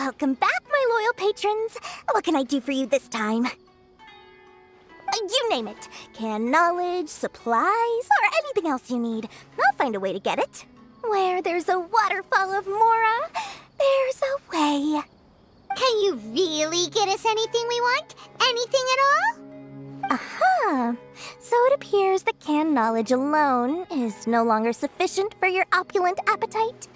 Welcome back, my loyal patrons. What can I do for you this time? You name it. Canned knowledge, supplies, or anything else you need. I'll find a way to get it. Where there's a waterfall of Mora, there's a way. Can you really get us anything we want? Anything at all? Aha! So it appears that canned knowledge alone is no longer sufficient for your opulent appetite.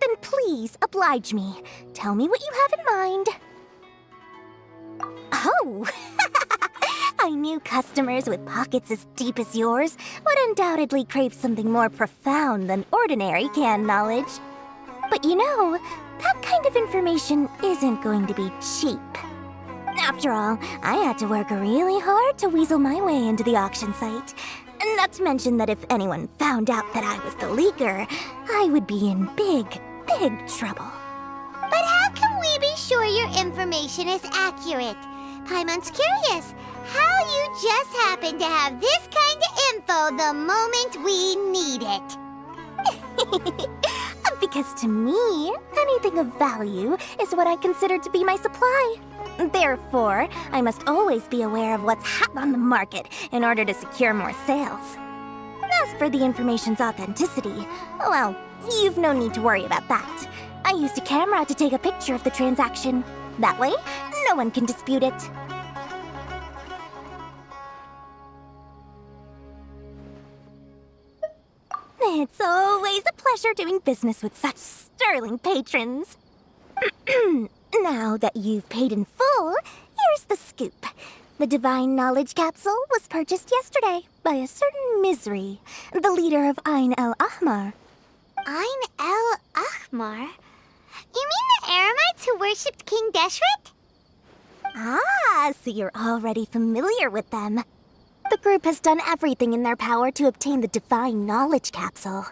Then please, oblige me. Tell me what you have in mind. Oh! I knew customers with pockets as deep as yours would undoubtedly crave something more profound than ordinary canned knowledge. But you know, that kind of information isn't going to be cheap. After all, I had to work really hard to weasel my way into the auction site. Not to mention that if anyone found out that I was the leaker, I would be in big, big trouble. But how can we be sure your information is accurate? Paimon's curious how you just happen to have this kind of info the moment we need it. Because to me, anything of value is what I consider to be my supply. Therefore, I must always be aware of what's hot on the market in order to secure more sales. As for the information's authenticity, well, you've no need to worry about that. I used a camera to take a picture of the transaction. That way, no one can dispute it. It's always a pleasure doing business with such sterling patrons. Now that you've paid in full, here's the scoop. The Divine Knowledge Capsule was purchased yesterday by a certain Misery, the leader of Ain el Ahmar. Ain el Ahmar? You mean the Eremites who worshipped King Deshret? Ah, so you're already familiar with them. The group has done everything in their power to obtain the Divine Knowledge Capsule.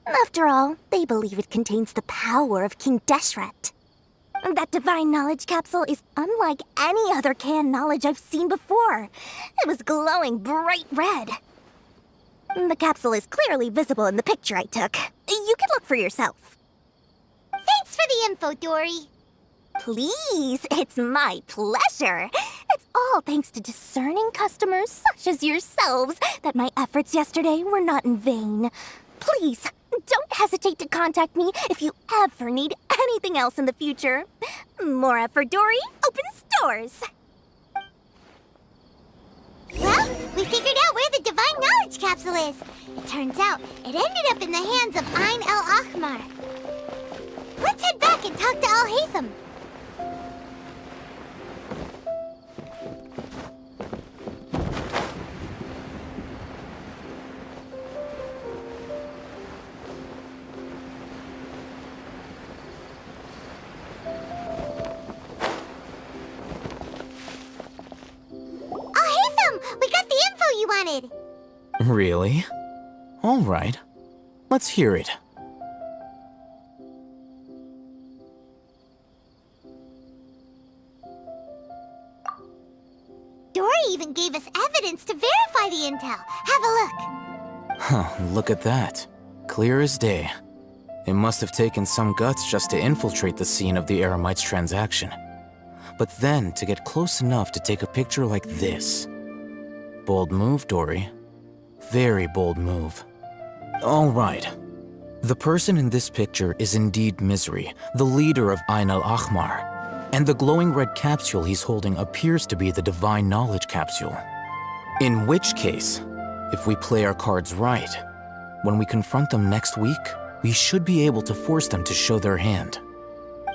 After all, they believe it contains the power of King Deshret. That Divine Knowledge Capsule is unlike any other canned knowledge I've seen before. It was glowing bright red. The capsule is clearly visible in the picture I took. You can look for yourself. Thanks for the info, Dory. Please, it's my pleasure. It's all thanks to discerning customers such as yourselves that my efforts yesterday were not in vain. Please, don't hesitate to contact me if you ever need anything else in the future. Mora for Dory opens doors. Well, we figured out where the Divine Knowledge Capsule is. It turns out it ended up in the hands of Ain el Ahmar. Let's head back and talk to Al-Haytham. We got the info you wanted! Really? All right. Let's hear it. Dory even gave us evidence to verify the intel. Have a look. Huh, look at that. Clear as day. It must have taken some guts just to infiltrate the scene of the Eremites' transaction. But then to get close enough to take a picture like this. Bold move, Dory. Very bold move. All right. The person in this picture is indeed Misery, the leader of Ain el Ahmar. And the glowing red capsule he's holding appears to be the Divine Knowledge Capsule. In which case, if we play our cards right, when we confront them next week, we should be able to force them to show their hand.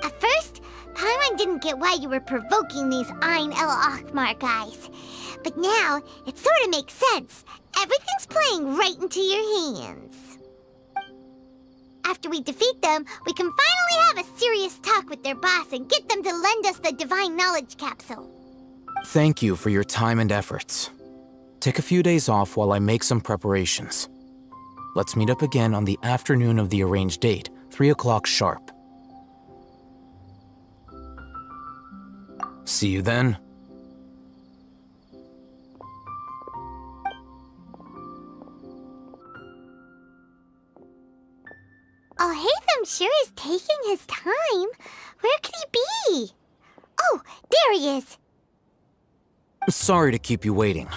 At first, Paimon didn't get why you were provoking these Ain el Ahmar guys. But now, it sort of makes sense. Everything's playing right into your hands. After we defeat them, we can finally have a serious talk with their boss and get them to lend us the Divine Knowledge Capsule. Thank you for your time and efforts. Take a few days off while I make some preparations. Let's meet up again on the afternoon of the arranged date, 3 o'clock sharp. See you then. Al-Haytham sure is taking his time. Where could curious. Sorry to keep you waiting.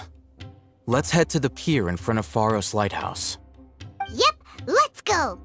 Let's head to the pier in front of Pharos Lighthouse. Yep, let's go.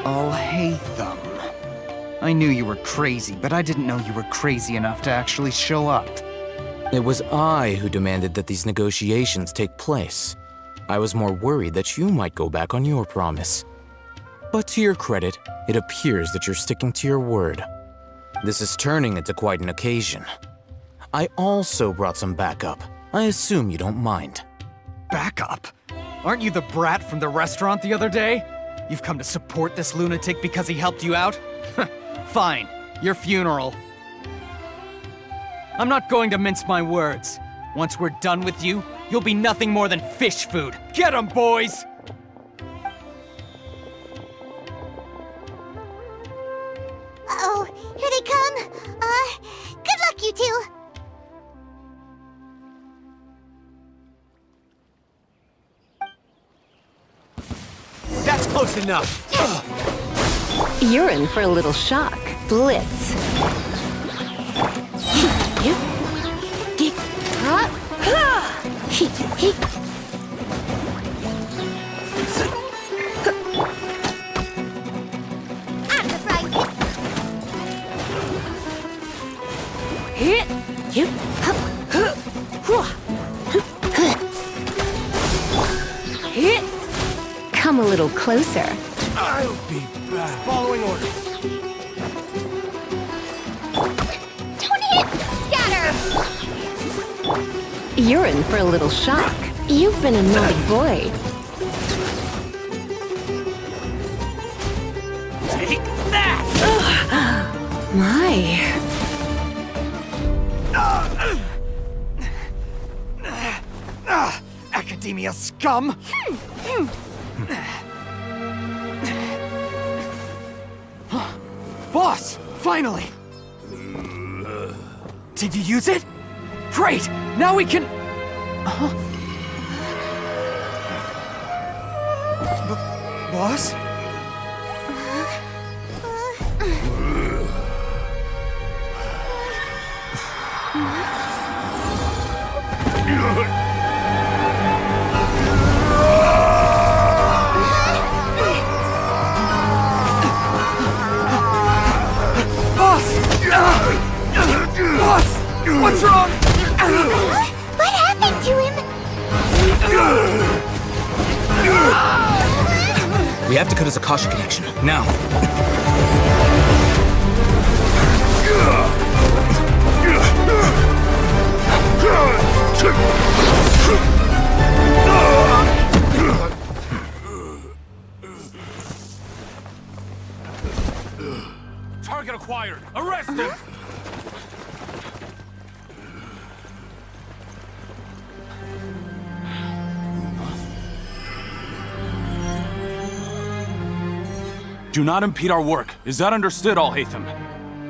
Oh, Haytham. I knew you were crazy, but I didn't know you were crazy enough to actually show up. It was I who demanded that these negotiations take place. I was more worried that you might go back on your promise. But to your credit, it appears that you're sticking to your word. This is turning into quite an occasion. I also brought some backup. I assume you don't mind. Backup? Aren't you the brat from the restaurant the other day? You've come to support this lunatic because he helped you out? Fine, your funeral. I'm not going to mince my words. Once we're done with you, you'll be nothing more than fish food. Get 'em, boys! Uh-oh, here they come. Good luck, you two. That's close enough. You're in for a little shock. Blitz. I'm the fright. Come a little closer. I'll be back. Following orders. Don't hit! Scatter! You're in for a little shock. You've been a naughty boy. Take that! My. Academia scum! Boss! Finally! Did you use it? Great! Now we can... Boss? Boss! What's wrong? What happened to him? We have to cut his Akasha connection, now. Target acquired. Arrest him! Do not impede our work. Is that understood, Al-Haytham?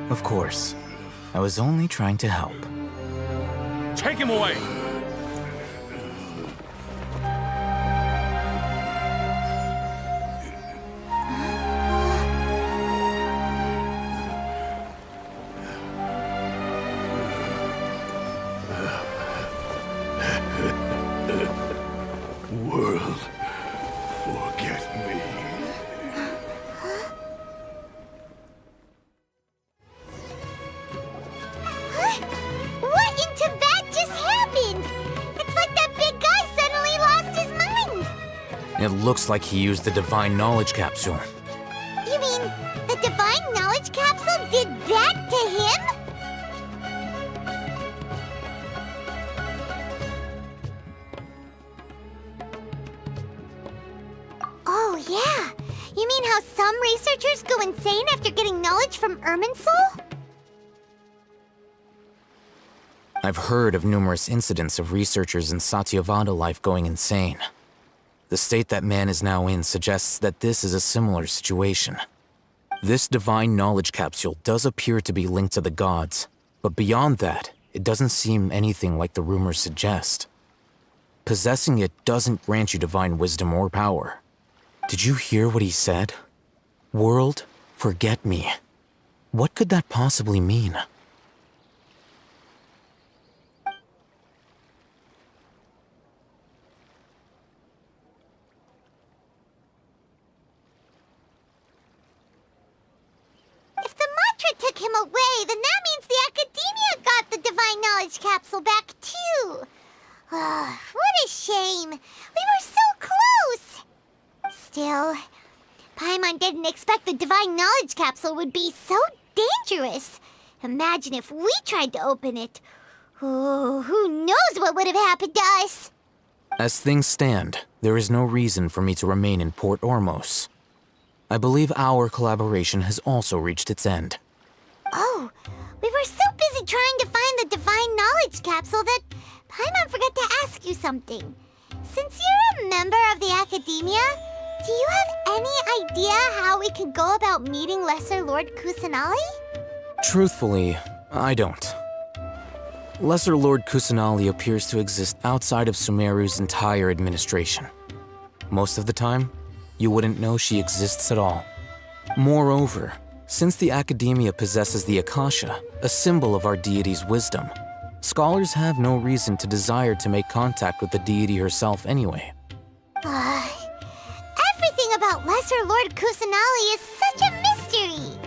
Of course. I was only trying to help. Take him away! World, forget me. What in Tibet just It looks like he used the Divine Knowledge Capsule. You mean the Divine Knowledge Capsule did that to him? Oh, yeah. You mean how some researchers go insane after getting knowledge from Irminsul? I've heard of numerous incidents of researchers in Satyavada life going insane. The state that man is now in suggests that this is a similar situation. This Divine Knowledge Capsule does appear to be linked to the gods, but beyond that, it doesn't seem anything like the rumors suggest. Possessing it doesn't grant you divine wisdom or power. Did you hear what he said? World, forget me. What could that possibly mean? If the mantra took him away, then that means the Academia got the Divine Knowledge Capsule back too. What a shame. We were so close. Still, Paimon didn't expect the Divine Knowledge Capsule would be so dangerous. Imagine if we tried to open it. Oh, who knows what would have happened to us? As things stand, there is no reason for me to remain in Port Ormos. I believe our collaboration has also reached its end. Oh, we were so busy trying to find the Divine Knowledge Capsule that Paimon forgot to ask you something. Since you're a member of the Academia, do you have any idea how we could go about meeting Lesser Lord Kusanali? Truthfully, I don't. Lesser Lord Kusanali appears to exist outside of Sumeru's entire administration. Most of the time, you wouldn't know she exists at all. Moreover, since the Academia possesses the Akasha, a symbol of our deity's wisdom, scholars have no reason to desire to make contact with the deity herself anyway. Everything about Lesser Lord Kusanali is such a mystery!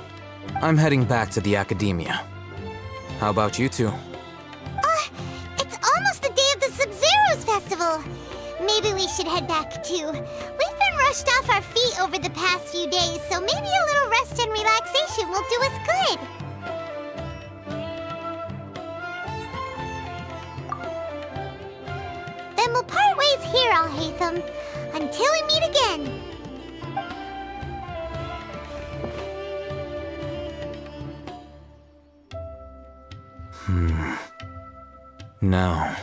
I'm heading back to the Academia. How about you two? It's almost the day of the Sub-Zero's festival. Maybe we should head back too. We've been rushed off our feet over the past few days, so maybe a little rest and relaxation will do us good. Then we'll part ways here, Alhaitham, until we meet again. Now,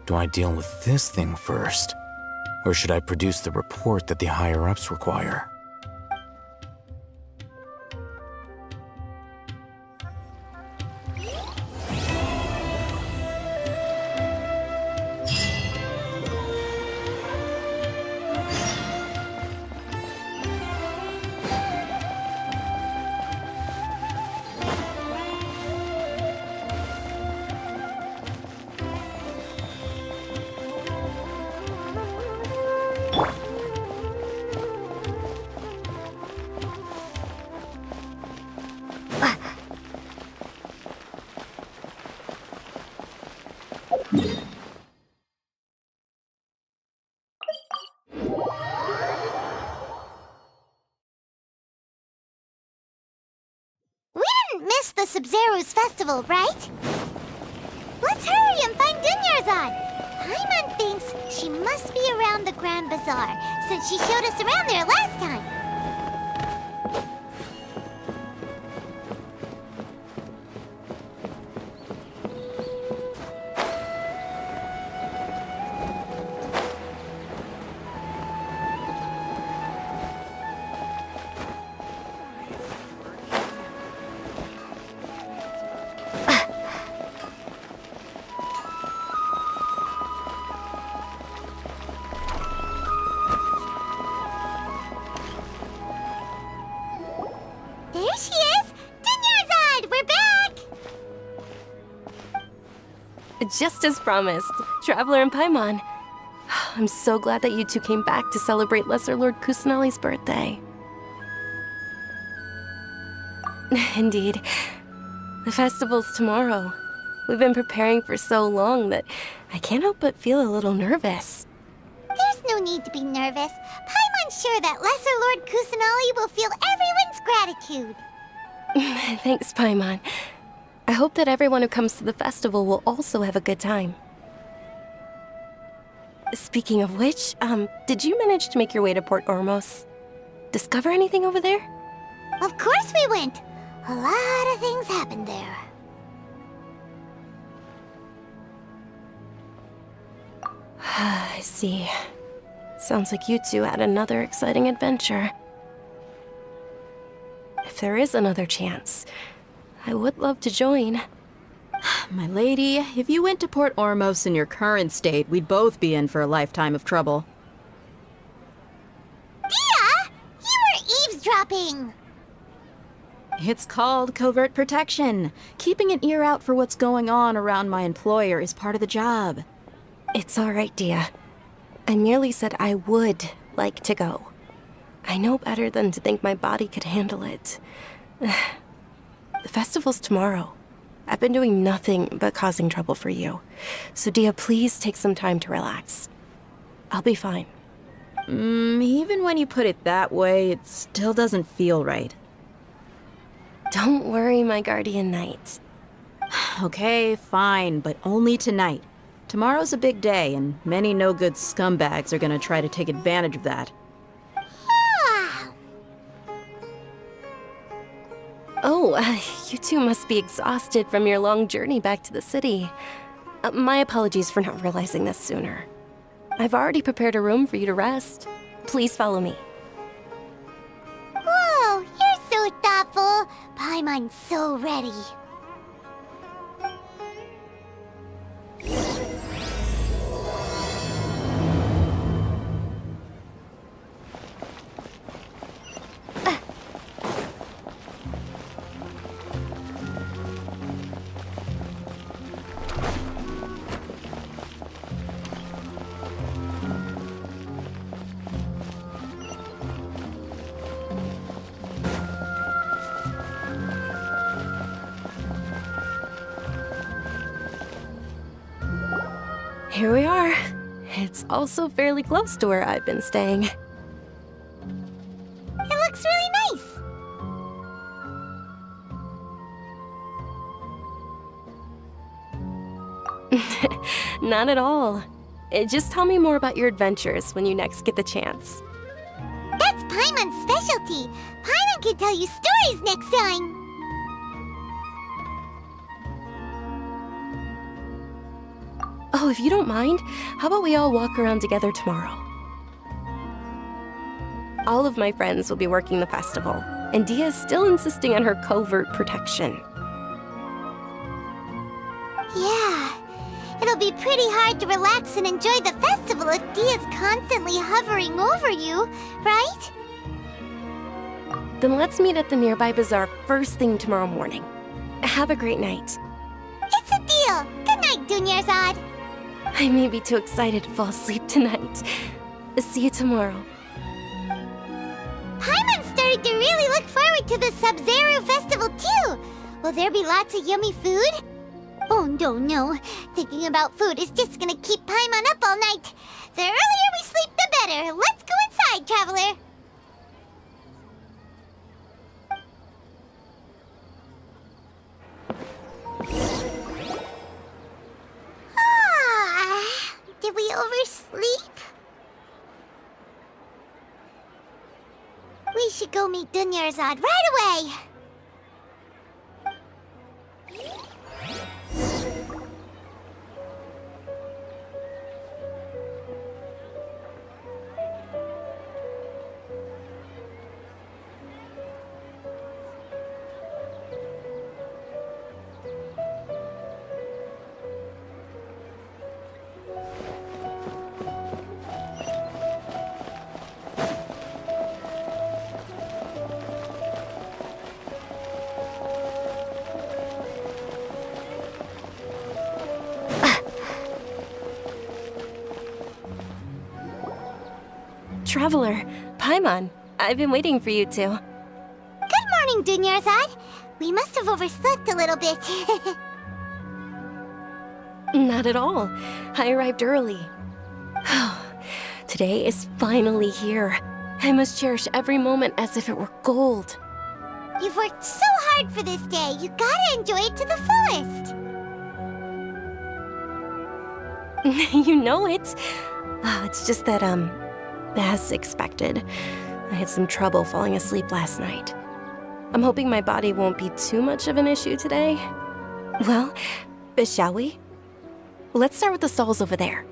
do I deal with this thing first? Or should I produce the report that the higher-ups require? Miss the Sub-Zero's festival, right? Let's hurry and find Dunyarzad. Paimon thinks she must be around the Grand Bazaar, since she showed us around there last time. There she is! Dunyarzad, we're back! Just as promised, Traveler and Paimon. I'm so glad that you two came back to celebrate Lesser Lord Kusanali's birthday. Indeed. The festival's tomorrow. We've been preparing for so long that I can't help but feel a little nervous. There's no need to be nervous. Paimon's sure that Lesser Lord Kusanali will feel everyone's gratitude. Thanks, Paimon. I hope that everyone who comes to the festival will also have a good time. Speaking of which, did you manage to make your way to Port Ormos? Discover anything over there? Of course we went. A lot of things happened there. I see. Sounds like you two had another exciting adventure. If there is another chance, I would love to join. My lady, if you went to Port Ormos in your current state, we'd both be in for a lifetime of trouble. Dia! You were eavesdropping! It's called covert protection. Keeping an ear out for what's going on around my employer is part of the job. It's all right, Dia. I merely said I would like to go. I know better than to think my body could handle it. The festival's tomorrow. I've been doing nothing but causing trouble for you. So, Dia, please take some time to relax. I'll be fine. Even when you put it that way, it still doesn't feel right. Don't worry, my guardian knight. Okay, fine, but only tonight. Tomorrow's a big day, and many no-good scumbags are gonna try to take advantage of that. Oh, you two must be exhausted from your long journey back to the city. My apologies for not realizing this sooner. I've already prepared a room for you to rest. Please follow me. Whoa, you're so thoughtful. Paimon's so ready. Here we are. It's also fairly close to where I've been staying. It looks really nice. Not at all. Just tell me more about your adventures when you next get the chance. That's Paimon's specialty. Paimon can tell you stories next time. Oh, if you don't mind, how about we all walk around together tomorrow? All of my friends will be working the festival, and Dia is still insisting on her covert protection. Yeah, it'll be pretty hard to relax and enjoy the festival if Dia's constantly hovering over you, right? Then let's meet at the nearby bazaar first thing tomorrow morning. Have a great night. It's a deal. Good night, Dunyarzad. I may be too excited to fall asleep tonight. See you tomorrow. Paimon's starting to really look forward to the Sub-Zero festival too. Will there be lots of yummy food? Oh no. Thinking about food is just gonna keep Paimon up all night. The earlier we sleep, the better. Let's go inside, traveler. Did we oversleep? We should go meet Dunyarzad right away. Traveler, Paimon, I've been waiting for you two. Good morning, Dunyarzad. We must have overslept a little bit. Not at all. I arrived early. Today is finally here. I must cherish every moment as if it were gold. You've worked so hard for this day. You gotta enjoy it to the fullest. You know it. Oh, it's just that, as expected, I had some trouble falling asleep last night. I'm hoping my body won't be too much of an issue today. Well, shall we? Let's start with the stalls over there.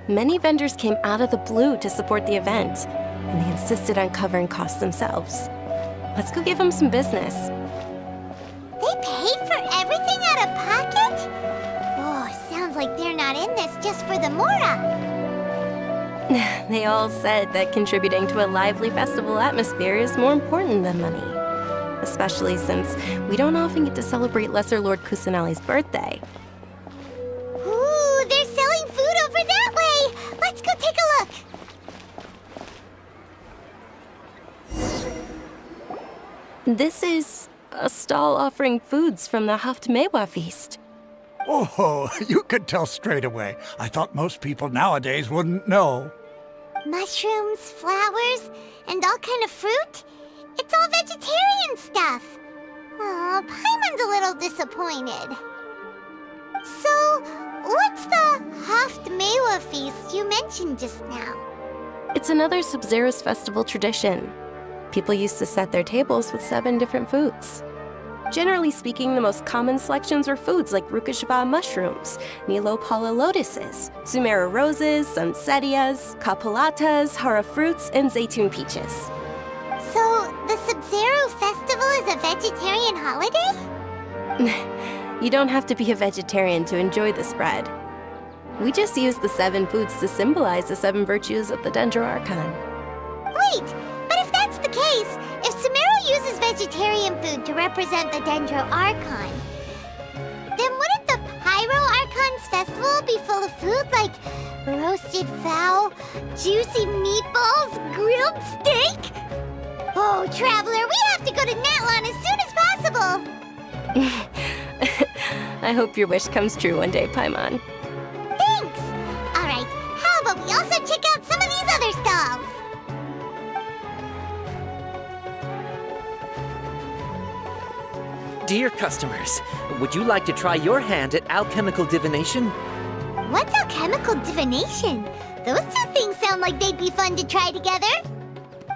Many vendors came out of the blue to support the event, and they insisted on covering costs themselves. Let's go give them some business. They paid for everything out of pocket? Oh, sounds like they're not in this just for the mora. They all said that contributing to a lively festival atmosphere is more important than money. Especially since we don't often get to celebrate Lesser Lord Kusanali's birthday. Ooh, they're selling food over that way! Let's go take a look! This is a stall offering foods from the Haftmewa feast. Oh, you could tell straight away. I thought most people nowadays wouldn't know. Mushrooms, flowers, and all kind of fruit? It's all vegetarian stuff. Oh, Paimon's a little disappointed. So, what's the Haftmewa feast you mentioned just now? It's another Sub-Zero's festival tradition. People used to set their tables with 7 different foods. Generally speaking, the most common selections were foods like Rukashva mushrooms, Nilopala lotuses, Sumeru roses, Sunsetias, Kapalatas, Hara fruits, and Zaytun peaches. So, the Sub-Zero festival is a vegetarian holiday? You don't have to be a vegetarian to enjoy the spread. We just use the 7 foods to symbolize the 7 virtues of the Dendro Archon. Wait, but if that's the case, if Sumeru uses vegetarian food to represent the Dendro Archon, then wouldn't the Pyro Archon's festival be full of food like roasted fowl, juicy meatballs, grilled steak? Oh, Traveler, we have to go to Natlan as soon as possible! I hope your wish comes true one day, Paimon. Thanks! Alright, how about we also check out some of these other stalls? Dear customers, would you like to try your hand at alchemical divination? What's alchemical divination? Those two things sound like they'd be fun to try together.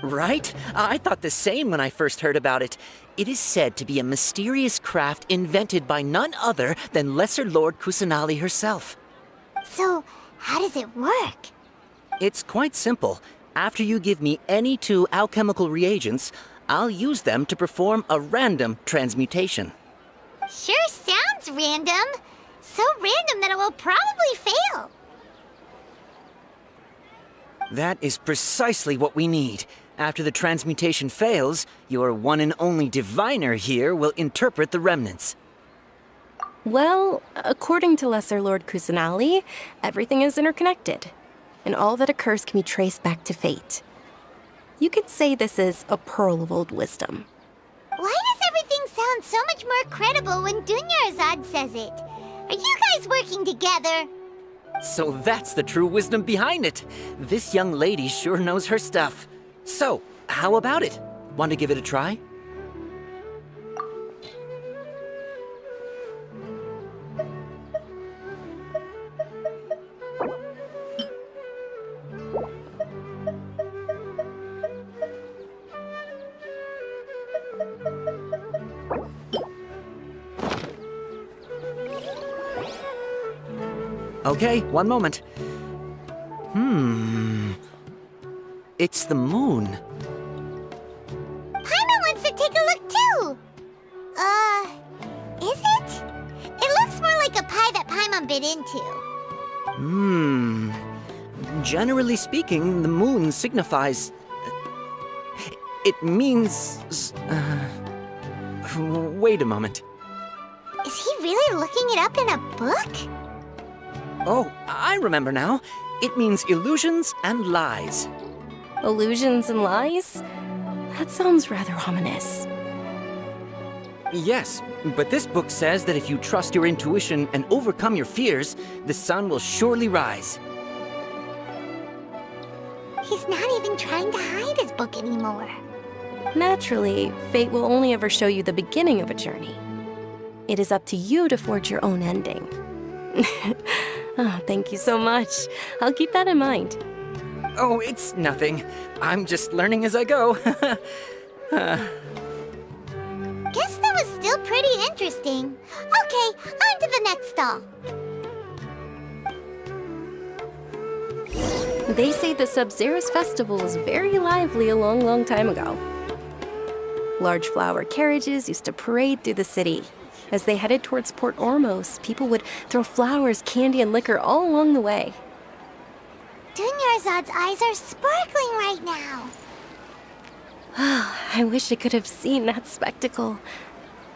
Right? I thought the same when I first heard about it. It is said to be a mysterious craft invented by none other than Lesser Lord Kusanali herself. So, how does it work? It's quite simple. After you give me any 2 alchemical reagents, I'll use them to perform a random transmutation. Sure sounds random. So random that it will probably fail. That is precisely what we need. After the transmutation fails, your one and only diviner here will interpret the remnants. Well, according to Lesser Lord Kusanali, everything is interconnected, and all that occurs can be traced back to fate. You could say this is a pearl of old wisdom. Why does everything sound so much more credible when Dunyarzad says it? Are you guys working together? So that's the true wisdom behind it. This young lady sure knows her stuff. So, how about it? Want to give it a try? Okay, one moment. It's the moon. Paimon wants to take a look too! Is it? It looks more like a pie that Paimon bit into. Generally speaking, the moon signifies... It means... Wait a moment. Is he really looking it up in a book? Oh, I remember now. It means illusions and lies. Illusions and lies? That sounds rather ominous. Yes, but this book says that if you trust your intuition and overcome your fears, the sun will surely rise. He's not even trying to hide his book anymore. Naturally, fate will only ever show you the beginning of a journey. It is up to you to forge your own ending. Oh, thank you so much. I'll keep that in mind. Oh, it's nothing. I'm just learning as I go. Guess that was still pretty interesting. Okay, on to the next stall. They say the Sub-Zero's festival was very lively a long, long time ago. Large flower carriages used to parade through the city. As they headed towards Port Ormos, people would throw flowers, candy, and liquor all along the way. Dunyarzad's eyes are sparkling right now. I wish I could have seen that spectacle.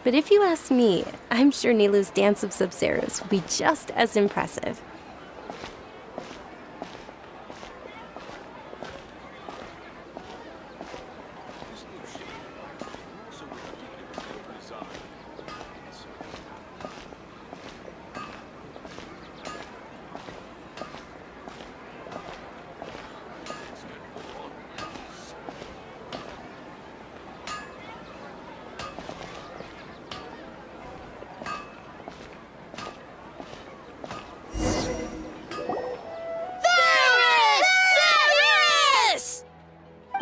But if you ask me, I'm sure Nilou's dance of Sub-Zeros will be just as impressive.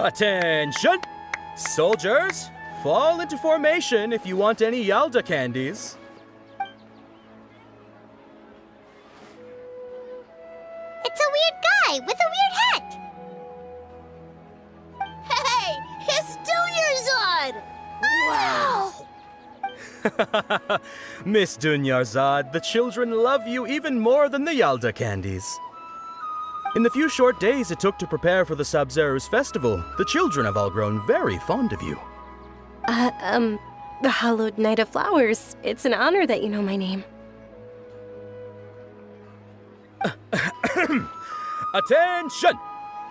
Attention! Soldiers, fall into formation if you want any Yalda candies. It's a weird guy with a weird hat. Hey, it's Dunyarzad! Wow! Miss Dunyarzad, the children love you even more than the Yalda candies. In the few short days it took to prepare for the Sub-Zero's festival, the children have all grown very fond of you. The Hallowed Night of Flowers. It's an honor that you know my name. Attention!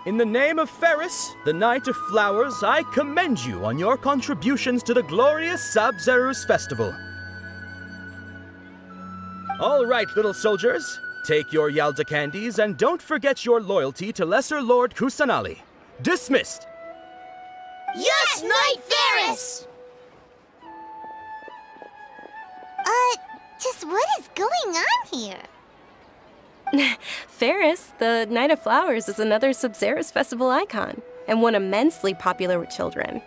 In the name of Ferris, the Knight of Flowers, I commend you on your contributions to the glorious Sub-Zero's festival. All right, little soldiers. Take your Yalda candies and don't forget your loyalty to Lesser Lord Kusanali. Dismissed! Yes, Knight Ferris! Just what is going on here? Ferris, the Night of Flowers, is another Sub-Zero's festival icon, and one immensely popular with children.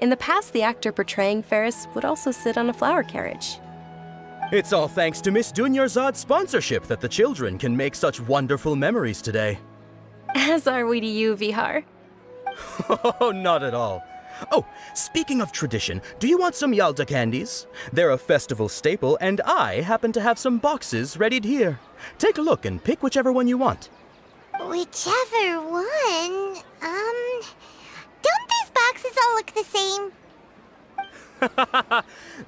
In the past, the actor portraying Ferris would also sit on a flower carriage. It's all thanks to Miss Dunyarzad's sponsorship that the children can make such wonderful memories today. As are we to you, Vihar. Oh, not at all. Oh, speaking of tradition, do you want some Yalda candies? They're a festival staple, and I happen to have some boxes readied here. Take a look and pick whichever one you want. Whichever one, don't these boxes all look the same?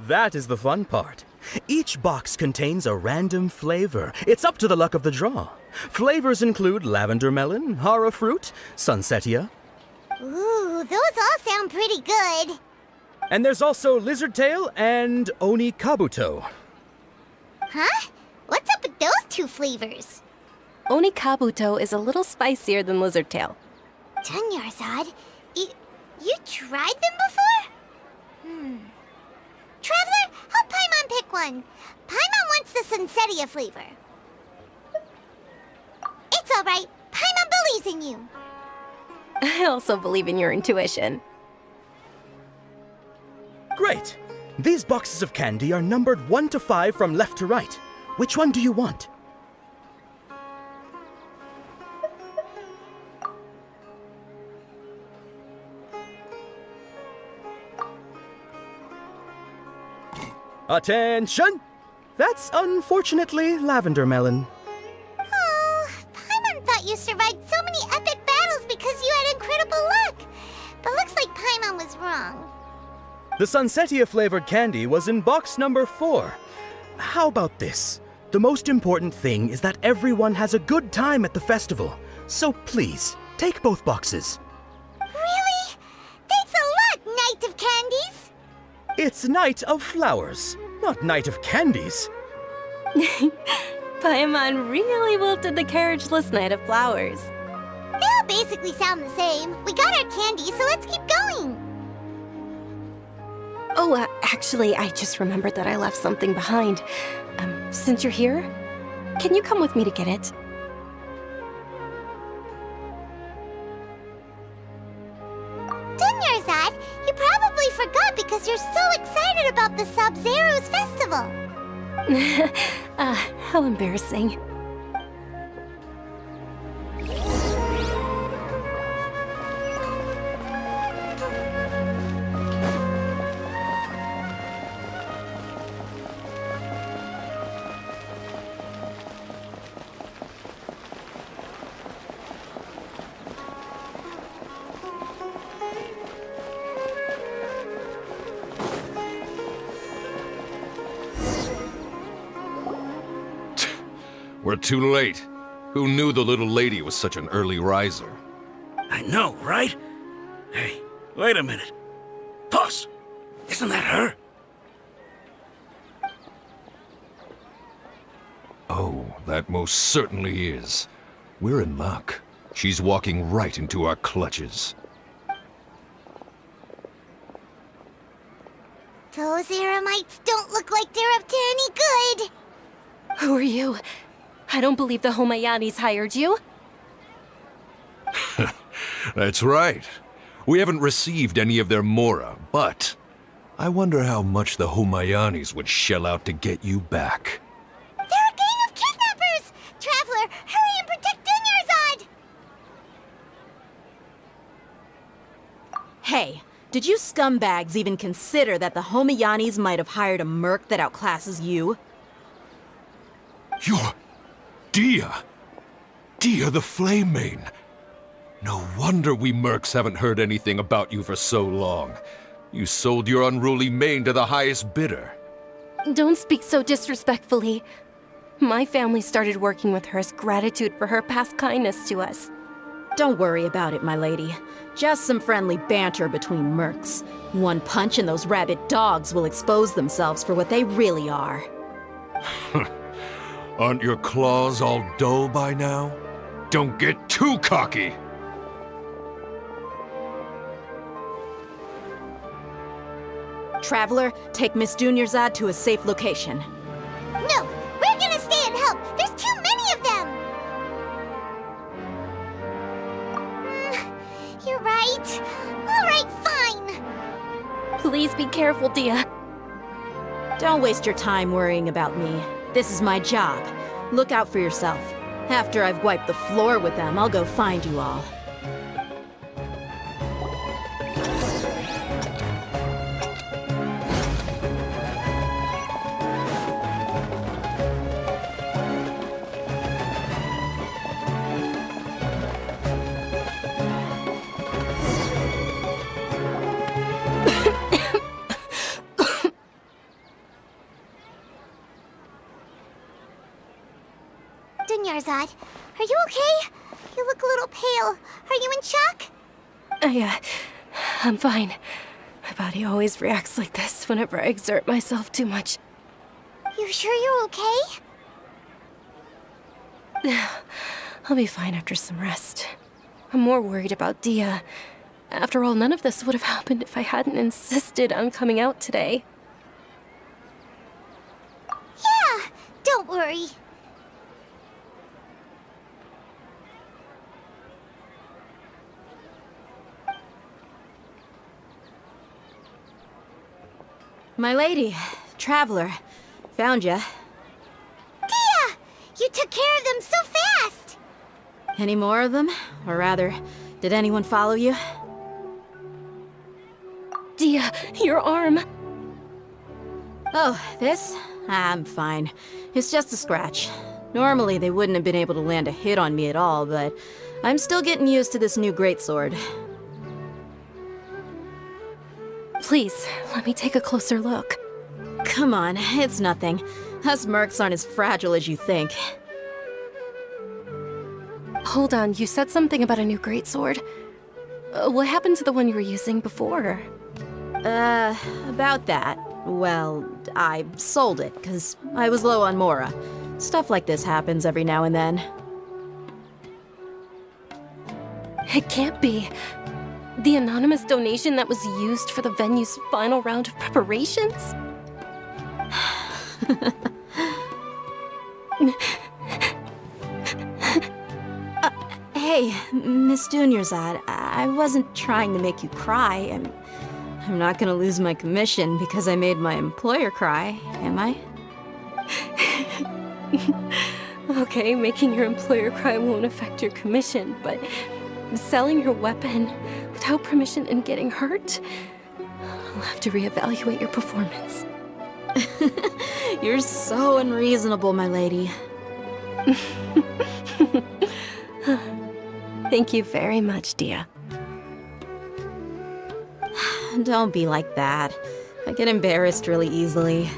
That is the fun part. Each box contains a random flavor. It's up to the luck of the draw. Flavors include lavender melon, hara fruit, sunsetia. Ooh, those all sound pretty good. And there's also lizard tail and oni kabuto. Huh? What's up with those two flavors? Oni Kabuto is a little spicier than Lizard Tail. Dunyarzad, you tried them before? Traveler, help Paimon pick one. Paimon wants the Sunsetia flavor. It's all right. Paimon believes in you. I also believe in your intuition. Great! These boxes of candy are numbered 1 to 5 from left to right. Which one do you want? Attention! That's unfortunately lavender melon. Oh, Paimon thought you survived so many epic battles because you had incredible luck. But looks like Paimon was wrong. The Sunsetia flavored candy was in box number 4. How about this? The most important thing is that everyone has a good time at the festival. So please, take both boxes. Really? Thanks a lot, Knight of Candies. It's Night of Flowers, not Night of Candies. Paimon really wilted the carriageless Night of Flowers. They all basically sound the same. We got our candy, so let's keep going. Oh, actually, I just remembered that I left something behind. Since you're here, can you come with me to get it? Dunyarzad, you probably forgot because you're so excited about the Sub-Zero's festival. How embarrassing. We're too late. Who knew the little lady was such an early riser? I know, right? Hey, wait a minute. Pause! Isn't that her? Oh, that most certainly is. We're in luck. She's walking right into our clutches. Those Eremites don't look like they're up to any good. Who are you? I don't believe the Homayanis hired you. That's right. We haven't received any of their mora, but I wonder how much the Homayanis would shell out to get you back. They're a gang of kidnappers! Traveler, hurry and protect Dunyarzad! Hey, did you scumbags even consider that the Homayanis might have hired a merc that outclasses you? You're Dia! Dia the Flame Mane! No wonder we mercs haven't heard anything about you for so long. You sold your unruly mane to the highest bidder. Don't speak so disrespectfully. My family started working with her as gratitude for her past kindness to us. Don't worry about it, my lady. Just some friendly banter between mercs. One punch and those rabid dogs will expose themselves for what they really are. Aren't your claws all dull by now? Don't get too cocky! Traveler, take Miss Dunyarzad to a safe location. No, we're gonna stay and help. There's too many of them. You're right. All right, fine. Please be careful, Dia. Don't waste your time worrying about me. This is my job. Look out for yourself. After I've wiped the floor with them, I'll go find you all. Dunyarzad, are you okay? You look a little pale. Are you in shock? I'm fine. My body always reacts like this whenever I exert myself too much. You sure you're okay? I'll be fine after some rest. I'm more worried about Dia. After all, none of this would have happened if I hadn't insisted on coming out today. Yeah, don't worry. My lady, Traveler, found ya. Dia! You took care of them so fast! Any more of them? Or rather, did anyone follow you? Dia, your arm! Oh, this? I'm fine. It's just a scratch. Normally, they wouldn't have been able to land a hit on me at all, but I'm still getting used to this new greatsword. Please, let me take a closer look. Come on, it's nothing. Us mercs aren't as fragile as you think. Hold on, you said something about a new greatsword. What happened to the one you were using before? About that. Well, I sold it, because I was low on Mora. Stuff like this happens every now and then. It can't be. The anonymous donation that was used for the venue's final round of preparations? Hey, Miss Dunyarzad, I wasn't trying to make you cry. I'm not gonna lose my commission because I made my employer cry, am I? Okay, making your employer cry won't affect your commission, but selling your weapon without permission and getting hurt? I'll have to reevaluate your performance. You're so unreasonable, my lady. Thank you very much, Dia. Don't be like that. I get embarrassed really easily.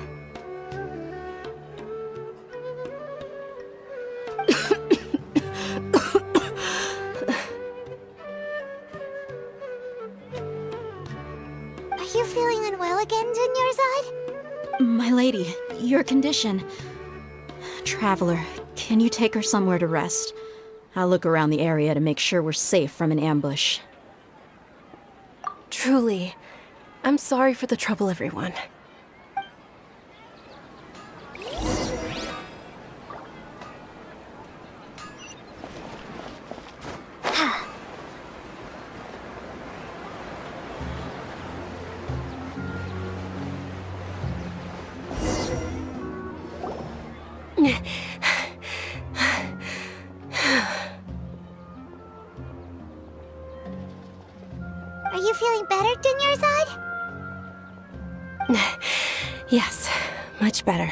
Are you feeling unwell again, Dunyarzad? My lady, your condition. Traveler, can you take her somewhere to rest? I'll look around the area to make sure we're safe from an ambush. Truly, I'm sorry for the trouble, everyone. Are you feeling better, Dunyarzad? Yes, much better.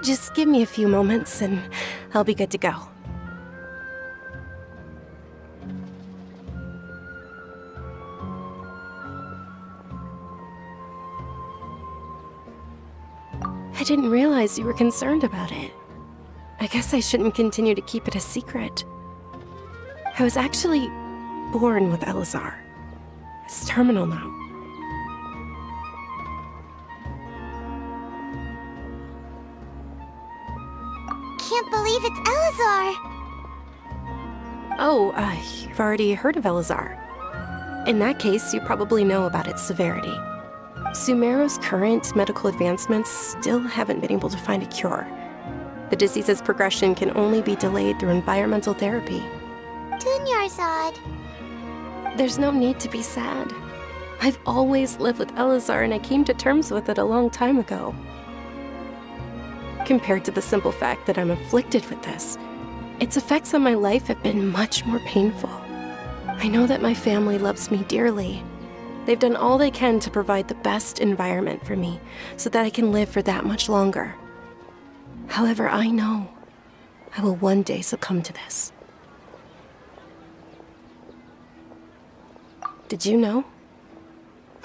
Just give me a few moments and I'll be good to go. I didn't realize you were concerned about it. I guess I shouldn't continue to keep it a secret. I was actually born with Elazar. It's terminal now. Can't believe it's Elazar! Oh, you've already heard of Elazar. In that case, you probably know about its severity. Sumeru's current medical advancements still haven't been able to find a cure. The disease's progression can only be delayed through environmental therapy. Dunyarzad. There's no need to be sad. I've always lived with Elazar and I came to terms with it a long time ago. Compared to the simple fact that I'm afflicted with this, its effects on my life have been much more painful. I know that my family loves me dearly. They've done all they can to provide the best environment for me so that I can live for that much longer. However, I know I will one day succumb to this. Did you know?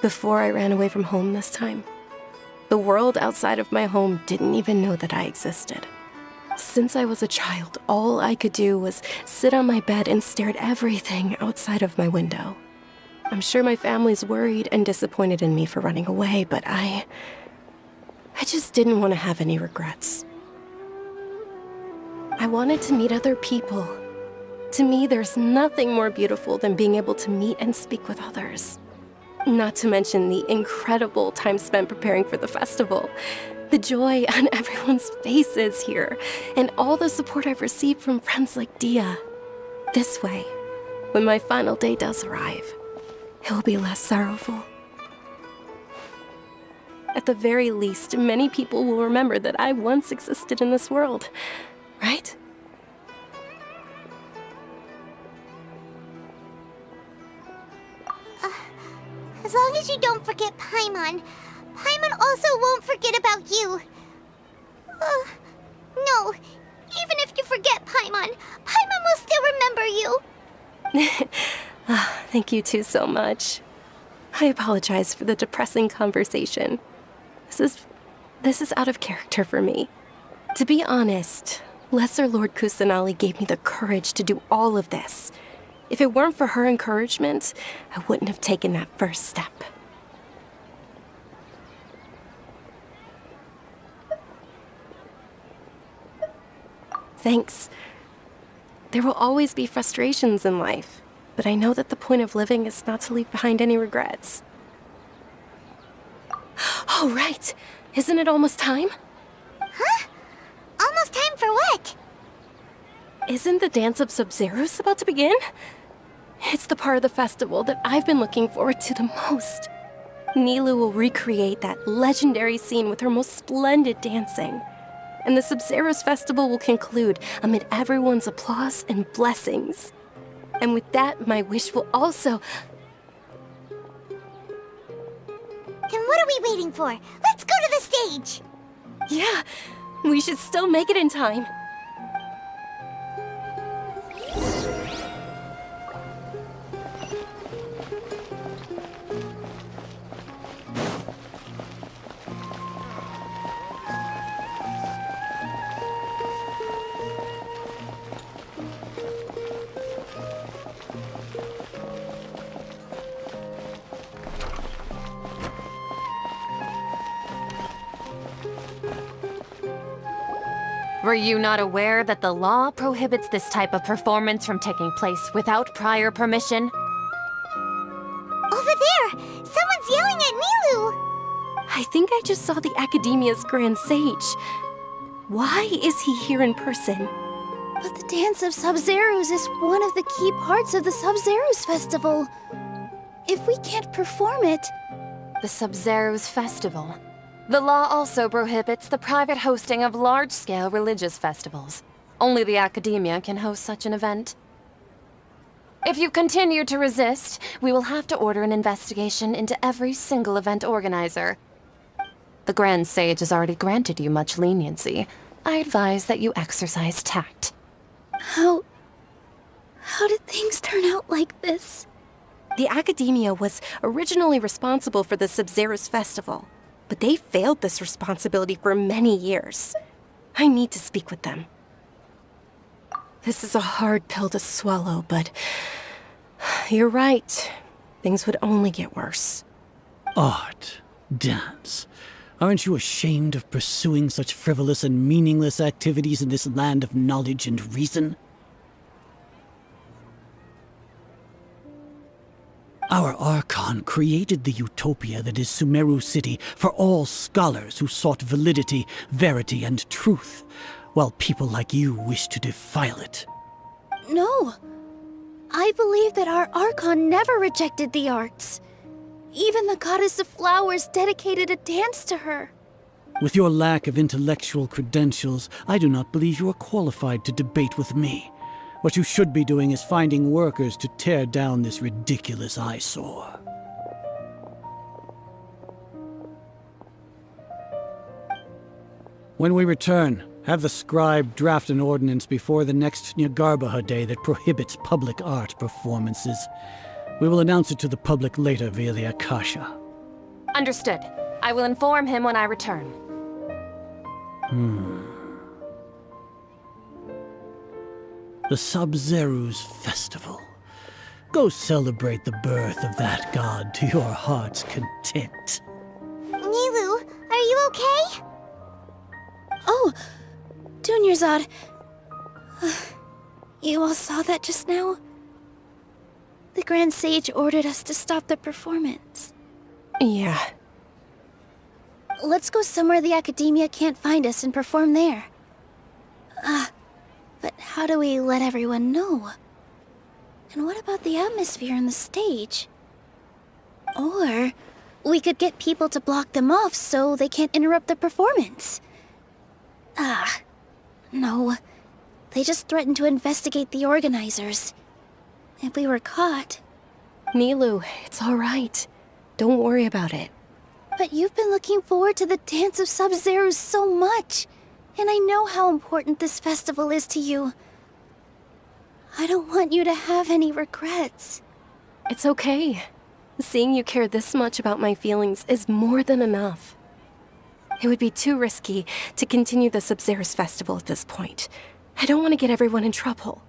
Before I ran away from home this time, the world outside of my home didn't even know that I existed. Since I was a child, all I could do was sit on my bed and stare at everything outside of my window. I'm sure my family's worried and disappointed in me for running away, but I just didn't want to have any regrets. I wanted to meet other people. To me, there's nothing more beautiful than being able to meet and speak with others. Not to mention the incredible time spent preparing for the festival, the joy on everyone's faces here, and all the support I've received from friends like Dia. This way, when my final day does arrive, it will be less sorrowful. At the very least, many people will remember that I once existed in this world, right? As long as you don't forget Paimon, Paimon also won't forget about you. No, even if you forget Paimon, Paimon will still remember you. Thank you two so much. I apologize for the depressing conversation. This is out of character for me. To be honest, Lesser Lord Kusanali gave me the courage to do all of this. If it weren't for her encouragement, I wouldn't have taken that first step. Thanks. There will always be frustrations in life, but I know that the point of living is not to leave behind any regrets. Oh, right. Isn't it almost time? Huh? Almost time for what? Isn't the Dance of Sub-Zeros about to begin? It's the part of the festival that I've been looking forward to the most. Nilou will recreate that legendary scene with her most splendid dancing. And the Sub-Zeros festival will conclude amid everyone's applause and blessings. And with that, my wish will also... Then what are we waiting for? Let's go to the stage! Yeah, we should still make it in time. Were you not aware that the law prohibits this type of performance from taking place without prior permission? Over there! Someone's yelling at Nilou! I think I just saw the Academia's Grand Sage. Why is he here in person? But the Dance of Sub-Zeros is one of the key parts of the Sub-Zeros festival. If we can't perform it... The Sub-Zeros Festival. The law also prohibits the private hosting of large-scale religious festivals. Only the Academia can host such an event. If you continue to resist, we will have to order an investigation into every single event organizer. The Grand Sage has already granted you much leniency. I advise that you exercise tact. How did things turn out like this? The Academia was originally responsible for the Sub-Zeros festival, but they failed this responsibility for many years. I need to speak with them. This is a hard pill to swallow, but you're right. Things would only get worse. Art, dance. Aren't you ashamed of pursuing such frivolous and meaningless activities in this land of knowledge and reason? Our Archon created the utopia that is Sumeru City for all scholars who sought validity, verity, and truth, while people like you wish to defile it. No. I believe that our Archon never rejected the arts. Even the goddess of flowers dedicated a dance to her. With your lack of intellectual credentials, I do not believe you are qualified to debate with me. What you should be doing is finding workers to tear down this ridiculous eyesore. When we return, have the scribe draft an ordinance before the next Nyagarbaha Day that prohibits public art performances. We will announce it to the public later via the Akasha. Understood. I will inform him when I return. The Sub-Zeros Festival. Go celebrate the birth of that god to your heart's content. Nilou, are you okay? Oh, Dunyarzad. You all saw that just now? The Grand Sage ordered us to stop the performance. Yeah. Let's go somewhere the Academia can't find us and perform there. But how do we let everyone know? And what about the atmosphere on the stage? Or we could get people to block them off so they can't interrupt the performance. No. They just threatened to investigate the organizers. If we were caught... Nilou, it's all right. Don't worry about it. But you've been looking forward to the Dance of Sub-Zeros so much. And I know how important this festival is to you. I don't want you to have any regrets. It's okay. Seeing you care this much about my feelings is more than enough. It would be too risky to continue the Sub-Zeros festival at this point. I don't want to get everyone in trouble.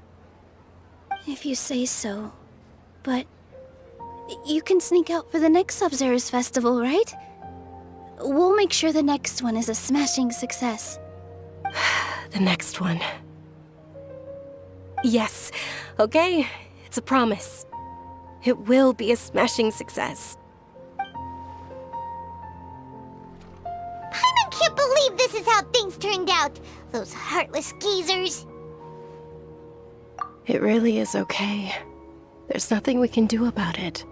If you say so. But you can sneak out for the next Sub-Zeros festival, right? We'll make sure the next one is a smashing success. The next one. Yes, okay, it's a promise. It will be a smashing success. Paimon can't believe this is how things turned out. Those heartless geezers. It really is okay. There's nothing we can do about it.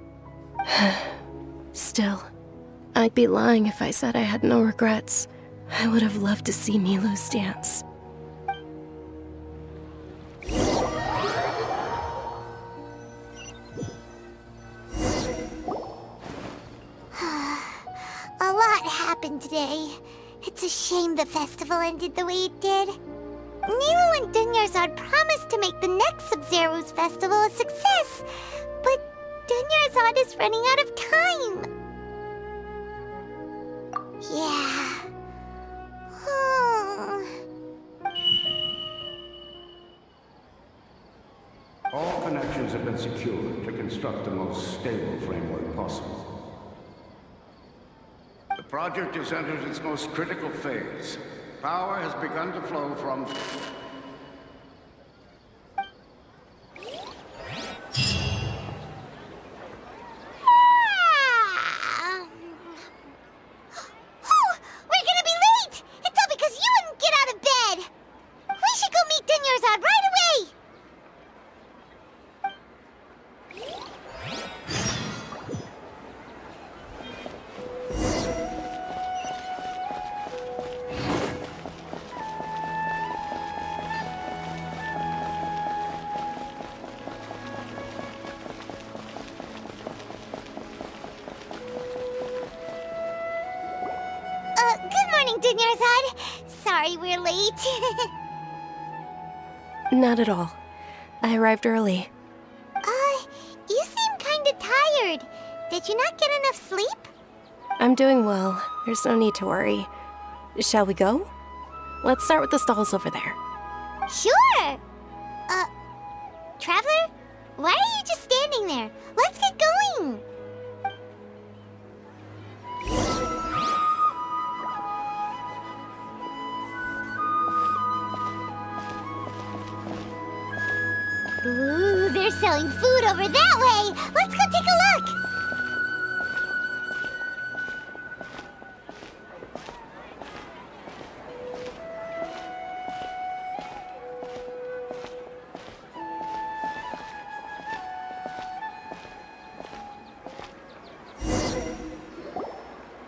Still, I'd be lying if I said I had no regrets. I would have loved to see Milu's dance. A lot happened today. It's a shame the festival ended the way it did. Nilo and Dunyarzad promised to make the next Sub-Zero's festival a success, but Dunyarzad is running out of time. Yeah. All connections have been secured to construct the most stable framework possible. The project has entered its most critical phase. Power has begun to flow from... We're gonna be late! It's all because you wouldn't get out of bed! We should go meet Dunyarzad right away! Good morning, Dunyarzad. Sorry we're late. Not at all. I arrived early. You seem kinda tired. Did you not get enough sleep? I'm doing well. There's no need to worry. Shall we go? Let's start with the stalls over there. Sure! Traveler? Why are you just standing there? Let's get going! Ooh, they're selling food over that way! Let's go take a look!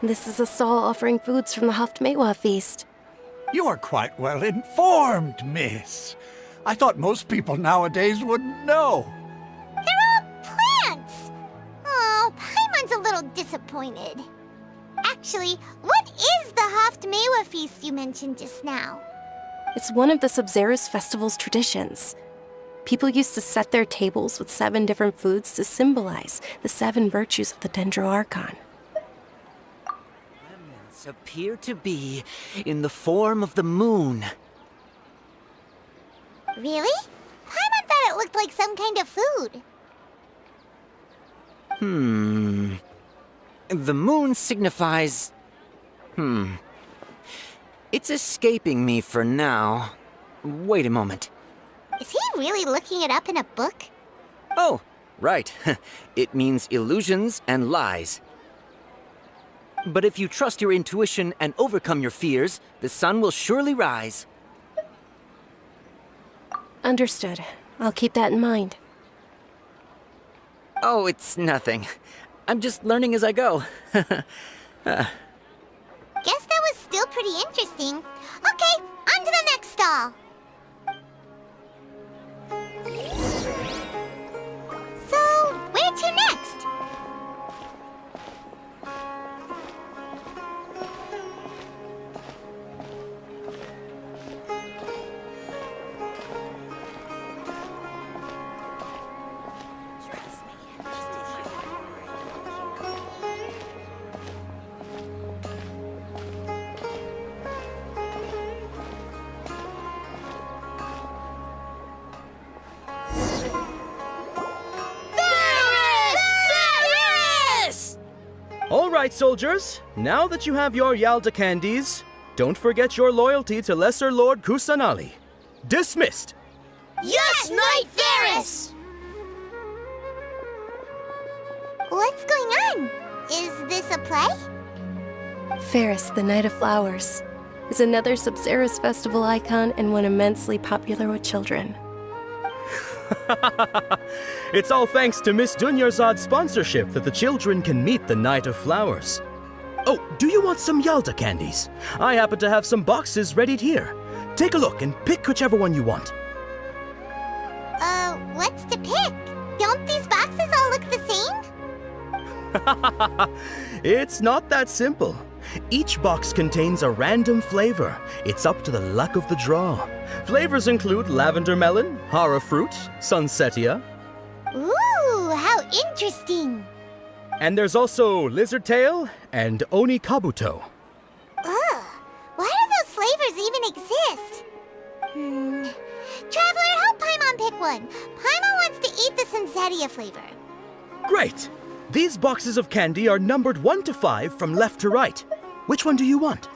This is a stall offering foods from the Haftmewa feast. You are quite well informed, miss. I thought most people nowadays wouldn't know. They're all plants! Oh, Paimon's a little disappointed. Actually, what is the Haftmewa feast you mentioned just now? It's one of the Sub-Zero's festival's traditions. People used to set their tables with 7 different foods to symbolize the 7 virtues of the Dendro Archon. Remnants appear to be in the form of the moon. Really? Paimon thought it looked like some kind of food. The moon signifies... It's escaping me for now. Wait a moment. Is he really looking it up in a book? Oh, right. It means illusions and lies. But if you trust your intuition and overcome your fears, the sun will surely rise. Understood. I'll keep that in mind. Oh, it's nothing. I'm just learning as I go. Guess that was still pretty interesting. Okay, on to the next stall. So, where to next? All right, soldiers. Now that you have your Yalda candies, don't forget your loyalty to Lesser Lord Kusanali. Dismissed! Yes, Knight Ferris! What's going on? Is this a play? Ferris, the Night of Flowers, is another Sabzeruz festival icon and one immensely popular with children. It's all thanks to Miss Dunyarzad's sponsorship that the children can meet the Night of Flowers. Oh, do you want some Yalda candies? I happen to have some boxes readied here. Take a look and pick whichever one you want. What's to pick? Don't these boxes all look the same? It's not that simple. Each box contains a random flavor. It's up to the luck of the draw. Flavors include lavender melon, hara fruit, sunsetia. Ooh, how interesting! And there's also lizard tail and oni kabuto. Ugh, why do those flavors even exist? Traveler, help Paimon pick one. Paimon wants to eat the sunsetia flavor. Great! These boxes of candy are numbered 1 to 5 from left to right. Which one do you want?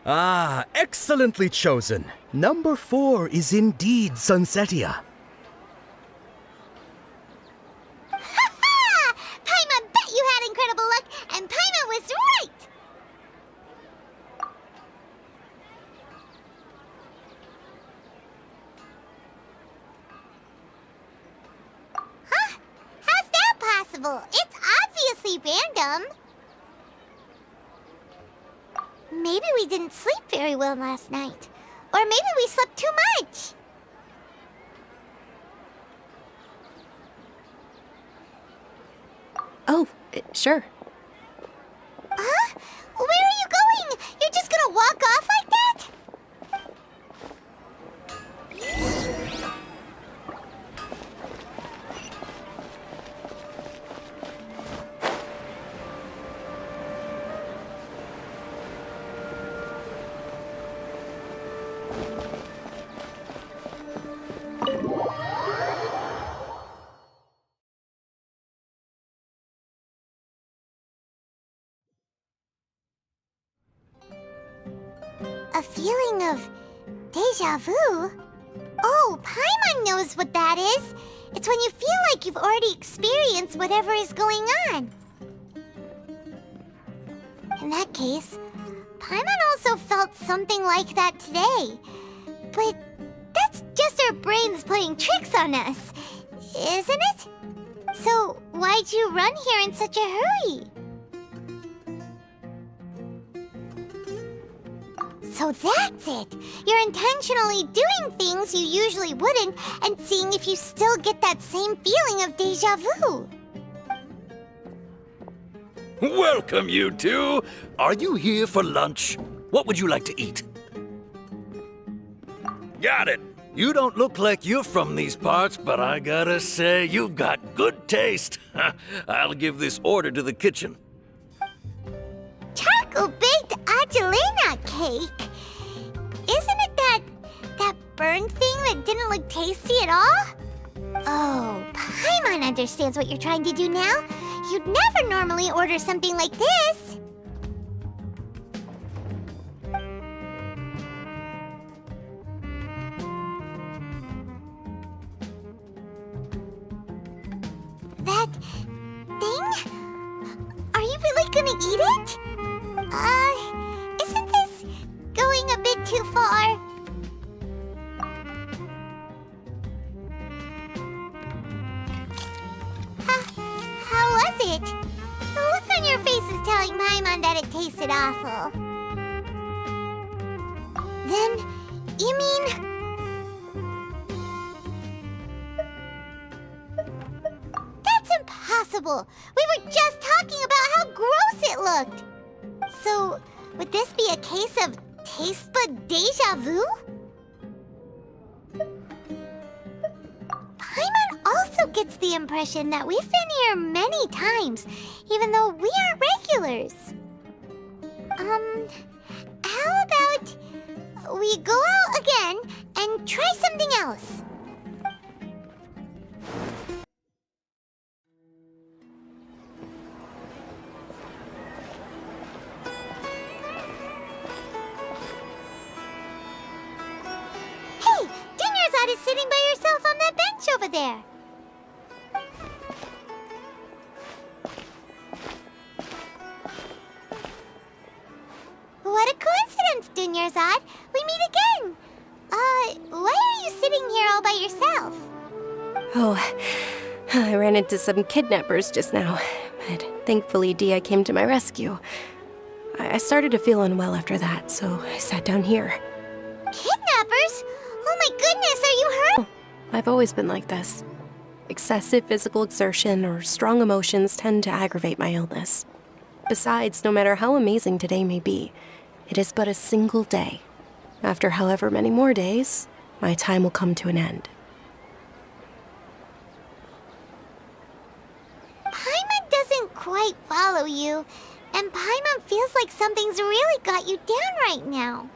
Ah, excellently chosen. Number 4 is indeed sunsetia. Ha-ha! Paimon bet you had incredible luck, and Paimon was right! Huh? How's that possible? It's obviously random. Maybe we didn't sleep very well last night. Or maybe we slept too much. Oh, sure. Huh? Where are you going? You're just gonna walk off like that? A feeling of deja vu? Oh, Paimon knows what that is. It's when you feel like you've already experienced whatever is going on. In that case, Paimon also felt something like that today. But that's just our brains playing tricks on us, isn't it? So why'd you run here in such a hurry? So that's it! You're intentionally doing things you usually wouldn't and seeing if you still get that same feeling of deja vu. Welcome, you two. Are you here for lunch? What would you like to eat? Got it. You don't look like you're from these parts, but I gotta say, you've got good taste. I'll give this order to the kitchen. Charcoal-baked Angelina cake? Isn't it that burned thing that didn't look tasty at all? Oh, Paimon understands what you're trying to do now. You'd never normally order something like this. That thing? Are you really gonna eat it? Isn't this going a bit too far? How was it? The look on your face is telling Paimon that it tasted awful. Then, you mean... That's impossible! We were just talking about how gross it looked! So, would this be a case of taste bud deja vu? Paimon also gets the impression that we've been here many times, even though we aren't regulars. How about we go out again and try something else? sitting by yourself on that bench over there. What a coincidence, Dunyarzad. We meet again. Why are you sitting here all by yourself? Oh, I ran into some kidnappers just now, but thankfully Dia came to my rescue. I started to feel unwell after that, so I sat down here. Kidnappers? Oh my goodness, are you hurt? I've always been like this. Excessive physical exertion or strong emotions tend to aggravate my illness. Besides, no matter how amazing today may be, it is but a single day. After however many more days, my time will come to an end. Paimon doesn't quite follow you, and Paimon feels like something's really got you down right now.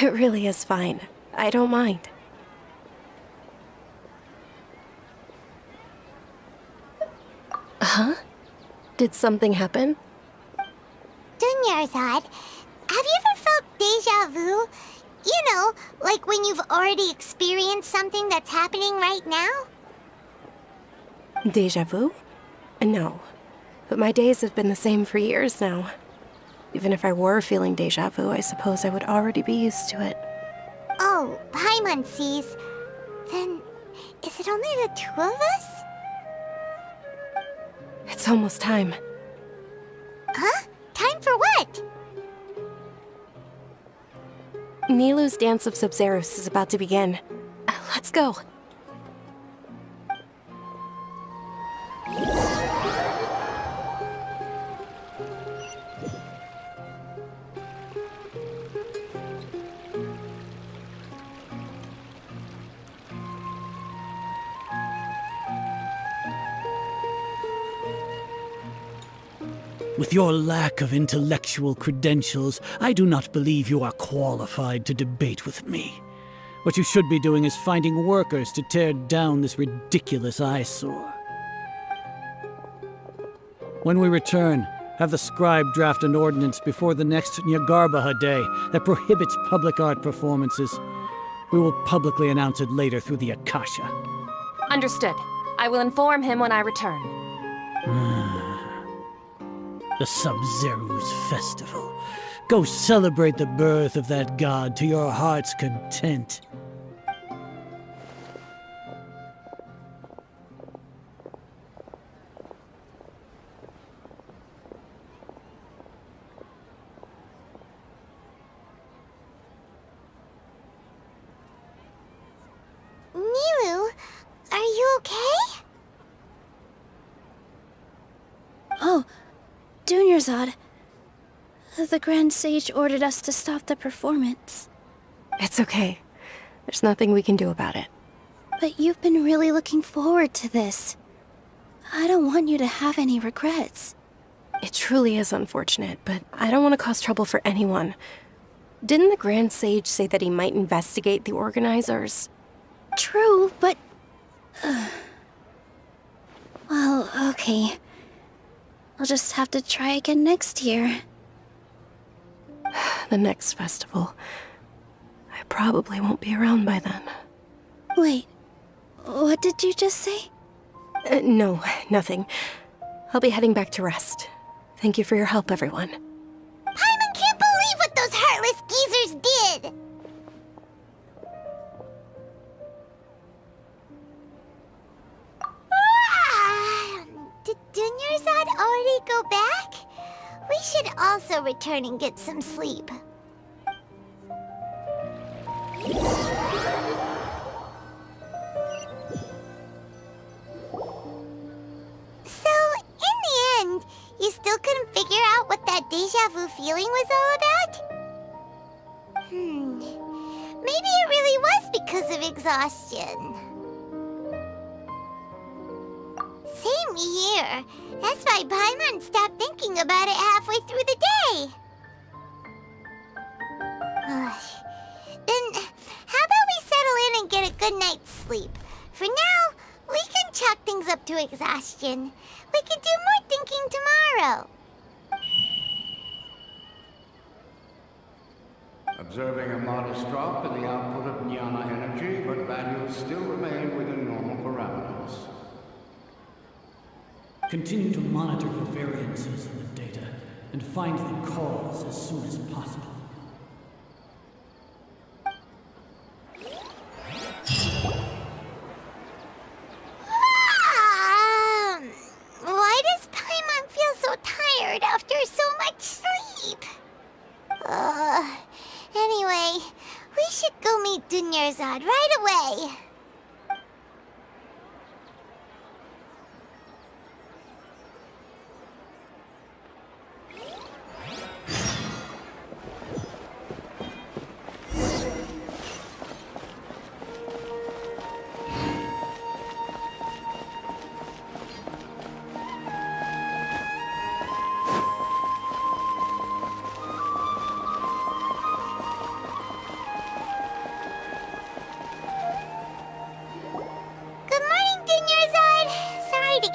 It really is fine. I don't mind. Huh? Did something happen? Dunyarzad, have you ever felt deja vu? You know, like when you've already experienced something that's happening right now? Deja vu? No. But my days have been the same for years now. Even if I were feeling deja vu, I suppose I would already be used to it. Oh, Paimon sees. Then, is it only the two of us? It's almost time. Huh? Time for what? Nilou's Dance of Sub-Zeros is about to begin. Let's go. With your lack of intellectual credentials, I do not believe you are qualified to debate with me. What you should be doing is finding workers to tear down this ridiculous eyesore. When we return, have the scribe draft an ordinance before the next Nyargarbaha Day that prohibits public art performances. We will publicly announce it later through the Akasha. Understood. I will inform him when I return. The Sub-Zeru's festival. Go celebrate the birth of that god to your heart's content. Nilou, are you okay? Oh, Dunyarzad. The Grand Sage ordered us to stop the performance. It's okay. There's nothing we can do about it. But you've been really looking forward to this. I don't want you to have any regrets. It truly is unfortunate, but I don't want to cause trouble for anyone. Didn't the Grand Sage say that he might investigate the organizers? True, but... Well, okay. I'll just have to try again next year. The next festival. I probably won't be around by then. Wait, what did you just say? No, nothing. I'll be heading back to rest. Thank you for your help, everyone. Paimon can't believe what those heartless geezers did! Did Dunyarzad already go back? We should also return and get some sleep. So, in the end, you still couldn't figure out what that deja vu feeling was all about? Maybe it really was because of exhaustion. Same here. That's why Paimon stopped thinking about it halfway through the day. Then, how about we settle in and get a good night's sleep? For now, we can chalk things up to exhaustion. We can do more thinking tomorrow. Observing a modest drop in the output of jnana energy, but values still remain within normal parameters. Continue to monitor for variances in the data and find the cause as soon as possible. Why does Paimon feel so tired after so much sleep? Anyway, we should go meet Dunyarzad right away.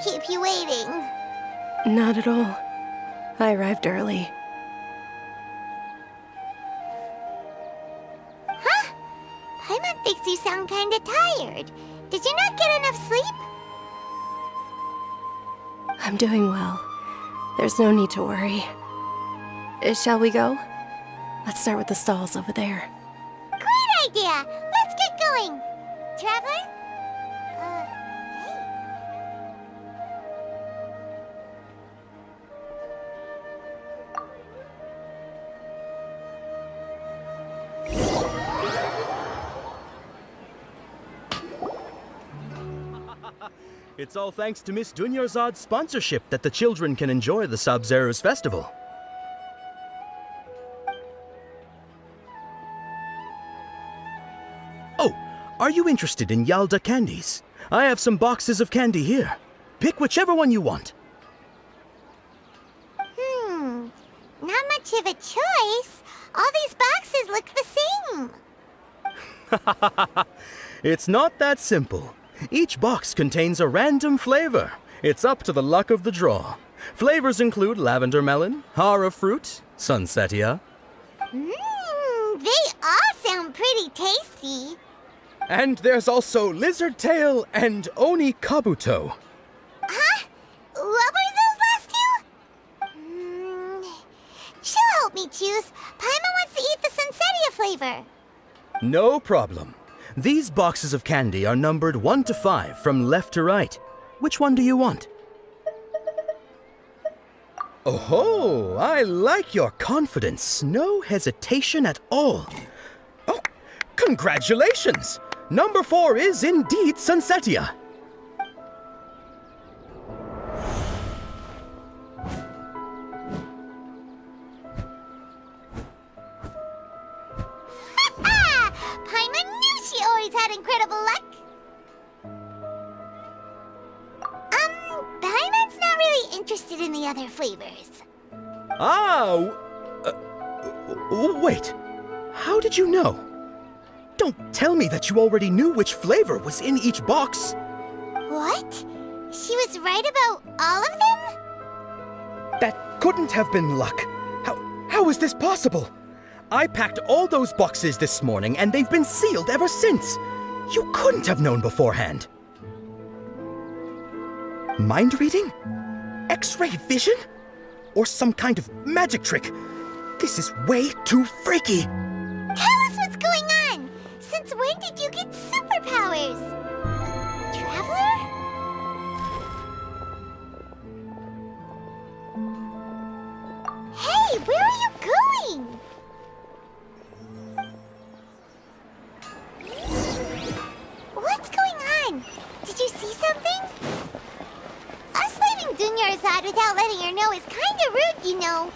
Keep you waiting. Not at all. I arrived early. Huh? Paimon thinks you sound kinda tired. Did you not get enough sleep? I'm doing well. There's no need to worry. Shall we go? Let's start with the stalls over there. Great idea! Let's get going! Traveler? It's all thanks to Miss Dunyarzad's sponsorship that the children can enjoy the Sub-Zero's festival. Oh, are you interested in Yalda candies? I have some boxes of candy here. Pick whichever one you want. Not much of a choice. All these boxes look the same. It's not that simple. Each box contains a random flavor. It's up to the luck of the draw. Flavors include lavender melon, hara fruit, sunsetia. They all sound pretty tasty. And there's also lizard tail and oni kabuto. Huh? What were those last two? She'll help me choose. Paimon wants to eat the sunsetia flavor. No problem. These boxes of candy are numbered 1 to 5 from left to right. Which one do you want? Oh, I like your confidence. No hesitation at all. Oh, congratulations! Number 4 is indeed sunsetia. Had incredible luck. Paimon's not really interested in the other flavors. Wait. How did you know? Don't tell me that you already knew which flavor was in each box. What? She was right about all of them? That couldn't have been luck. How is this possible? I packed all those boxes this morning and they've been sealed ever since. You couldn't have known beforehand. Mind reading? X-ray vision? Or some kind of magic trick? This is way too freaky. Tell us what's going on. Since when did you get superpowers? Traveler? Hey, where are you going? What's going on? Did you see something? Us leaving Dunyarzad without letting her know is kinda rude, you know.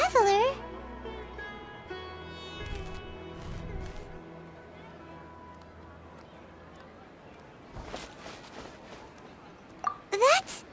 traveler. That's...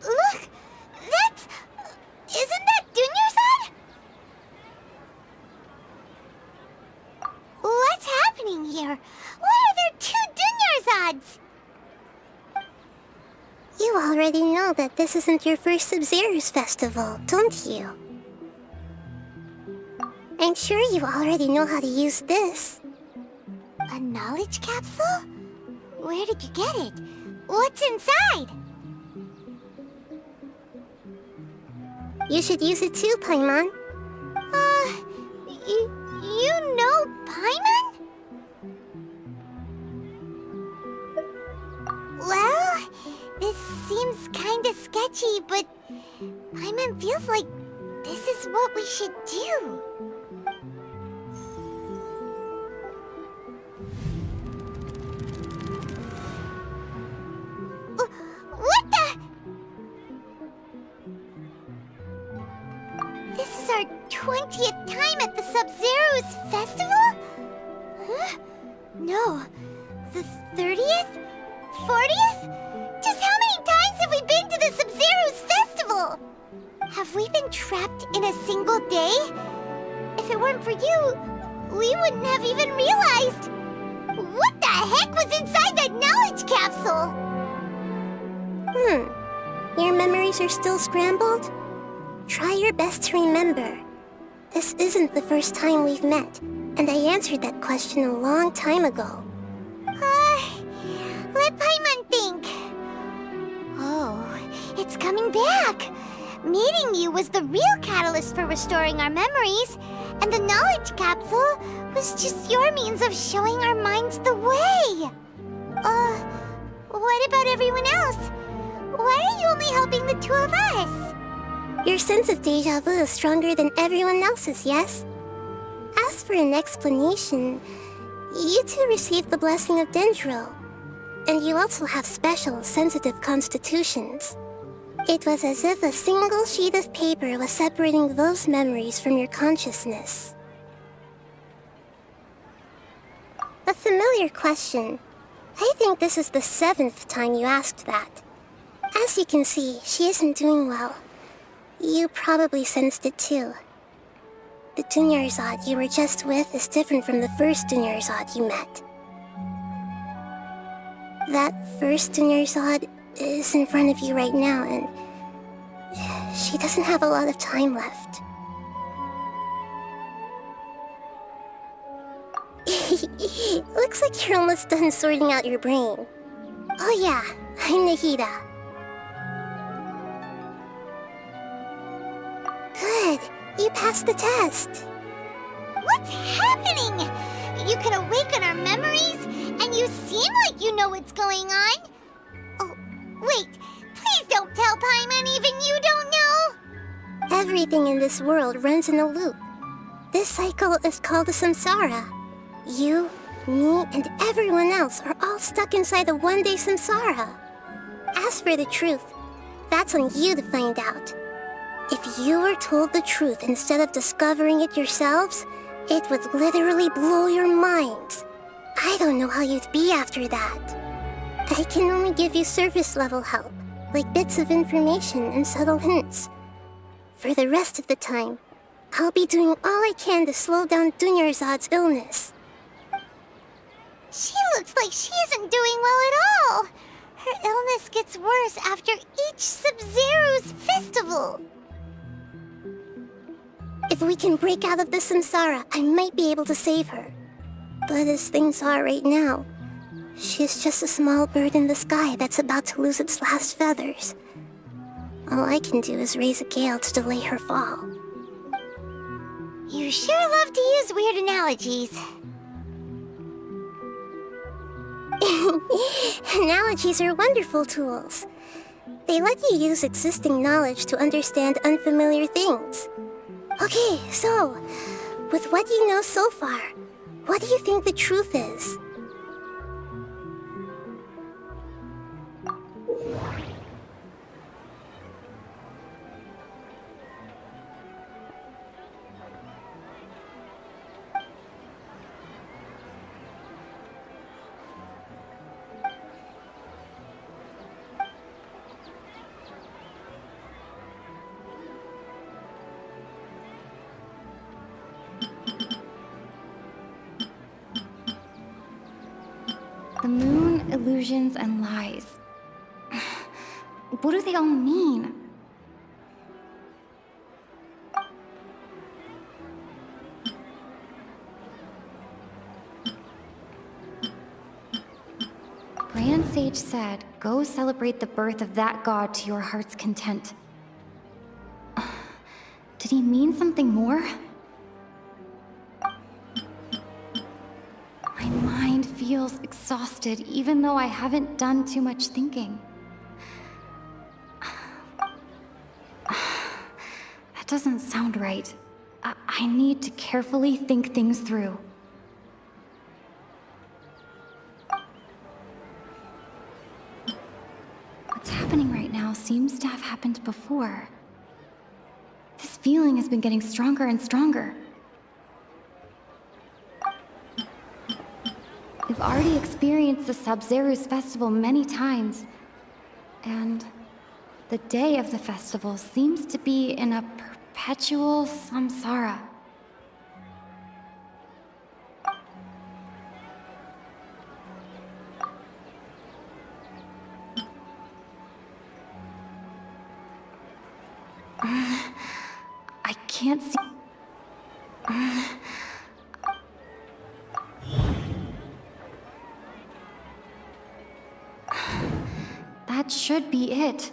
Look! That's... Isn't that Dunyarzad? What's happening here? Why are there 2 Dunyarzads? You already know that this isn't your first Sub-Zero's festival, don't you? I'm sure you already know how to use this. A knowledge capsule? Where did you get it? What's inside? You should use it too, Paimon. You know Paimon? Well, this seems kinda sketchy, but Paimon feels like this is what we should do. What the? This is our 20th time at the Sub-Zero's festival? Huh? No. The 30th? 40th? Just how many times have we been to the Sub-Zero's festival? Have we been trapped in a single day? If it weren't for you, we wouldn't have even realized. What the heck was inside that knowledge capsule? Your memories are still scrambled? Try your best to remember. This isn't the first time we've met, and I answered that question a long time ago. Let Paimon think. Oh, it's coming back. Meeting you was the real catalyst for restoring our memories, and the knowledge capsule was just your means of showing our minds the way. What about everyone else? Why are you only helping the 2 of us? Your sense of deja vu is stronger than everyone else's, yes? As for an explanation, you two received the blessing of Dendro, and you also have special, sensitive constitutions. It was as if a single sheet of paper was separating those memories from your consciousness. A familiar question. I think this is the 7th time you asked that. As you can see, she isn't doing well. You probably sensed it too. The Dunyarzad you were just with is different from the first Dunyarzad you met. That first Dunyarzad is in front of you right now, and she doesn't have a lot of time left. Looks like you're almost done sorting out your brain. Oh yeah, I'm Nahida. Good, you passed the test. What's happening? You can awaken our memories, and you seem like you know what's going on. Oh, wait, please don't tell Paimon even you don't know. Everything in this world runs in a loop. This cycle is called a samsara. You, me, and everyone else are all stuck inside a one-day samsara. As for the truth, that's on you to find out. If you were told the truth instead of discovering it yourselves, it would literally blow your minds. I don't know how you'd be after that. I can only give you surface-level help, like bits of information and subtle hints. For the rest of the time, I'll be doing all I can to slow down Dunyarzad's illness. She looks like she isn't doing well at all. Her illness gets worse after each Sub-Zero's festival. If we can break out of the samsara, I might be able to save her. But as things are right now, She's just a small bird in the sky that's about to lose its last feathers. All I can do is raise a gale to delay her fall. You sure love to use weird analogies. Analogies are wonderful tools. They let you use existing knowledge to understand unfamiliar things. Okay, so, with what you know so far, what do you think the truth is? The moon, illusions, and lies. What do they all mean? Grand Sage said, go celebrate the birth of that god to your heart's content. Did he mean something more? My mind feels exhausted, even though I haven't done too much thinking. That doesn't sound right. I need to carefully think things through. What's happening right now seems to have happened before. This feeling has been getting stronger and stronger. We've already experienced the Sabzeruz festival many times, and the day of the festival seems to be in a perpetual samsara. I can't see. That should be it.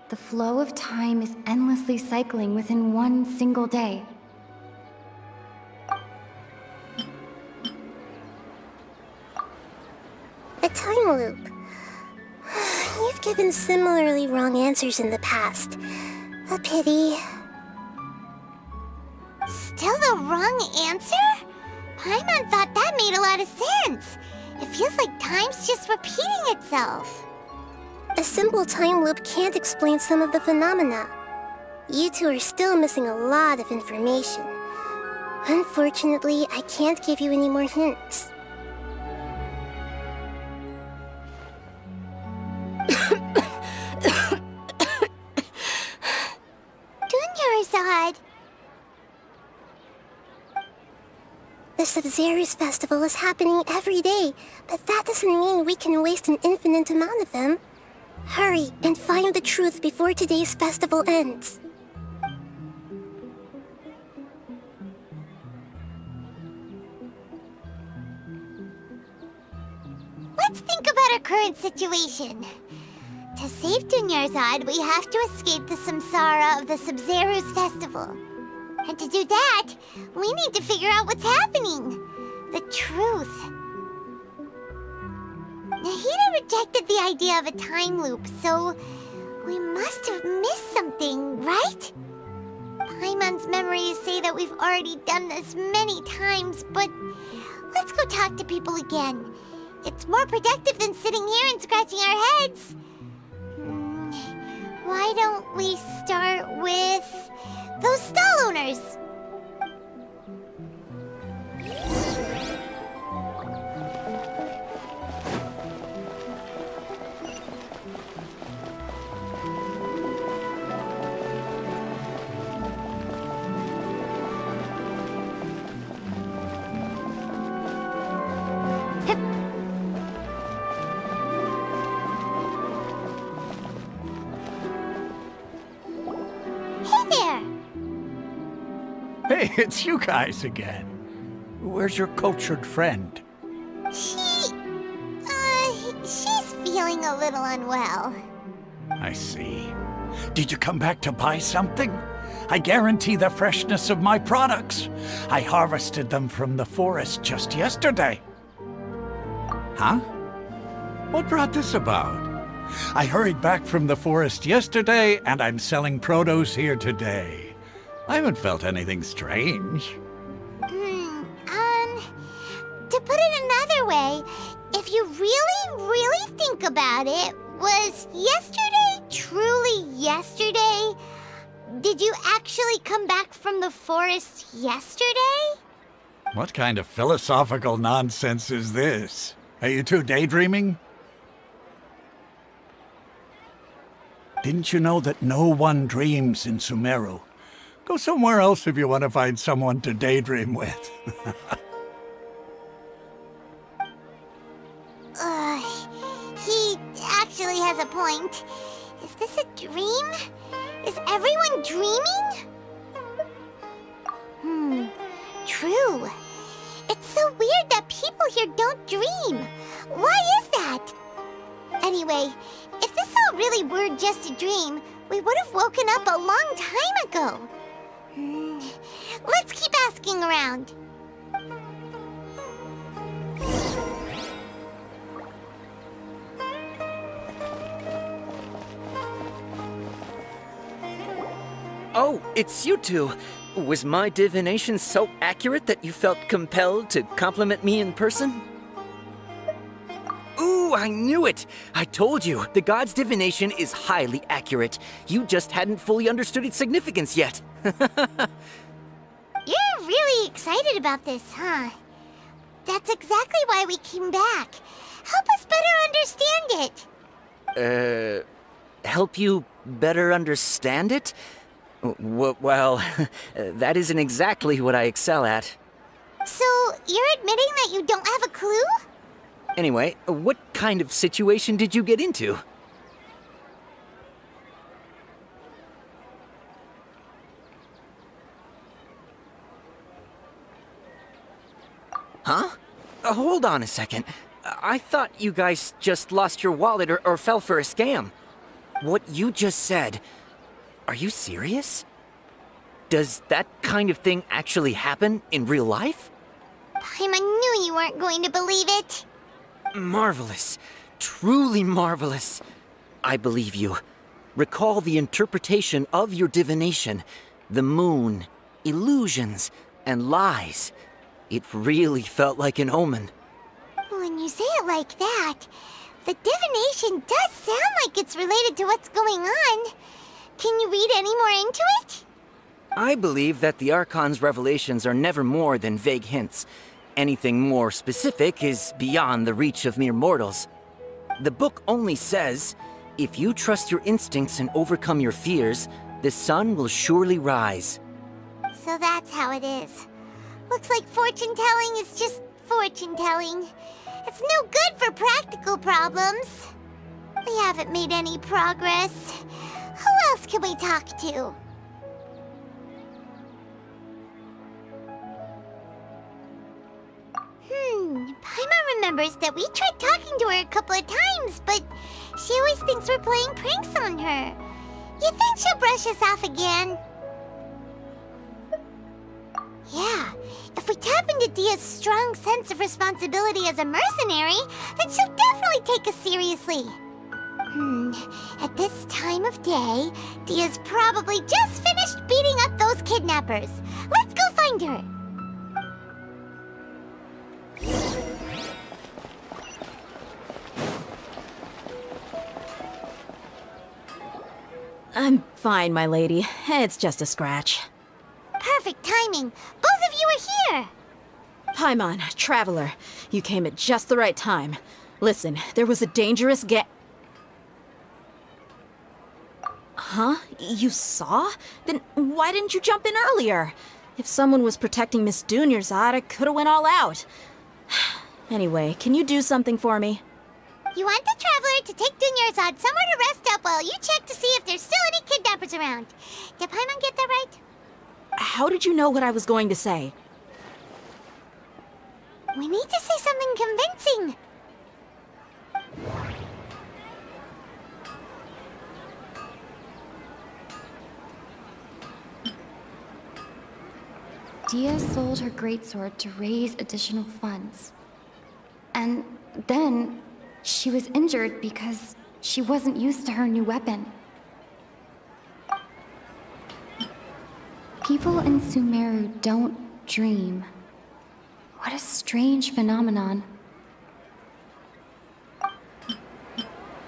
The flow of time is endlessly cycling within one single day. A time loop. You've given similarly wrong answers in the past. A pity. Still the wrong answer? Paimon thought that made a lot of sense. It feels like time's just repeating itself. A simple time loop can't explain some of the phenomena. You two are still missing a lot of information. Unfortunately, I can't give you any more hints. Dunyarzad. The Sabzeruz festival is happening every day, but that doesn't mean we can waste an infinite amount of them. Hurry and find the truth before today's festival ends. Let's think about our current situation. To save Dunyarzad, we have to escape the samsara of the Sabzeruz festival. And to do that, we need to figure out what's happening. The truth. Nahida rejected the idea of a time loop, so we must have missed something, right? Paimon's memories say that we've already done this many times, but let's go talk to people again. It's more productive than sitting here and scratching our heads. Why don't we start with those stall owners? Hey, it's you guys again. Where's your cultured friend? She feeling a little unwell. I see. Did you come back to buy something? I guarantee the freshness of my products. I harvested them from the forest just yesterday. Huh? What brought this about? I hurried back from the forest yesterday, and I'm selling produce here today. I haven't felt anything strange. To put it another way, if you really think about it, was yesterday truly yesterday? Did you actually come back from the forest yesterday? What kind of philosophical nonsense is this? Are you two daydreaming? Didn't you know that no one dreams in Sumeru? Go somewhere else if you want to find someone to daydream with. He actually has a point. Is this a dream? Is everyone dreaming? True. It's so weird that people here don't dream. Why is that? Anyway, if this all really were just a dream, we would have woken up a long time ago. Let's keep asking around. Oh, it's you two. Was my divination so accurate that you felt compelled to compliment me in person? Ooh, I knew it! I told you, the god's divination is highly accurate. You just hadn't fully understood its significance yet. You're really excited about this, huh? That's exactly why we came back. Help us better understand it. Help you better understand it? Well, that isn't exactly what I excel at. So, you're admitting that you don't have a clue? Anyway, what kind of situation did you get into? Huh? Hold on a second. I thought you guys just lost your wallet or fell for a scam. What you just said... Are you serious? Does that kind of thing actually happen in real life? Paimon knew you weren't going to believe it. Marvelous. Truly marvelous. I believe you. Recall the interpretation of your divination. The moon, illusions, and lies. It really felt like an omen. When you say it like that, the divination does sound like it's related to what's going on. Can you read any more into it? I believe that the Archon's revelations are never more than vague hints. Anything more specific is beyond the reach of mere mortals. The book only says, if you trust your instincts and overcome your fears, the sun will surely rise. So that's how it is. Looks like fortune-telling is just fortune-telling. It's no good for practical problems. We haven't made any progress. Who else can we talk to? Paimon remembers that we tried talking to her a couple of times, but she always thinks we're playing pranks on her. You think she'll brush us off again? Yeah, if we tap into Dia's strong sense of responsibility as a mercenary, then she'll definitely take us seriously. At this time of day, Dia's probably just finished beating up those kidnappers. Let's go find her. I'm fine, my lady. It's just a scratch. Perfect timing. Both of you are here. Paimon, Traveler, you came at just the right time. Listen, there was a dangerous Huh? You saw? Then why didn't you jump in earlier? If someone was protecting Miss Dunyarzad, I could've went all out. Anyway, can you do something for me? You want the Traveler to take Dunyarzad somewhere to rest up while you check to see if there's still any kidnappers around. Did Paimon get that right? How did you know what I was going to say? We need to say something convincing. Dia sold her greatsword to raise additional funds. And then she was injured because she wasn't used to her new weapon. People in Sumeru don't dream. What a strange phenomenon.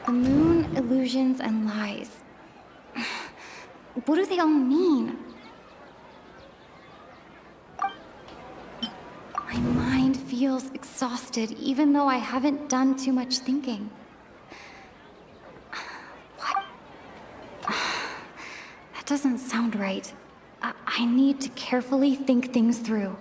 The moon, illusions, and lies. What do they all mean? My mind feels exhausted even though I haven't done too much thinking. What? That doesn't sound right. I need to carefully think things through.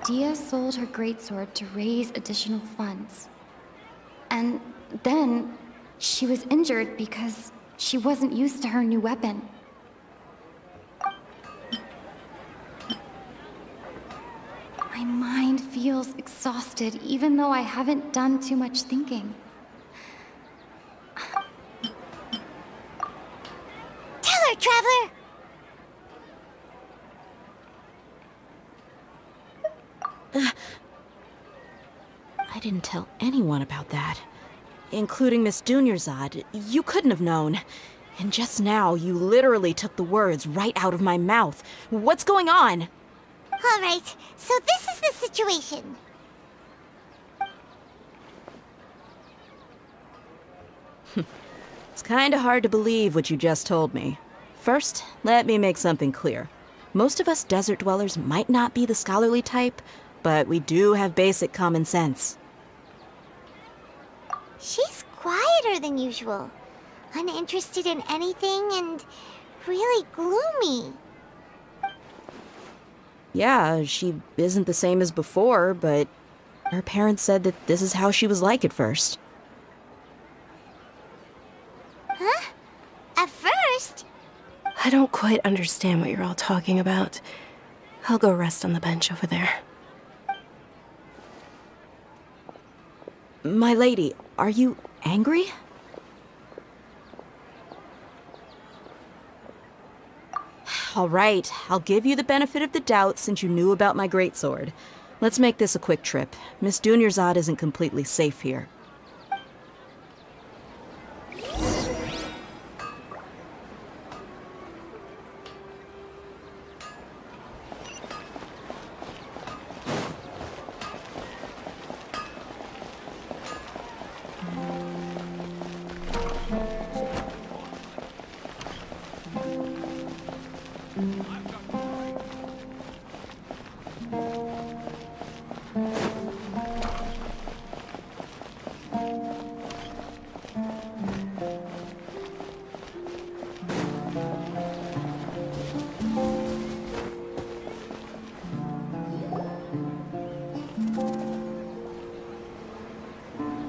Dia sold her greatsword to raise additional funds. And then she was injured because she wasn't used to her new weapon. My mind feels exhausted even though I haven't done too much thinking. Tell her, Traveler! I didn't tell anyone about that. Including Miss Dunyarzad. You couldn't have known. And just now, you literally took the words right out of my mouth. What's going on? All right, so this is the situation. It's kinda hard to believe what you just told me. First, let me make something clear. Most of us desert dwellers might not be the scholarly type, but we do have basic common sense. She's quieter than usual, uninterested in anything, and really gloomy. Yeah, she isn't the same as before, but her parents said that this is how she was like at first. Huh? At first? I don't quite understand what you're all talking about. I'll go rest on the bench over there. My lady, are you angry? All right, I'll give you the benefit of the doubt since you knew about my greatsword. Let's make this a quick trip. Miss Dunyarzad isn't completely safe here.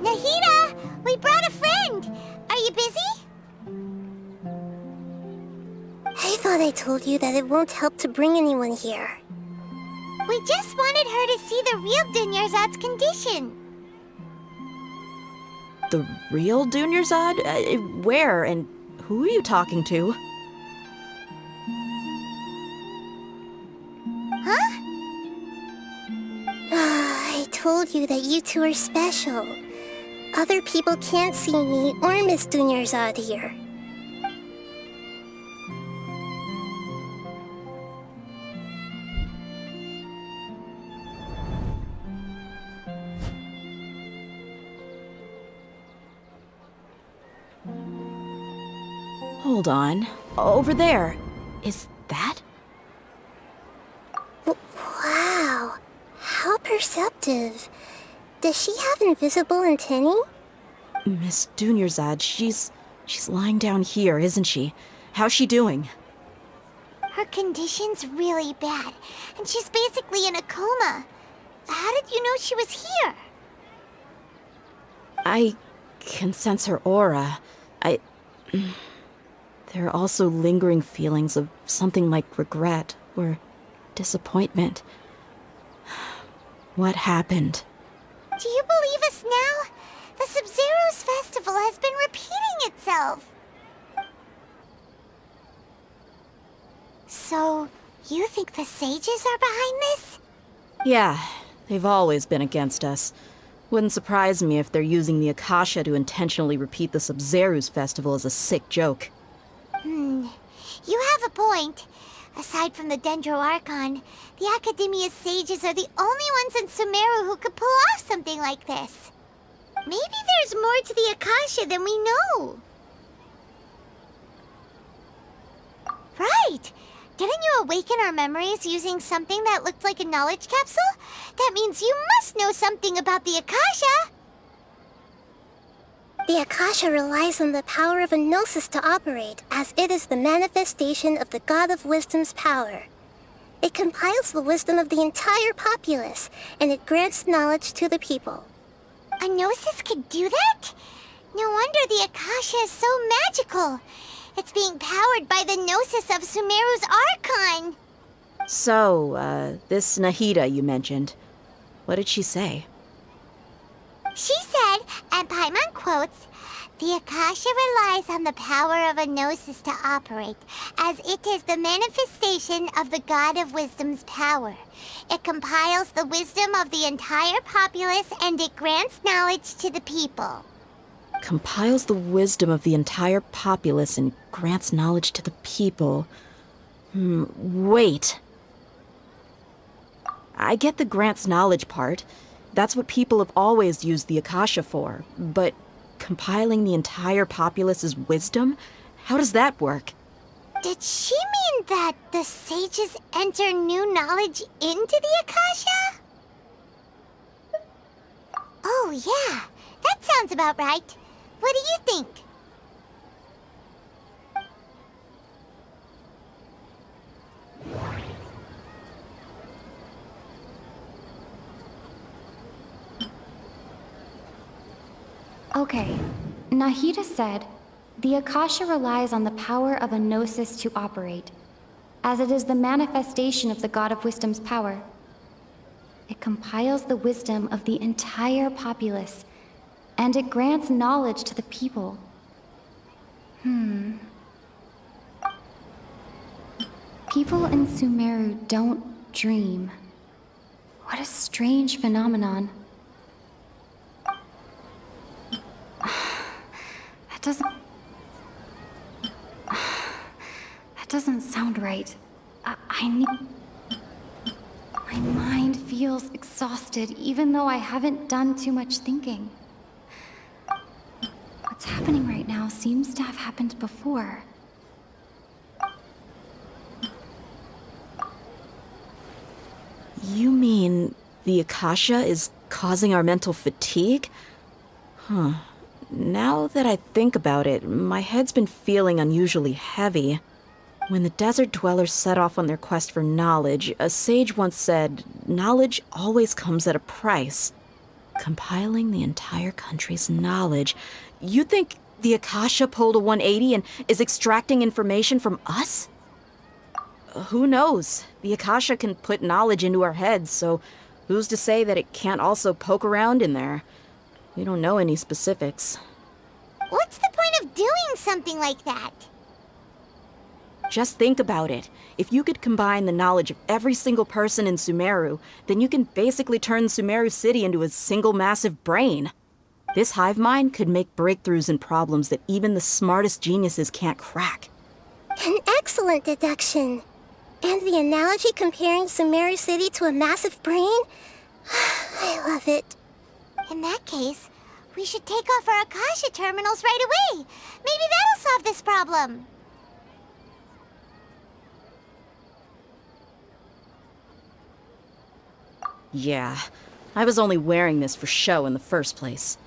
Nahida! We brought a friend! Are you busy? I thought I told you that it won't help to bring anyone here. We just wanted her to see the real Dunyarzad's condition. The real Dunyarzad? Where and who are you talking to? Huh? I told you that you two are special. Other people can't see me or Miss Dunyarzad here. Hold on. Over there. Is that? Wow, how perceptive. Does she have invisible antennae? Miss Dunyarzad, she's lying down here, isn't she? How's she doing? Her condition's really bad, and she's basically in a coma. How did you know she was here? I can sense her aura. There are also lingering feelings of something like regret or disappointment. What happened? Do you believe us now? The Sub-Zero's festival has been repeating itself. So, you think the sages are behind this? Yeah, they've always been against us. Wouldn't surprise me if they're using the Akasha to intentionally repeat the Sub-Zeru's festival as a sick joke. You have a point. Aside from the Dendro Archon, the Academia's sages are the only ones in Sumeru who could pull off something like this. Maybe there's more to the Akasha than we know. Right! Didn't you awaken our memories using something that looked like a knowledge capsule? That means you must know something about the Akasha! The Akasha relies on the power of a gnosis to operate, as it is the manifestation of the God of Wisdom's power. It compiles the wisdom of the entire populace, and it grants knowledge to the people. A gnosis could do that? No wonder the Akasha is so magical. It's being powered by the gnosis of Sumeru's Archon. So, this Nahida you mentioned, what did she say? She said, and Paimon quotes, "The Akasha relies on the power of a gnosis to operate, as it is the manifestation of the God of Wisdom's power. It compiles the wisdom of the entire populace and it grants knowledge to the people." Compiles the wisdom of the entire populace and grants knowledge to the people. Wait. I get the grants knowledge part. That's what people have always used the Akasha for. But compiling the entire populace's wisdom? How does that work? Did she mean that the sages enter new knowledge into the Akasha? Oh yeah, that sounds about right. What do you think? Okay, Nahida said, the Akasha relies on the power of a gnosis to operate, as it is the manifestation of the God of Wisdom's power. It compiles the wisdom of the entire populace, and it grants knowledge to the people. People in Sumeru don't dream. What a strange phenomenon. That doesn't sound right. My mind feels exhausted, even though I haven't done too much thinking. What's happening right now seems to have happened before. You mean the Akasha is causing our mental fatigue? Huh. Now that I think about it, my head's been feeling unusually heavy. When the desert dwellers set off on their quest for knowledge, a sage once said, knowledge always comes at a price. Compiling the entire country's knowledge. You think the Akasha pulled a 180 and is extracting information from us? Who knows? The Akasha can put knowledge into our heads, so who's to say that it can't also poke around in there? We don't know any specifics. What's the point of doing something like that? Just think about it. If you could combine the knowledge of every single person in Sumeru, then you can basically turn Sumeru City into a single massive brain. This hive mind could make breakthroughs in problems that even the smartest geniuses can't crack. An excellent deduction. And the analogy comparing Sumeru City to a massive brain? I love it. In that case, we should take off our Akasha terminals right away. Maybe that'll solve this problem. Yeah, I was only wearing this for show in the first place.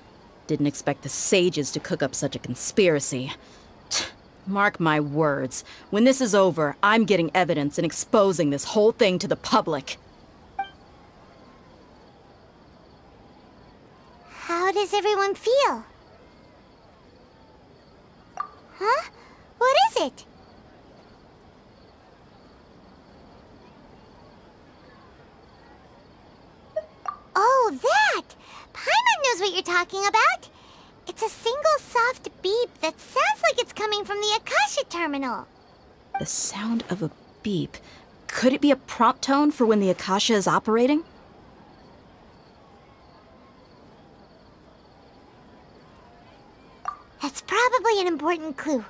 Didn't expect the sages to cook up such a conspiracy. Mark my words, when this is over, I'm getting evidence and exposing this whole thing to the public. How does everyone feel? Huh? What is it? Oh, that! Paimon knows what you're talking about. It's a single soft beep that sounds like it's coming from the Akasha terminal. The sound of a beep. Could it be a prompt tone for when the Akasha is operating? That's probably an important clue.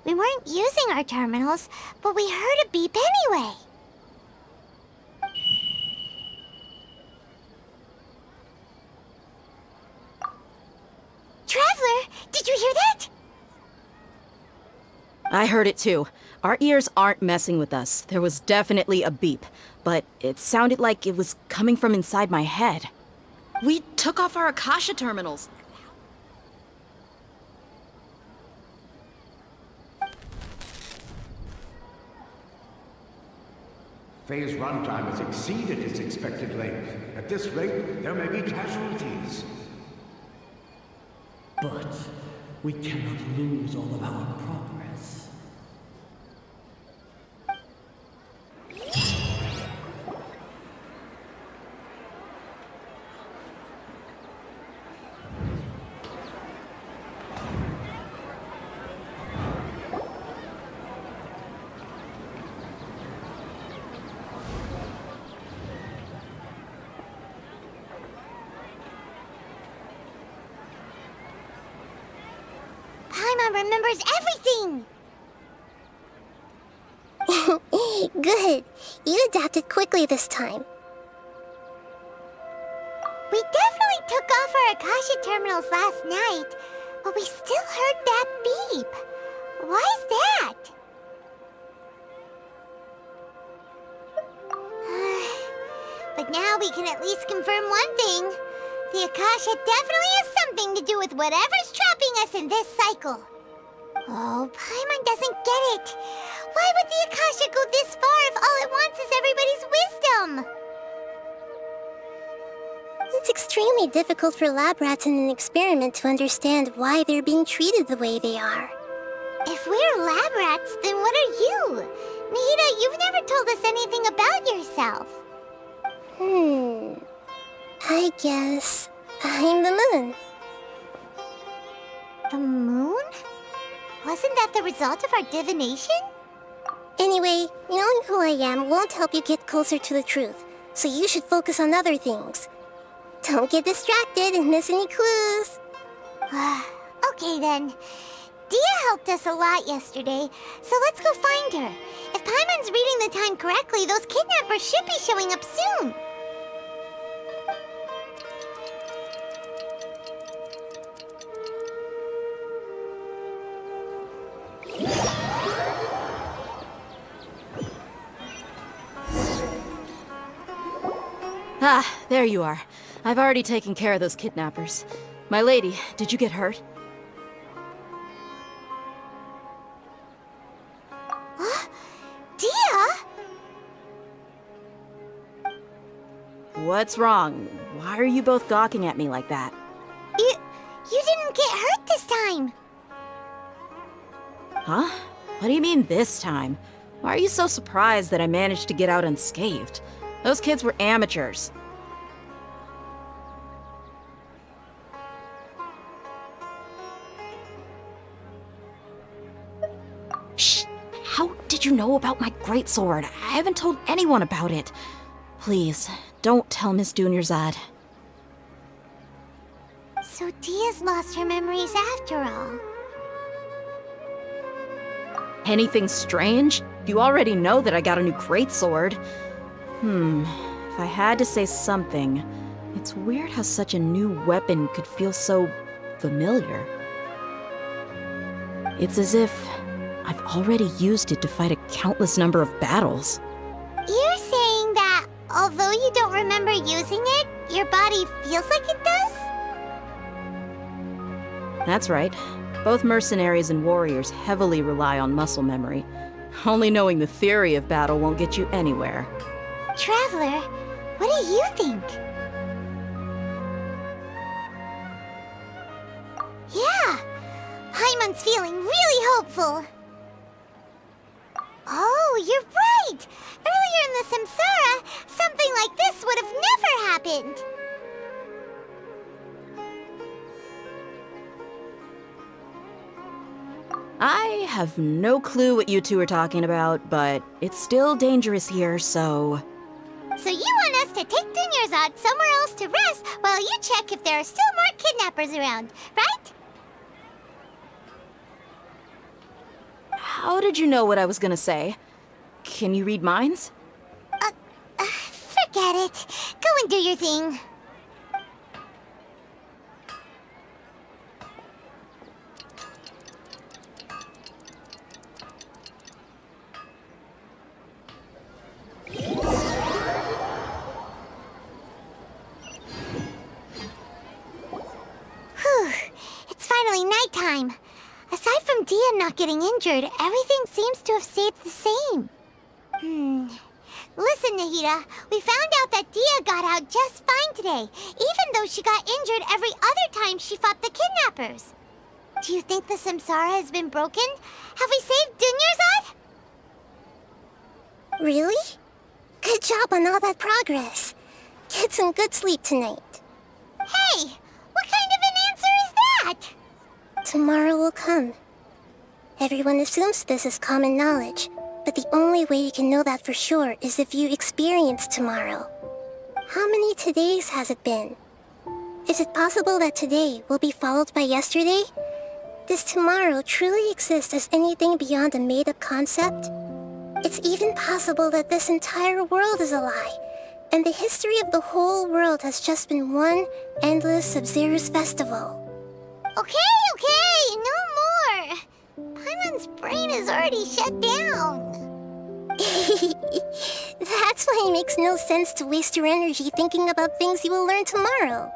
We weren't using our terminals, but we heard a beep anyway. Traveler, did you hear that? I heard it too. Our ears aren't messing with us. There was definitely a beep, but it sounded like it was coming from inside my head. We took off our Akasha terminals. Phase runtime has exceeded its expected length. At this rate, there may be casualties. But we cannot lose all of our progress. Paimon remembers everything! Good. You adapted quickly this time. We definitely took off our Akasha terminals last night, but we still heard that beep. Why is that? But now we can at least confirm one thing. The Akasha definitely has something to do with whatever's trapping us in this cycle. Oh, Paimon doesn't get it. Why would the Akasha go this far if all it wants is everybody's wisdom? It's extremely difficult for lab rats in an experiment to understand why they're being treated the way they are. If we're lab rats, then what are you? Nahida, you've never told us anything about yourself. I guess I'm the moon. The moon? Wasn't that the result of our divination? Anyway, knowing who I am won't help you get closer to the truth, so you should focus on other things. Don't get distracted and miss any clues. Okay then. Dia helped us a lot yesterday, so let's go find her. If Paimon's reading the time correctly, those kidnappers should be showing up soon. Ah, there you are. I've already taken care of those kidnappers. My lady, did you get hurt? Dia? What's wrong? Why are you both gawking at me like that? You didn't get hurt this time. Huh? What do you mean this time? Why are you so surprised that I managed to get out unscathed? Those kids were amateurs. Shh! How did you know about my greatsword? I haven't told anyone about it. Please, don't tell Miss Dunyarzad. So Dia's lost her memories after all. Anything strange? You already know that I got a new greatsword. If I had to say something, it's weird how such a new weapon could feel so familiar. It's as if I've already used it to fight a countless number of battles. You're saying that although you don't remember using it, your body feels like it does? That's right. Both mercenaries and warriors heavily rely on muscle memory. Only knowing the theory of battle won't get you anywhere. Traveler, what do you think? Yeah, Paimon's feeling really hopeful. Oh, you're right! Earlier in the Samsara, something like this would have never happened. I have no clue what you two are talking about, but it's still dangerous here, so... So you want us to take Dunyarzad somewhere else to rest while you check if there are still more kidnappers around, right? How did you know what I was gonna say? Can you read minds? Forget it. Go and do your thing. It's finally nighttime. Aside from Dia not getting injured, everything seems to have stayed the same. Listen, Nahida, we found out that Dia got out just fine today, even though she got injured every other time she fought the kidnappers. Do you think the Samsara has been broken? Have we saved Dunyarzad? Really? Good job on all that progress. Get some good sleep tonight. Hey, what kind of an answer is that? Tomorrow will come. Everyone assumes this is common knowledge, but the only way you can know that for sure is if you experience tomorrow. How many todays has it been? Is it possible that today will be followed by yesterday? Does tomorrow truly exist as anything beyond a made-up concept? It's even possible that this entire world is a lie, and the history of the whole world has just been one endless Sub-Zero's festival. Okay, no more. Paimon's brain is already shut down. That's why it makes no sense to waste your energy thinking about things you will learn tomorrow.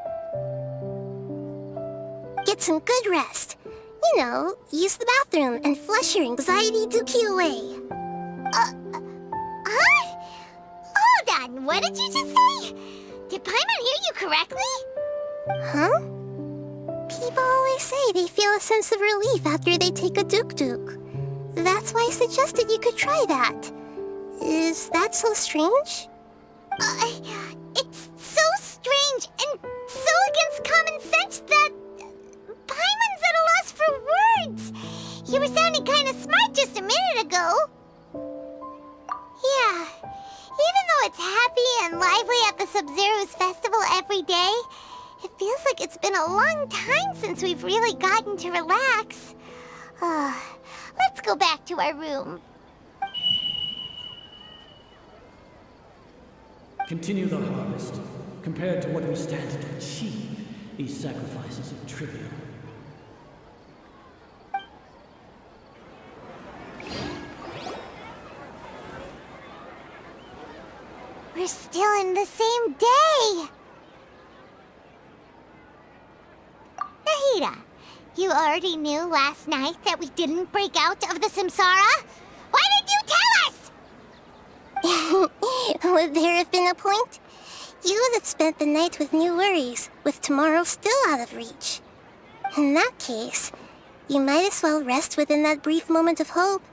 Get some good rest. You know, use the bathroom and flush your anxiety dookie away. Huh? Hold on, what did you just say? Did Paimon hear you correctly? Huh? People always say they feel a sense of relief after they take a duk-duk. That's why I suggested you could try that. Is that so strange? It's so strange and so against common sense that Paimon's at a loss for words. You were sounding kind of smart just a minute ago. Yeah, even though it's happy and lively at the Sub-Zero's festival every day, it feels like it's been a long time since we've really gotten to relax. Let's go back to our room. Continue the harvest. Compared to what we stand to achieve, these sacrifices are trivial. We're still in the same day! Nahida, you already knew last night that we didn't break out of the Samsara? Why did you tell us? Would there have been a point? You would have spent the night with new worries, with tomorrow still out of reach. In that case, you might as well rest within that brief moment of hope.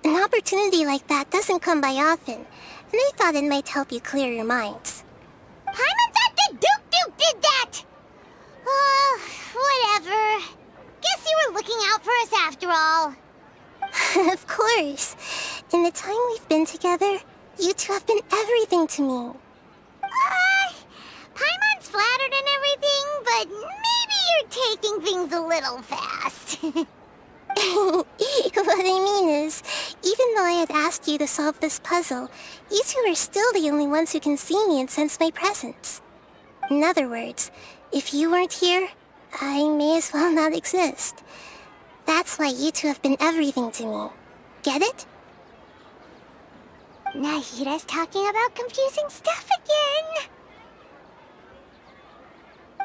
An opportunity like that doesn't come by often, and I thought it might help you clear your minds. Paimon thought that Duke did that! Whatever. Guess you were looking out for us after all. Of course. In the time we've been together, you two have been everything to me. Paimon's flattered and everything, but maybe you're taking things a little fast. What I mean is, even though I had asked you to solve this puzzle, you two are still the only ones who can see me and sense my presence. In other words, if you weren't here, I may as well not exist. That's why you two have been everything to me. Get it? Nahida's talking about confusing stuff again.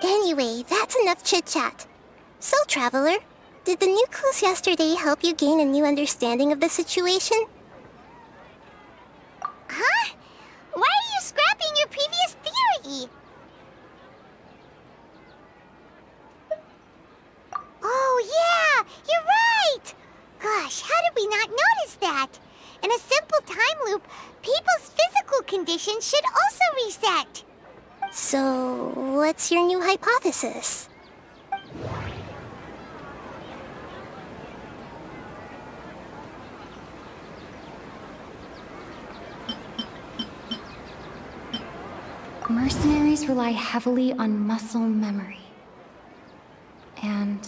Anyway, that's enough chit-chat. So, Traveler, did the new clues yesterday help you gain a new understanding of the situation? Huh? Why are you scrapping your previous theory? Oh, yeah! You're right! Gosh, how did we not notice that? In a simple time loop, people's physical conditions should also reset. So, what's your new hypothesis? mercenaries rely heavily on muscle memory. And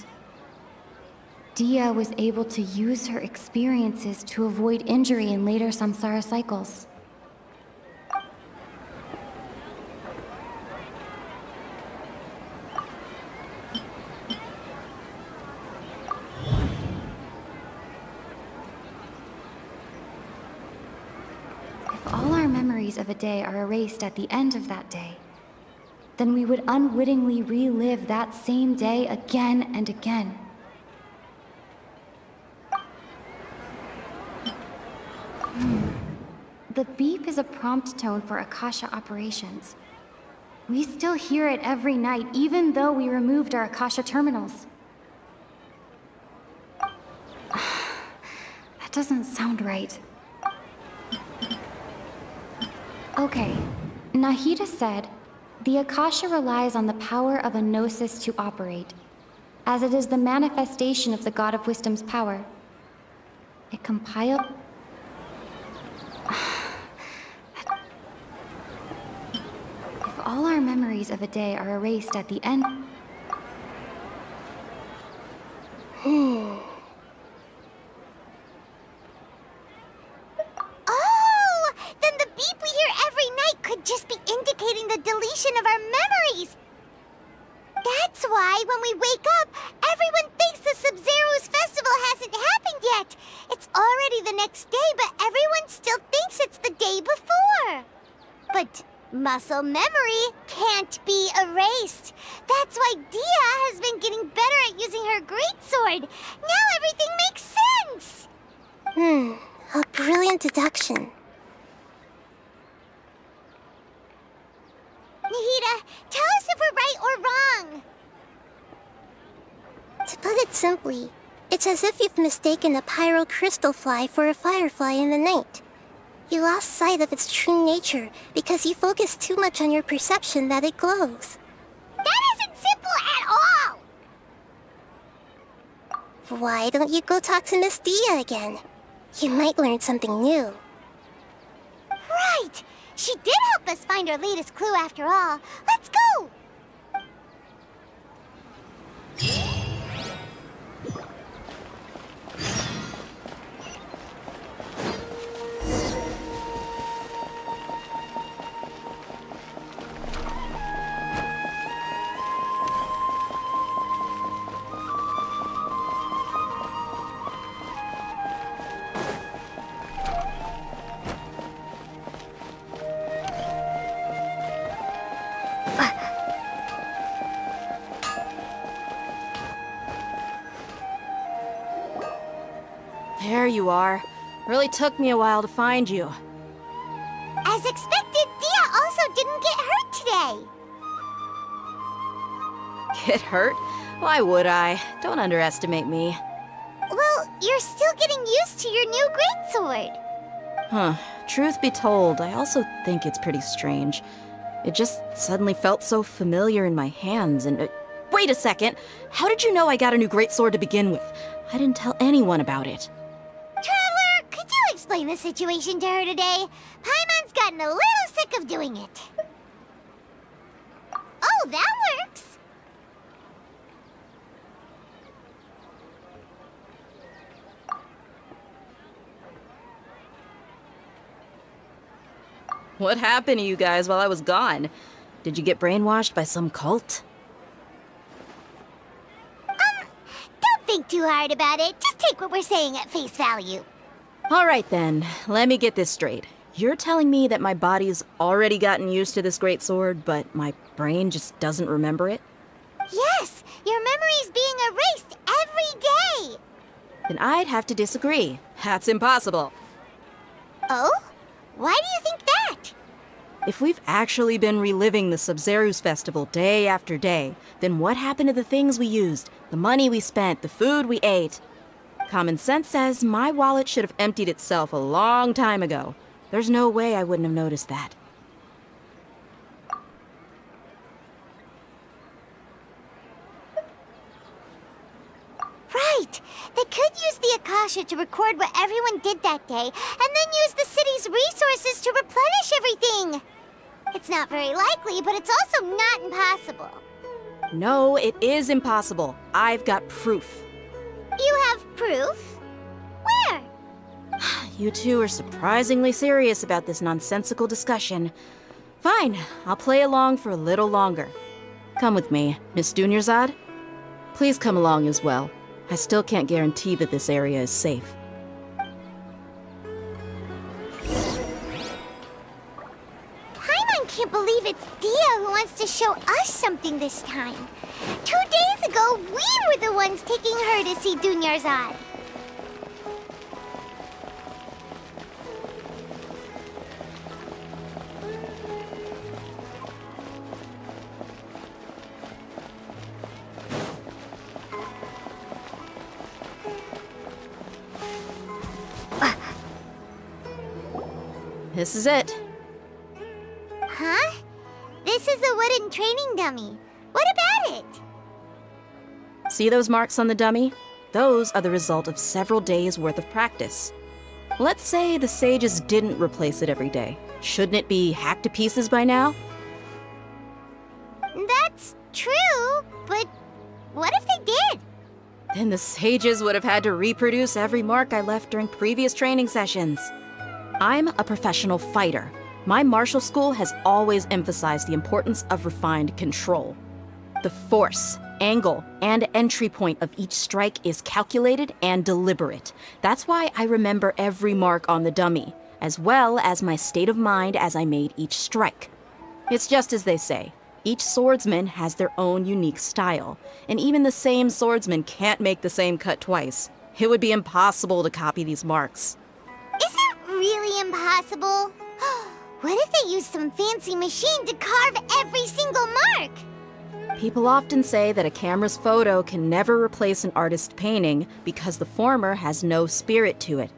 Dia was able to use her experiences to avoid injury in later samsara cycles. If all our memories of a day are erased at the end of that day, then we would unwittingly relive that same day again and again. The beep is a prompt tone for Akasha operations. We still hear it every night, even though we removed our Akasha terminals. That doesn't sound right. Okay, Nahida said, the Akasha relies on the power of a gnosis to operate, as it is the manifestation of the God of Wisdom's power. It compiled... If all our memories of a day are erased at the end... Oh! Then the beep we hear every night could just be indicating the deletion of our memories! That's why when we wake up, everyone thinks the Sub-Zero's festival hasn't happened yet! It's already the next day, but everyone still thinks it's the day before! But muscle memory can't be erased. That's why Dia has been getting better at using her greatsword. Now everything makes sense! A brilliant deduction. Nahida, tell us if we're right or wrong. To put it simply, it's as if you've mistaken a pyro crystal fly for a firefly in the night. You lost sight of its true nature because you focused too much on your perception that it glows. That isn't simple at all! Why don't you go talk to Miss Dia again? You might learn something new. Right! She did help us find our latest clue after all. Let's go! There you are. Really took me a while to find you. As expected, Dia also didn't get hurt today. Get hurt? Why would I? Don't underestimate me. Well, you're still getting used to your new greatsword. Huh. Truth be told, I also think it's pretty strange. It just suddenly felt so familiar in my hands and... wait a second! How did you know I got a new greatsword to begin with? I didn't tell anyone about it. Traveler, could you explain the situation to her today? Paimon's gotten a little sick of doing it. Oh, that works! What happened to you guys while I was gone? Did you get brainwashed by some cult? Don't think too hard about it. Just take what we're saying at face value. All right then, let me get this straight. You're telling me that my body's already gotten used to this great sword, but my brain just doesn't remember it? Yes, your memory's being erased every day. Then I'd have to disagree. That's impossible. Oh? Why do you think that? If we've actually been reliving the Sub-Zeru's festival day after day, then what happened to the things we used, the money we spent, the food we ate? Common sense says my wallet should have emptied itself a long time ago. There's no way I wouldn't have noticed that. Right! They could use the Akasha to record what everyone did that day, and then use the city's resources to replenish everything! It's not very likely, but it's also not impossible. No, it is impossible. I've got proof. You have proof? Where? You two are surprisingly serious about this nonsensical discussion. Fine, I'll play along for a little longer. Come with me, Miss Dunyarzad. Please come along as well. I still can't guarantee that this area is safe. Paimon can't believe it's Dia who wants to show us something this time. 2 days ago, we were the ones taking her to see Dunyarzad. This is it. Huh? This is a wooden training dummy. What about it? See those marks on the dummy? Those are the result of several days' worth of practice. Let's say the sages didn't replace it every day. Shouldn't it be hacked to pieces by now? That's true, but what if they did? Then the sages would have had to reproduce every mark I left during previous training sessions. I'm a professional fighter. My martial school has always emphasized the importance of refined control. The force, angle, and entry point of each strike is calculated and deliberate. That's why I remember every mark on the dummy, as well as my state of mind as I made each strike. It's just as they say, each swordsman has their own unique style, and even the same swordsman can't make the same cut twice. It would be impossible to copy these marks. Is it really impossible? What if they used some fancy machine to carve every single mark? People often say that a camera's photo can never replace an artist's painting because the former has no spirit to it.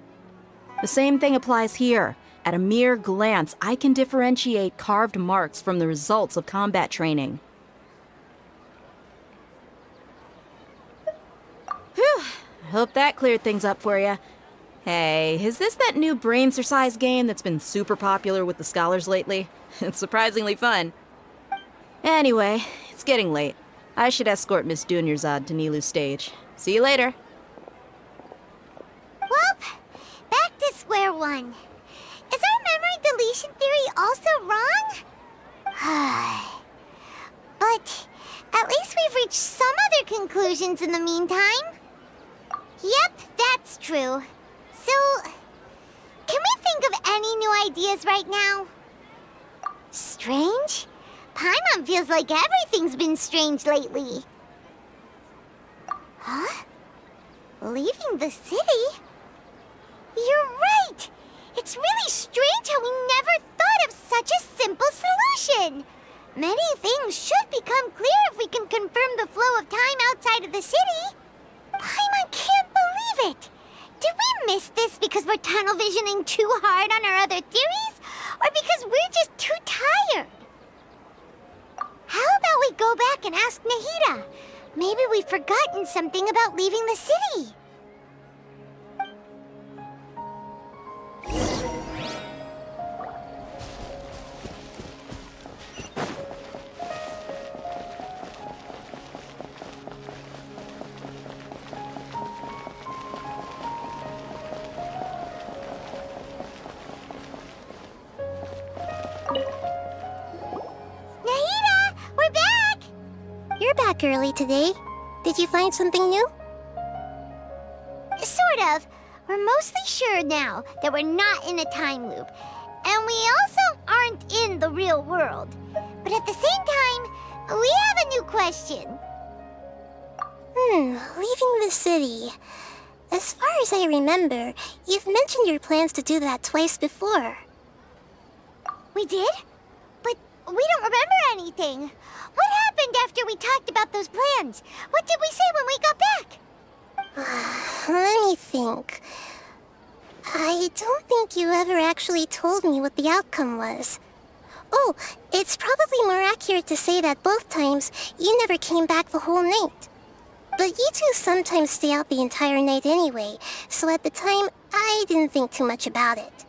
The same thing applies here. At a mere glance, I can differentiate carved marks from the results of combat training. Whew, I hope that cleared things up for you. Hey, is this that new brain exercise game that's been super popular with the scholars lately? It's surprisingly fun. Anyway, it's getting late. I should escort Miss Dunyarzad to Nilu's stage. See you later. Well, back to square one. Is our memory deletion theory also wrong? But at least we've reached some other conclusions in the meantime. Yep, that's true. So, can we think of any new ideas right now? Strange? Paimon feels like everything's been strange lately. Huh? Leaving the city? You're right! It's really strange how we never thought of such a simple solution! Many things should become clear if we can confirm the flow of time outside of the city. Paimon can't believe it! Did we miss this because we're tunnel visioning too hard on our other theories? Or because we're just too tired? How about we go back and ask Nahida? Maybe we've forgotten something about leaving the city. You're back early today. Did you find something new? Sort of. We're mostly sure now that we're not in a time loop. And we also aren't in the real world. But at the same time, we have a new question. Leaving the city. As far as I remember, you've mentioned your plans to do that twice before. We did? But we don't remember anything. What happened after we talked about those plans? What did we say when we got back? Let me think. I don't think you ever actually told me what the outcome was. Oh, it's probably more accurate to say that both times you never came back the whole night. But you two sometimes stay out the entire night anyway, so at the time, I didn't think too much about it.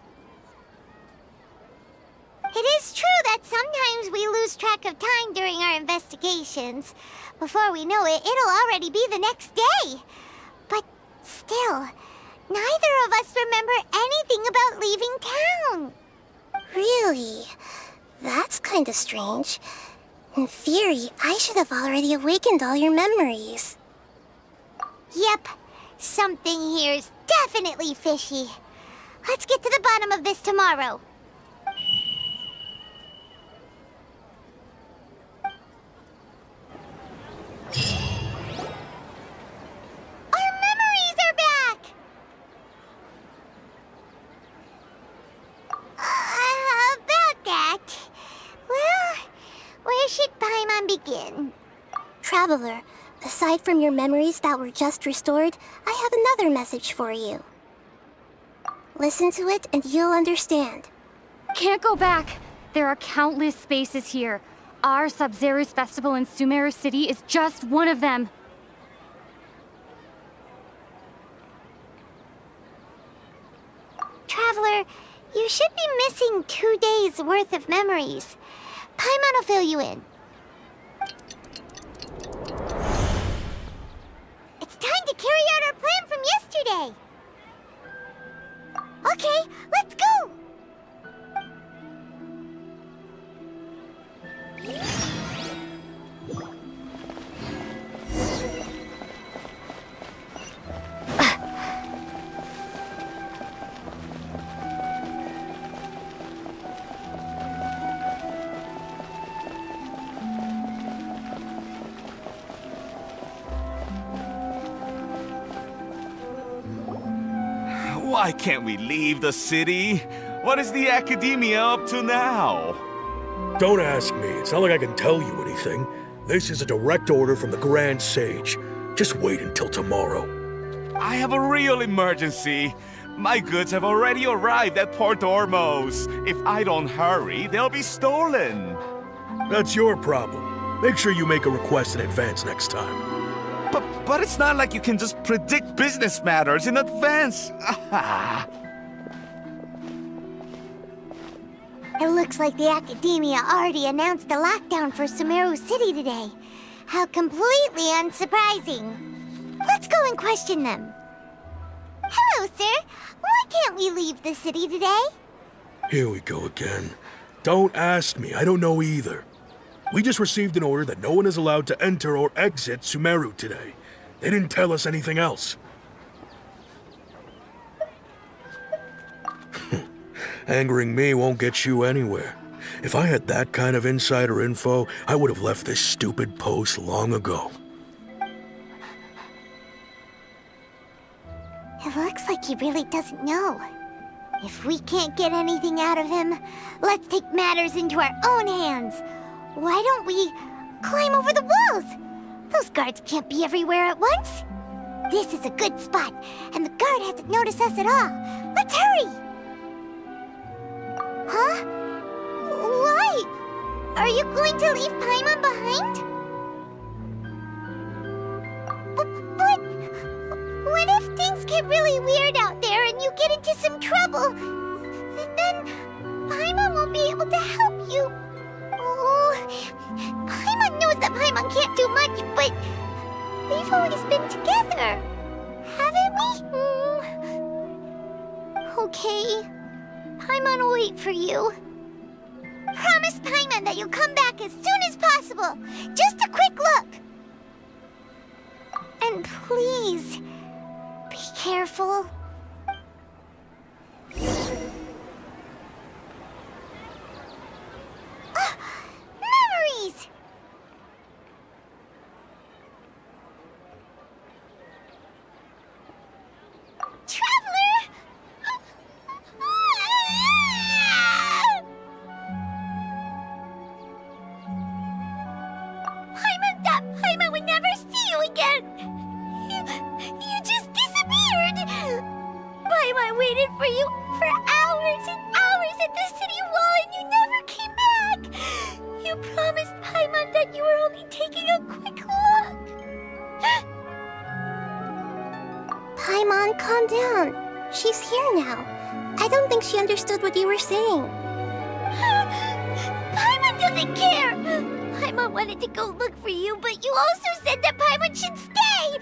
It is true that sometimes we lose track of time during our investigations. Before we know it, it'll already be the next day. But still, neither of us remember anything about leaving town. Really? That's kinda strange. In theory, I should have already awakened all your memories. Yep, something here's definitely fishy. Let's get to the bottom of this tomorrow. Our memories are back! About that... Well, where should Paimon begin? Traveler, aside from your memories that were just restored, I have another message for you. Listen to it and you'll understand. Can't go back. There are countless spaces here. Our Sub-Zero's festival in Sumeru City is just one of them. Traveler, you should be missing 2 days' worth of memories. Paimon will fill you in. It's time to carry out our plan from yesterday. Okay, let's go! Why can't we leave the city? What is the academia up to now? Don't ask me. It's not like I can tell you anything. This is a direct order from the Grand Sage. Just wait until tomorrow. I have a real emergency. My goods have already arrived at Port Ormos. If I don't hurry, they'll be stolen. That's your problem. Make sure you make a request in advance next time. But it's not like you can just predict business matters in advance. It looks like the Academia already announced a lockdown for Sumeru City today. How completely unsurprising. Let's go and question them. Hello, sir. Why can't we leave the city today? Here we go again. Don't ask me. I don't know either. We just received an order that no one is allowed to enter or exit Sumeru today. They didn't tell us anything else. Angering me won't get you anywhere. If I had that kind of insider info, I would have left this stupid post long ago. It looks like he really doesn't know. If we can't get anything out of him, let's take matters into our own hands. Why don't we climb over the walls? Those guards can't be everywhere at once. This is a good spot, and the guard hasn't noticed us at all. Let's hurry! Huh? Why? Are you going to leave Paimon behind? But what if things get really weird out there and you get into some trouble? Then Paimon won't be able to help you. Oh, Paimon knows that Paimon can't do much, but we've always been together, haven't we? Okay, Paimon will wait for you. Promise Paimon that you'll come back as soon as possible. Just a quick look. And please, be careful. Memories! Traveler! Paimon thought Paimon would never see you again. You just disappeared. Paimon waited for you for hours and hours at the city wall and you never came back. You promised Paimon that you were only taking a quick look. Paimon, calm down. She's here now. I don't think she understood what you were saying. doesn't care! Paimon wanted to go look for you, but you also said that Paimon should stay!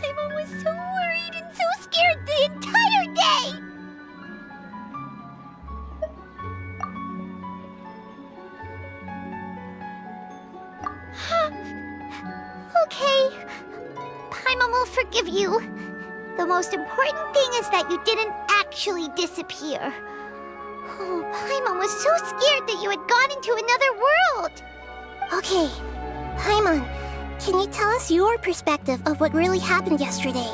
Paimon was so worried and so scared the entire day! Okay. Paimon will forgive you. The most important thing is that you didn't actually disappear. Oh, Paimon was so scared that you had gone into another world! Okay, Paimon, can you tell us your perspective of what really happened yesterday?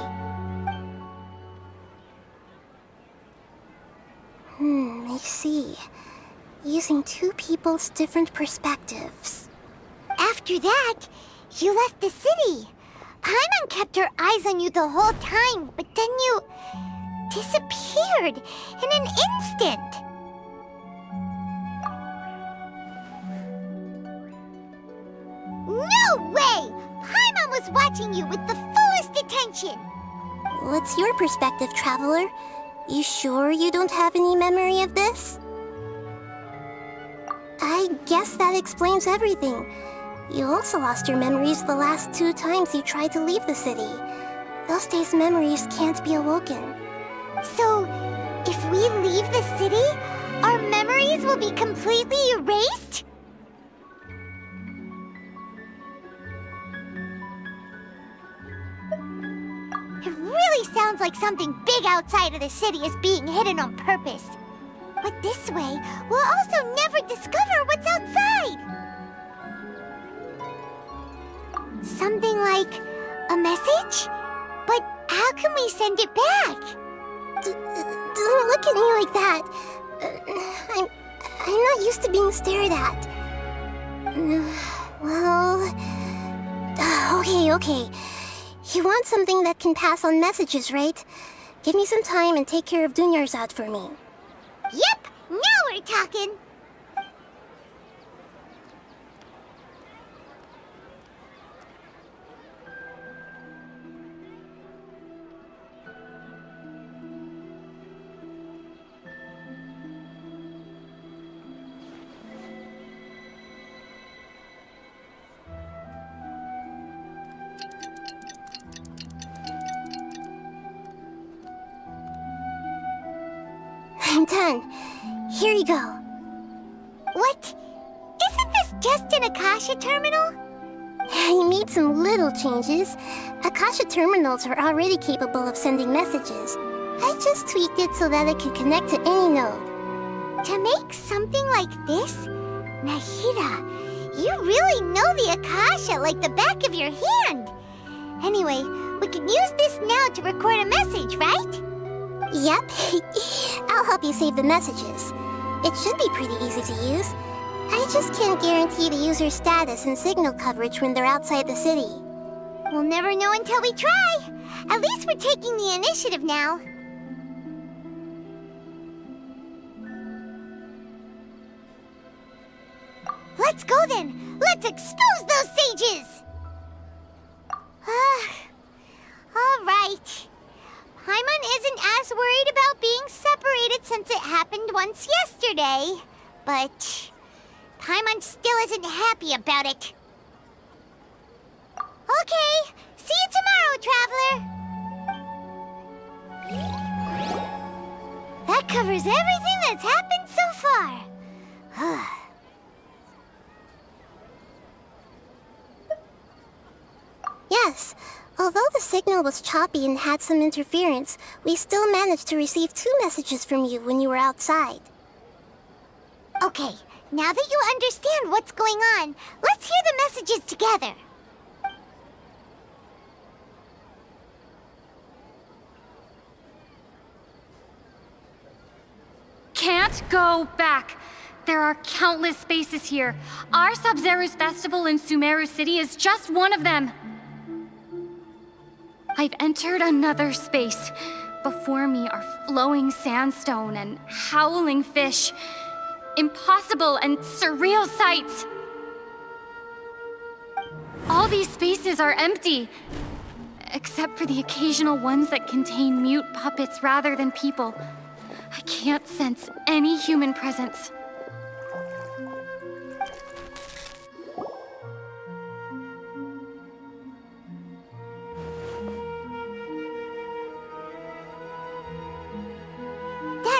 I see. Using two people's different perspectives. After that, you left the city. Paimon kept her eyes on you the whole time, but then you disappeared in an instant. No way! Paimon was watching you with the fullest attention. What's your perspective, Traveler? You sure you don't have any memory of this? I guess that explains everything. You also lost your memories the last 2 times you tried to leave the city. Those days' memories can't be awoken. So, if we leave the city, our memories will be completely erased? It really sounds like something big outside of the city is being hidden on purpose. But this way, we'll also never discover what's outside. Something like a message? But how can we send it back? Don't look at me like that. I'm not used to being stared at. Well... Okay. You want something that can pass on messages, right? Give me some time and take care of Dunyarzad for me. Yep, now we're talking. I'm done. Here you go. What? Isn't this just an Akasha terminal? I made some little changes. Akasha terminals are already capable of sending messages. I just tweaked it so that it can connect to any node. To make something like this? Nahida, you really know the Akasha like the back of your hand. Anyway, we can use this now to record a message, right? Yep. I'll help you save the messages. It should be pretty easy to use. I just can't guarantee the user's status and signal coverage when they're outside the city. We'll never know until we try. At least we're taking the initiative now. Let's go then! Let's expose those sages! All right. Paimon isn't as worried about being separated since it happened once yesterday. But Paimon still isn't happy about it. Okay, see you tomorrow, Traveler! That covers everything that's happened so far. Yes. Although the signal was choppy and had some interference, we still managed to receive 2 messages from you when you were outside. Okay, now that you understand what's going on, let's hear the messages together. Can't go back. There are countless spaces here. Our Sub-Zero's festival in Sumeru City is just one of them. I've entered another space. Before me are flowing sandstone and howling fish. Impossible and surreal sights. All these spaces are empty, except for the occasional ones that contain mute puppets rather than people. I can't sense any human presence.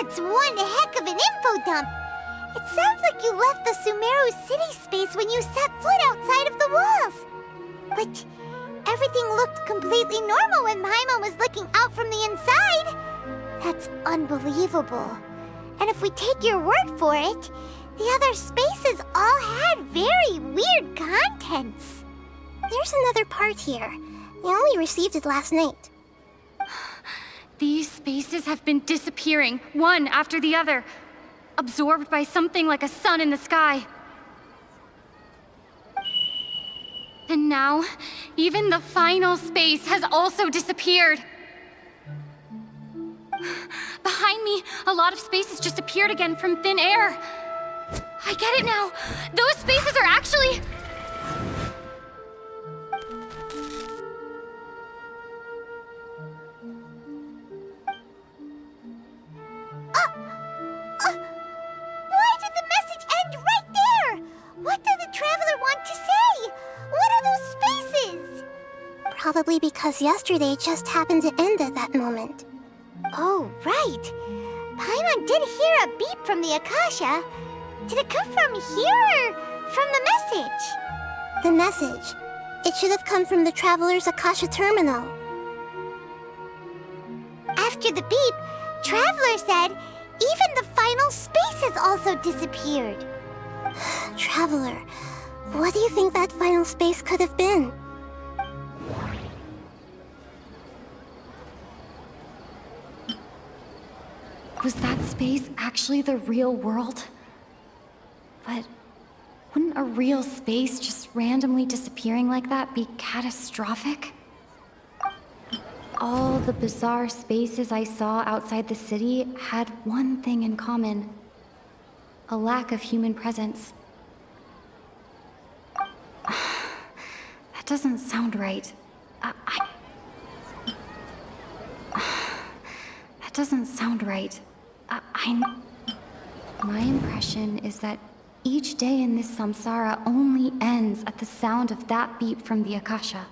That's one heck of an info dump. It sounds like you left the Sumeru city space when you set foot outside of the walls. But everything looked completely normal when Paimon was looking out from the inside. That's unbelievable. And if we take your word for it, the other spaces all had very weird contents. There's another part here. We only received it last night. These spaces have been disappearing, one after the other, absorbed by something like a sun in the sky. And now, even the final space has also disappeared. Behind me, a lot of spaces just appeared again from thin air. I get it now. Those spaces are actually... Why did the message end right there? What did the traveler want to say? What are those spaces? Probably because yesterday just happened to end at that moment. Oh, right. Paimon did hear a beep from the Akasha. Did it come from here or from the message? The message. It should have come from the Traveler's Akasha terminal. After the beep, Traveler said even the final space has also disappeared. Traveler, what do you think that final space could have been? Was that space actually the real world? But wouldn't a real space just randomly disappearing like that be catastrophic? All the bizarre spaces I saw outside the city had one thing in common: a lack of human presence. That doesn't sound right. That doesn't sound right. My impression is that each day in this samsara only ends at the sound of that beep from the Akasha.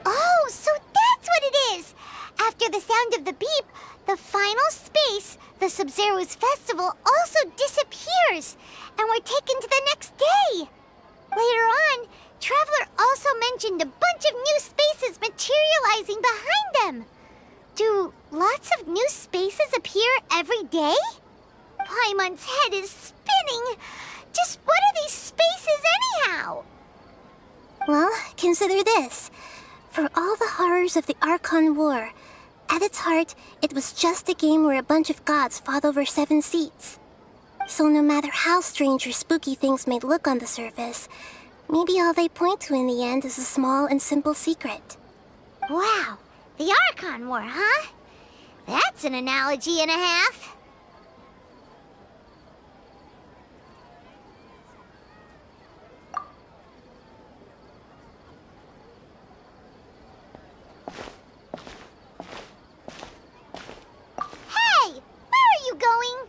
Oh, so that's what it is! After the sound of the beep, the final space, the Sub-Zero's festival, also disappears, and we're taken to the next day. Later on, Traveler also mentioned a bunch of new spaces materializing behind them. Do lots of new spaces appear every day? Paimon's head is spinning. Just what are these spaces anyhow? Well, consider this. For all the horrors of the Archon War, at its heart, it was just a game where a bunch of gods fought over 7 seats. So no matter how strange or spooky things may look on the surface, maybe all they point to in the end is a small and simple secret. Wow, the Archon War, huh? That's an analogy and a half. Hey, where are you going?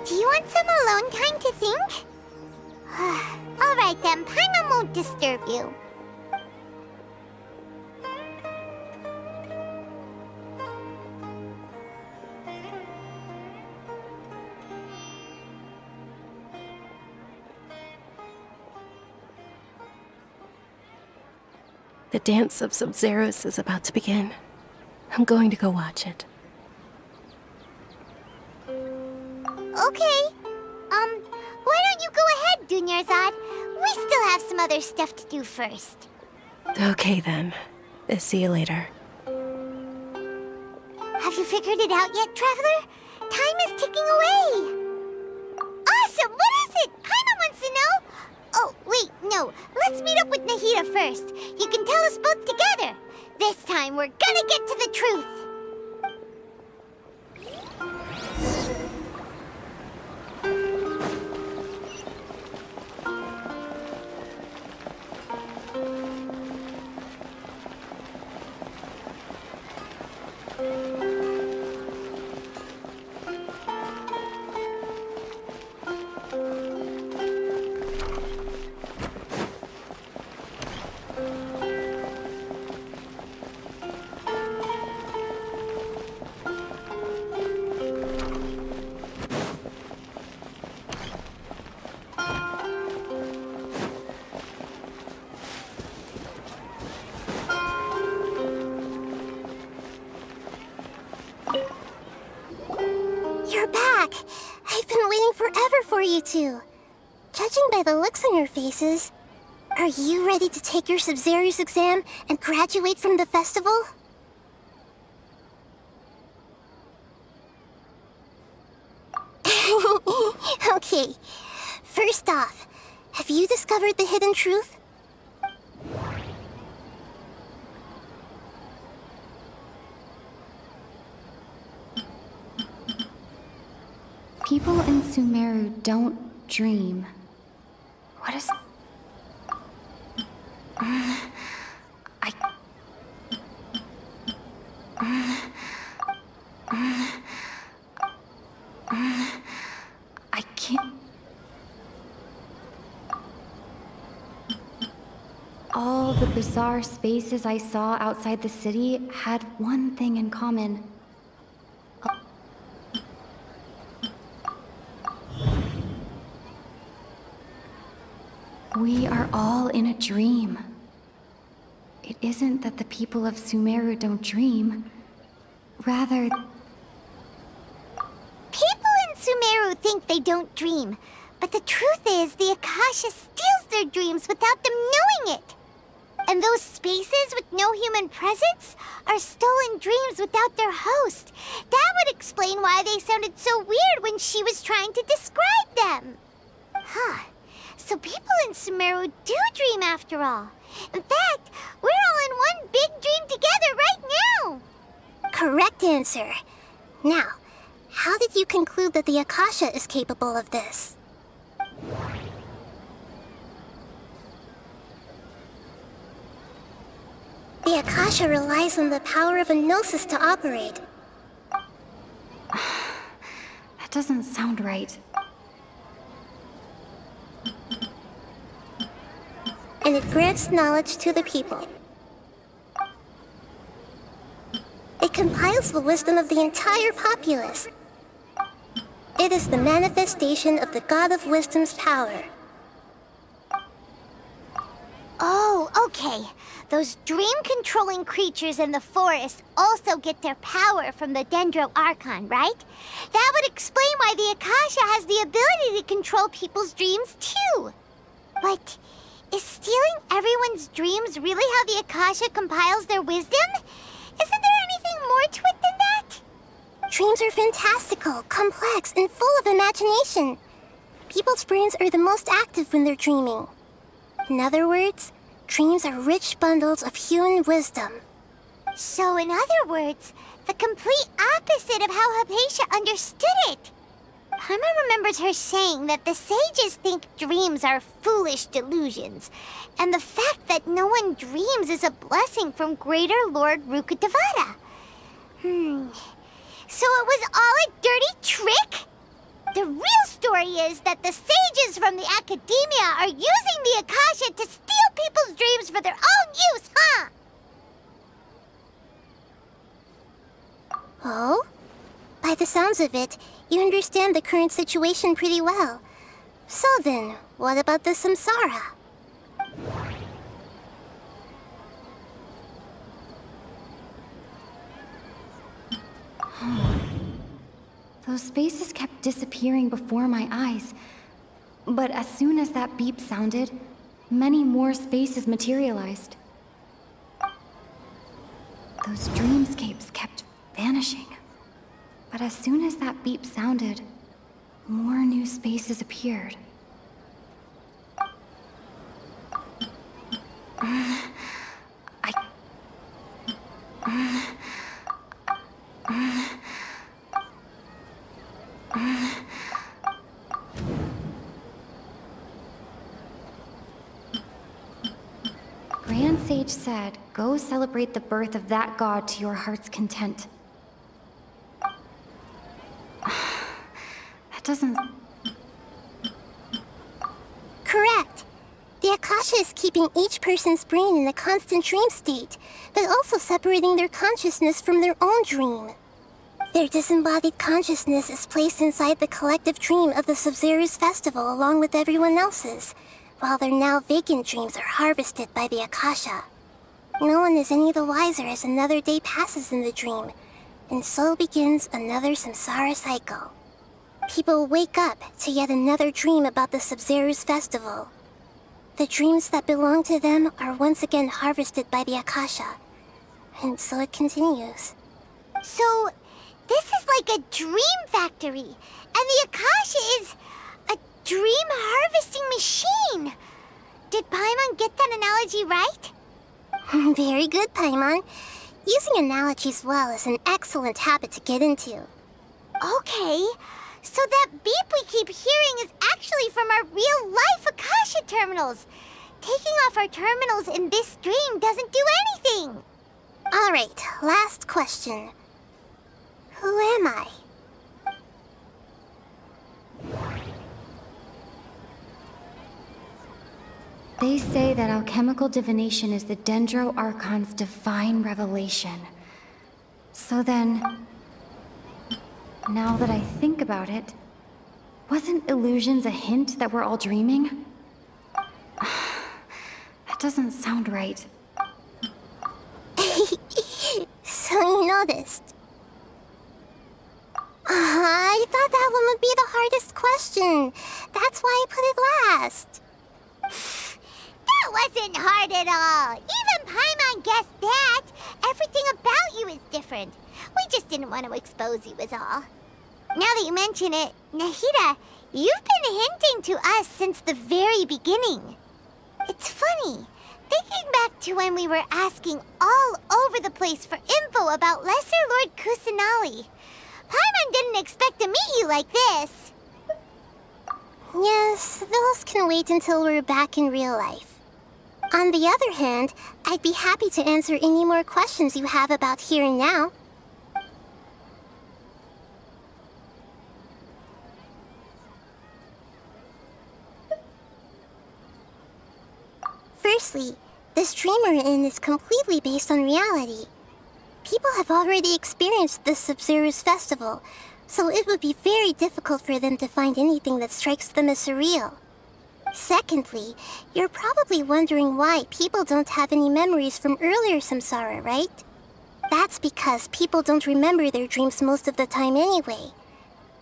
Do you want some alone time to think? All right then, Paimon won't disturb you. The dance of Sub-Zeros is about to begin. I'm going to go watch it. Okay. Why don't you go ahead, Dunyarzad? We still have some other stuff to do first. Okay then. See you later. figured it out yet, Traveler? Time is ticking away. Awesome! What is it? Paimon wants to know. Oh, wait, no. Let's meet up with Nahida first. You can tell us both together. This time, we're gonna get to the truth. You're back! I've been waiting forever for you two. Judging by the looks on your faces, are you ready to take your Sub-Zero's exam and graduate from the festival? Okay, first off, have you discovered the hidden truth? People in Sumeru don't dream. What is... I can't... All the bizarre spaces I saw outside the city had one thing in common. We are all in a dream. It isn't that the people of Sumeru don't dream. Rather... People in Sumeru think they don't dream, but the truth is the Akasha steals their dreams without them knowing it. And those spaces with no human presence are stolen dreams without their host. That would explain why they sounded so weird when she was trying to describe them. Huh. So people in Sumeru do dream after all. In fact, we're all in one big dream together right now. Correct answer. Now, how did you conclude that the Akasha is capable of this? The Akasha relies on the power of a gnosis to operate. That doesn't sound right. And it grants knowledge to the people. It compiles the wisdom of the entire populace. It is the manifestation of the God of Wisdom's power. Oh, okay. Those dream-controlling creatures in the forest also get their power from the Dendro Archon, right? That would explain why the Akasha has the ability to control people's dreams, too. But is stealing everyone's dreams really how the Akasha compiles their wisdom? Isn't there anything more to it than that? Dreams are fantastical, complex, and full of imagination. People's brains are the most active when they're dreaming. In other words, dreams are rich bundles of human wisdom. So in other words, the complete opposite of how Hypatia understood it. Paimon remembers her saying that the sages think dreams are foolish delusions, and the fact that no one dreams is a blessing from Greater Lord Rukkhadevata. So it was all a dirty trick? The real story is that the sages from the Academia are using the Akasha to steal people's dreams for their own use, huh? Oh? By the sounds of it, you understand the current situation pretty well. So then, what about the samsara? Those spaces kept disappearing before my eyes. But as soon as that beep sounded, many more spaces materialized. Those dreamscapes kept vanishing. But as soon as that beep sounded, more new spaces appeared. Grand Sage said, go celebrate the birth of that god to your heart's content. That doesn't... Correct. The Akasha is keeping each person's brain in a constant dream state, but also separating their consciousness from their own dream. Their disembodied consciousness is placed inside the collective dream of the Sub-Zero's festival along with everyone else's, while their now vacant dreams are harvested by the Akasha. No one is any the wiser as another day passes in the dream, and so begins another samsara cycle. People wake up to yet another dream about the Sub-Zero's festival. The dreams that belong to them are once again harvested by the Akasha, and so it continues. So, this is like a dream factory, and the Akasha is a dream harvesting machine. Did Paimon get that analogy right? Very good, Paimon. Using analogies well is an excellent habit to get into. Okay, so that beep we keep hearing is actually from our real-life Akasha terminals. Taking off our terminals in this dream doesn't do anything. All right, last question. Who am I? They say that alchemical divination is the Dendro Archon's divine revelation. So then, now that I think about it, wasn't illusions a hint that we're all dreaming? That doesn't sound right. So you noticed. I thought that one would be the hardest question. That's why I put it last. That wasn't hard at all. Even Paimon guessed that. Everything about you is different. We just didn't want to expose you is all. Now that you mention it, Nahida, you've been hinting to us since the very beginning. It's funny, thinking back to when we were asking all over the place for info about Lesser Lord Kusanali. Paimon didn't expect to meet you like this. Yes, those can wait until we're back in real life. On the other hand, I'd be happy to answer any more questions you have about here and now. Firstly, this dream we're in is completely based on reality. People have already experienced this Sub-Zero's festival, so it would be very difficult for them to find anything that strikes them as surreal. Secondly, you're probably wondering why people don't have any memories from earlier samsara, right? That's because people don't remember their dreams most of the time anyway.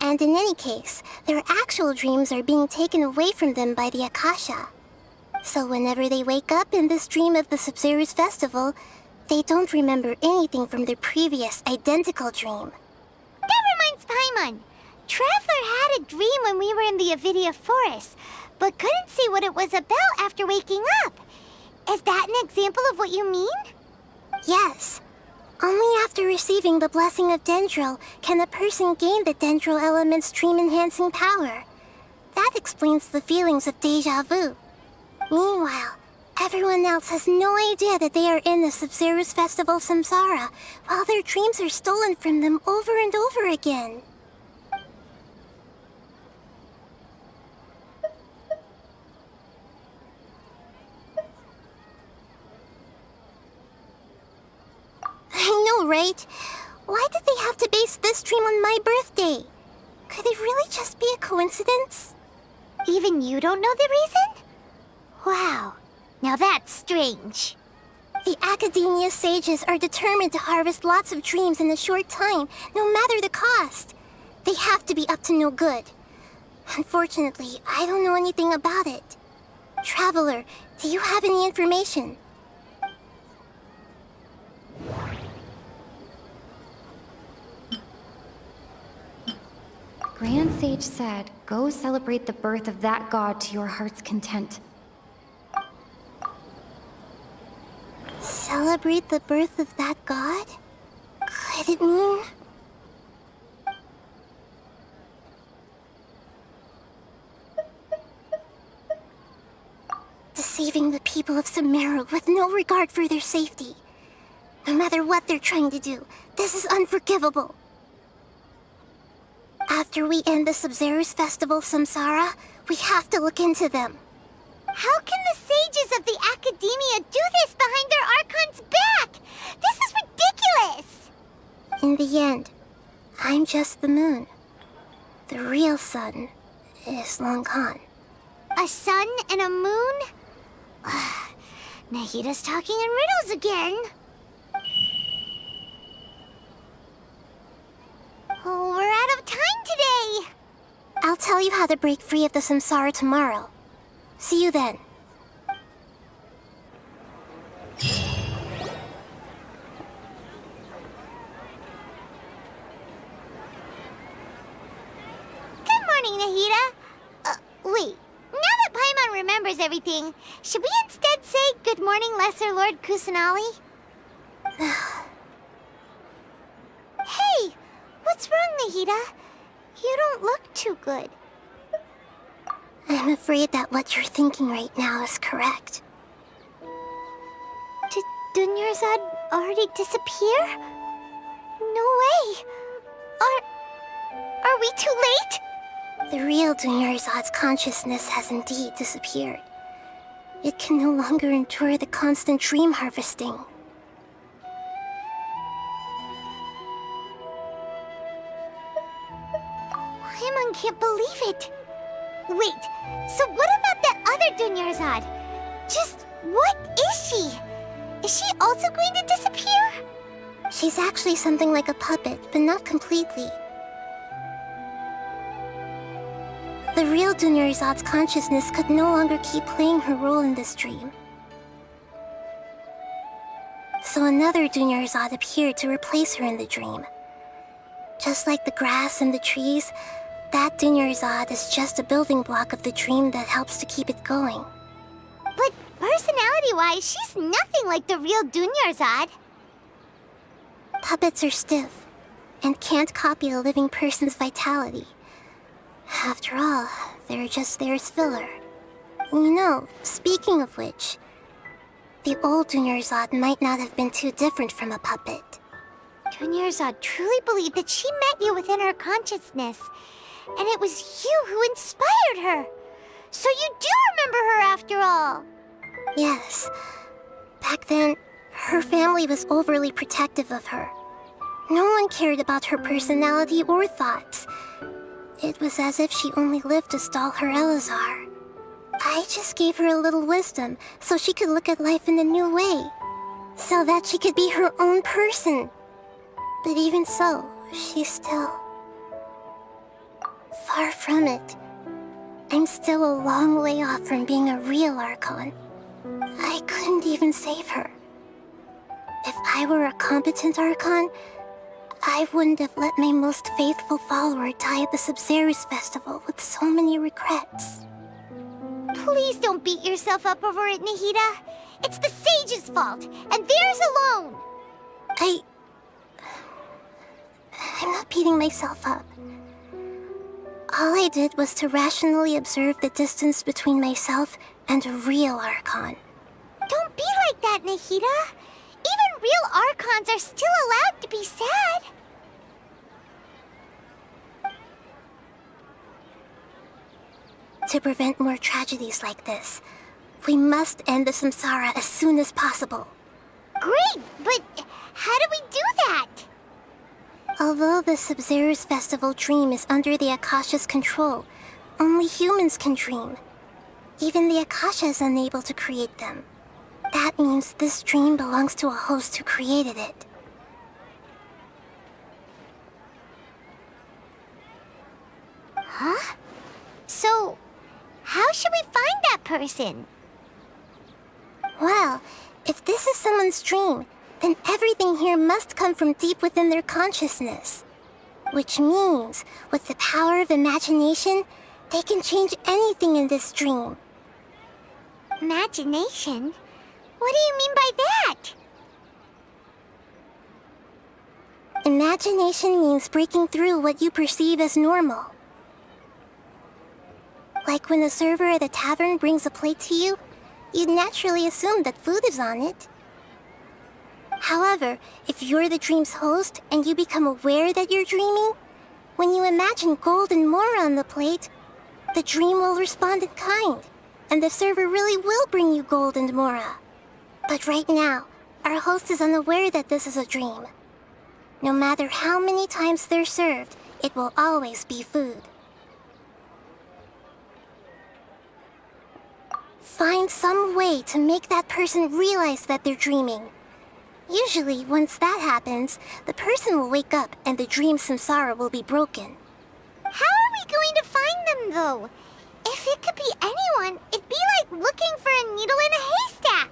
And in any case, their actual dreams are being taken away from them by the Akasha. So whenever they wake up in this dream of the Sub-Zero's festival, they don't remember anything from their previous identical dream. That reminds Paimon. Traveler had a dream when we were in the Avidia Forest, but couldn't see what it was about after waking up. Is that an example of what you mean? Yes. Only after receiving the blessing of Dendro can a person gain the Dendro element's dream-enhancing power. That explains the feelings of déjà vu. Meanwhile, everyone else has no idea that they are in the Sub-Zero's festival samsara, while their dreams are stolen from them over and over again. I know, right? Why did they have to base this dream on my birthday? Could it really just be a coincidence? Even you don't know the reason? Wow, now that's strange. The Academia sages are determined to harvest lots of dreams in a short time, no matter the cost. They have to be up to no good. Unfortunately, I don't know anything about it. Traveler, do you have any information? sage said, go celebrate the birth of that god to your heart's content. Celebrate the birth of that god? Could it mean... deceiving the people of Sumeru with no regard for their safety? No matter what they're trying to do, this is unforgivable. After we end the Sub-Zero's festival, Samsara, we have to look into them. How can the sages of the Academia do this behind their Archon's back? This is ridiculous! In the end, I'm just the moon. The real sun is long gone. A sun and a moon? Nahida's talking in riddles again. Oh, we're out of time today! I'll tell you how to break free of the Samsara tomorrow. See you then. Good morning, Nahida. Wait. Now that Paimon remembers everything, should we instead say good morning, Lesser Lord Kusanali? Hey! What's wrong, Nahida? You don't look too good. I'm afraid that what you're thinking right now is correct. Did Dunyarzad already disappear? No way! Are we too late? The real Dunyarzad's consciousness has indeed disappeared. It can no longer endure the constant dream harvesting. Paimon can't believe it. Wait, so what about that other Dunyarzad? Just what is she? Is she also going to disappear? She's actually something like a puppet, but not completely. The real Dunyarzad's consciousness could no longer keep playing her role in this dream. So another Dunyarzad appeared to replace her in the dream. Just like the grass and the trees, that Dunyarzad is just a building block of the dream that helps to keep it going. But personality-wise, she's nothing like the real Dunyarzad. Puppets are stiff, and can't copy a living person's vitality. After all, they're just there as filler. You know, speaking of which, the old Dunyarzad might not have been too different from a puppet. Dunyarzad truly believed that she met you within her consciousness, and it was you who inspired her. So you do remember her after all. Yes. Back then, her family was overly protective of her. No one cared about her personality or thoughts. It was as if she only lived to stall her Elazar. I just gave her a little wisdom so she could look at life in a new way. So that she could be her own person. But even so, she's still... far from it. I'm still a long way off from being a real Archon. I couldn't even save her. If I were a competent Archon, I wouldn't have let my most faithful follower die at the Sub-Zero's festival with so many regrets. Please don't beat yourself up over it, Nahida. It's the sage's fault, and theirs alone. I'm not beating myself up. All I did was to rationally observe the distance between myself and a real Archon. Don't be like that, Nahida. Even real Archons are still allowed to be sad. To prevent more tragedies like this, we must end the Samsara as soon as possible. Great, but how do we do that? Although the Sub-Zero's festival dream is under the Akasha's control, only humans can dream. Even the Akasha is unable to create them. That means this dream belongs to a host who created it. Huh? So, how should we find that person? Well, if this is someone's dream, then everything here must come from deep within their consciousness. Which means, with the power of imagination, they can change anything in this dream. Imagination? What do you mean by that? Imagination means breaking through what you perceive as normal. Like when a server at a tavern brings a plate to you, you'd naturally assume that food is on it. However, if you're the dream's host and you become aware that you're dreaming, when you imagine gold and more on the plate, the dream will respond in kind, and the server really will bring you gold and mora. But right now, our host is unaware that this is a dream. No matter how many times they're served, it will always be food. Find some way to make that person realize that they're dreaming. Usually, once that happens, the person will wake up and the dream samsara will be broken. How are we going to find them, though? If it could be anyone, it'd be like looking for a needle in a haystack.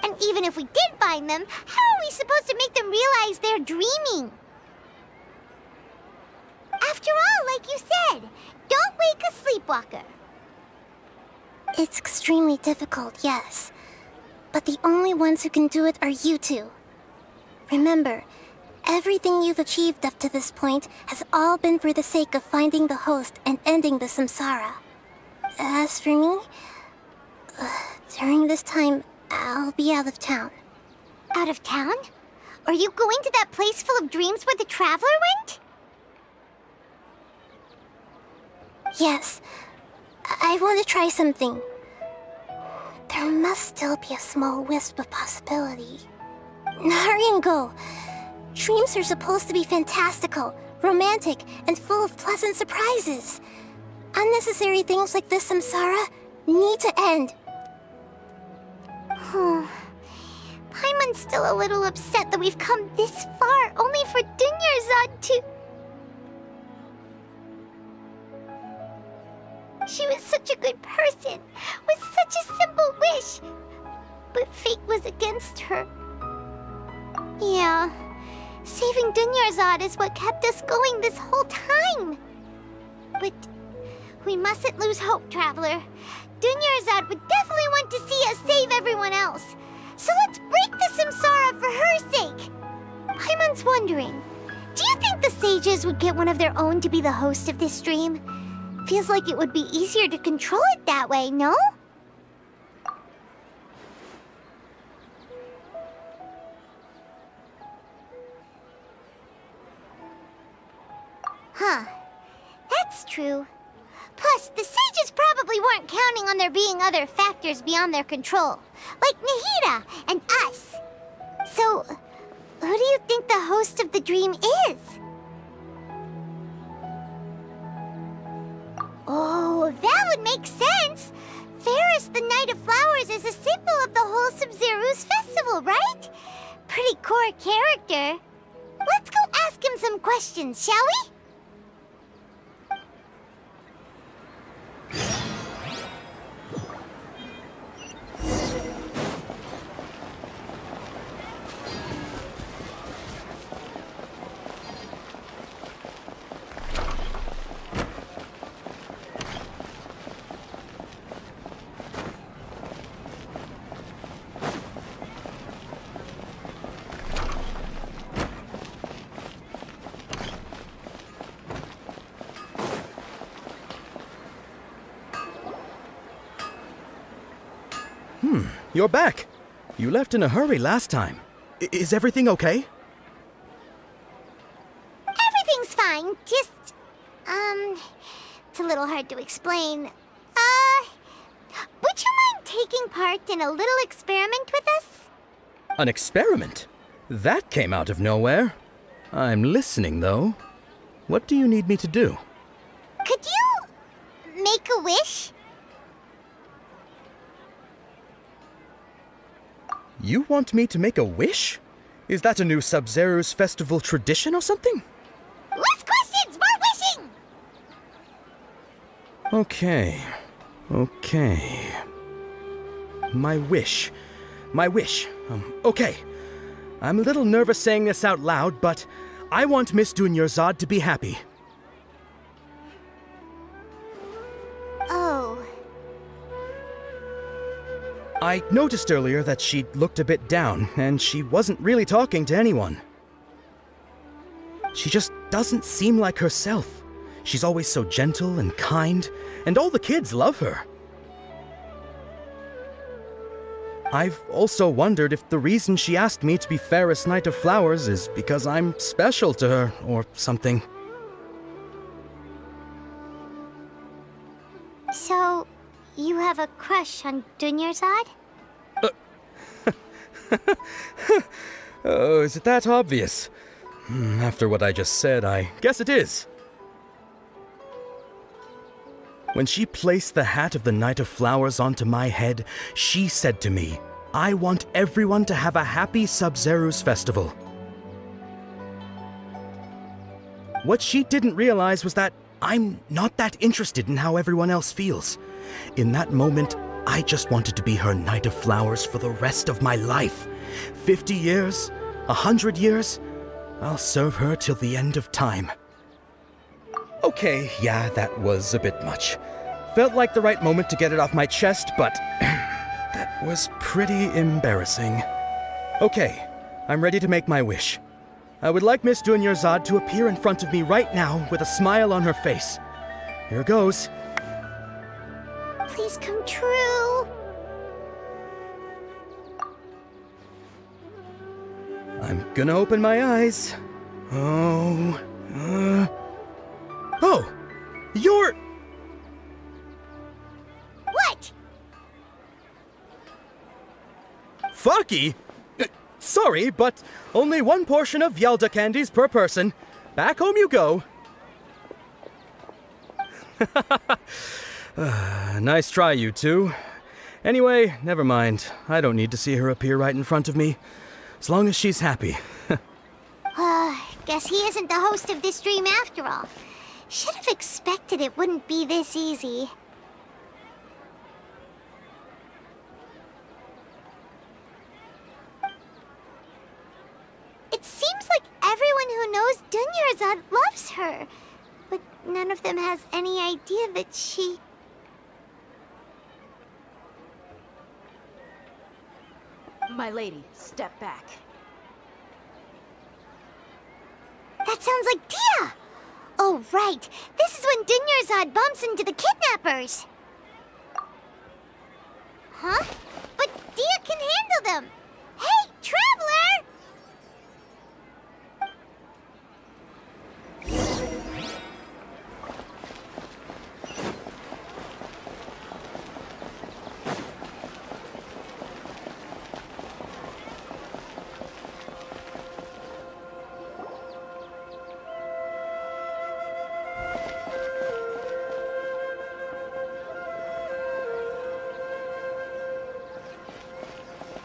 And even if we did find them, how are we supposed to make them realize they're dreaming? After all, like you said, don't wake a sleepwalker. It's extremely difficult, yes. But the only ones who can do it are you two. Remember, everything you've achieved up to this point has all been for the sake of finding the host and ending the samsara. As for me, during this time, I'll be out of town. Out of town? Are you going to that place full of dreams where the traveler went? Yes. I want to try something. There must still be a small wisp of possibility. Hurry and go. Dreams are supposed to be fantastical, romantic, and full of pleasant surprises. Unnecessary things like this samsara need to end. Paimon's still a little upset that we've come this far only for Dunyarzad to... She was such a good person, with such a simple wish. But fate was against her. Yeah, saving Dunyarzad is what kept us going this whole time. But we mustn't lose hope, Traveler. Dunyarzad would definitely want to see us save everyone else. So let's break the samsara for her sake. Paimon's wondering, do you think the sages would get one of their own to be the host of this stream? Feels like it would be easier to control it that way, no? Huh. That's true. Plus, the sages probably weren't counting on there being other factors beyond their control, like Nahida and us. So, who do you think the host of the dream is? Oh, that would make sense! Ferris, the Knight of Flowers, is a symbol of the wholesome Zeru's festival, right? Pretty core character. Let's go ask him some questions, shall we? You're back. You left in a hurry last time. Is everything okay? Everything's fine, just... it's a little hard to explain. Would you mind taking part in a little experiment with us? An experiment? That came out of nowhere. I'm listening, though. What do you need me to do? Could you... make a wish? You want me to make a wish? Is that a new Sub-Zero's festival tradition or something? Less questions, more wishing! Okay. My wish. Okay. I'm a little nervous saying this out loud, but I want Miss Dunyarzad to be happy. Oh. I noticed earlier that she looked a bit down, and she wasn't really talking to anyone. She just doesn't seem like herself. She's always so gentle and kind, and all the kids love her. I've also wondered if the reason she asked me to be Fairest Knight of Flowers is because I'm special to her, or something. So, you have a crush on Dunyarzad? Oh, is it that obvious? After what I just said, I guess it is. When she placed the hat of the Knight of Flowers onto my head, she said to me, I want everyone to have a happy Sub-Zeru's festival. What she didn't realize was that I'm not that interested in how everyone else feels. In that moment, I just wanted to be her Knight of Flowers for the rest of my life. 50 years, 100 years, I'll serve her till the end of time. Okay, yeah, that was a bit much. Felt like the right moment to get it off my chest, but that was pretty embarrassing. Okay, I'm ready to make my wish. I would like Miss Dunyarzad to appear in front of me right now with a smile on her face. Here goes. Please come true. I'm gonna open my eyes. Oh, you're... What? Fucky? Sorry, but only one portion of Yalda candies per person. Back home you go. Nice try, you two. Anyway, never mind. I don't need to see her appear right in front of me. As long as she's happy. Guess he isn't the host of this dream after all. Should have expected it wouldn't be this easy. It seems like everyone who knows Dunyarzad loves her, but none of them has any idea that she... My lady, step back. That sounds like Dia! Oh, right. This is when Dunyarzad bumps into the kidnappers. Huh? But Dia can handle them. Hey, Traveler!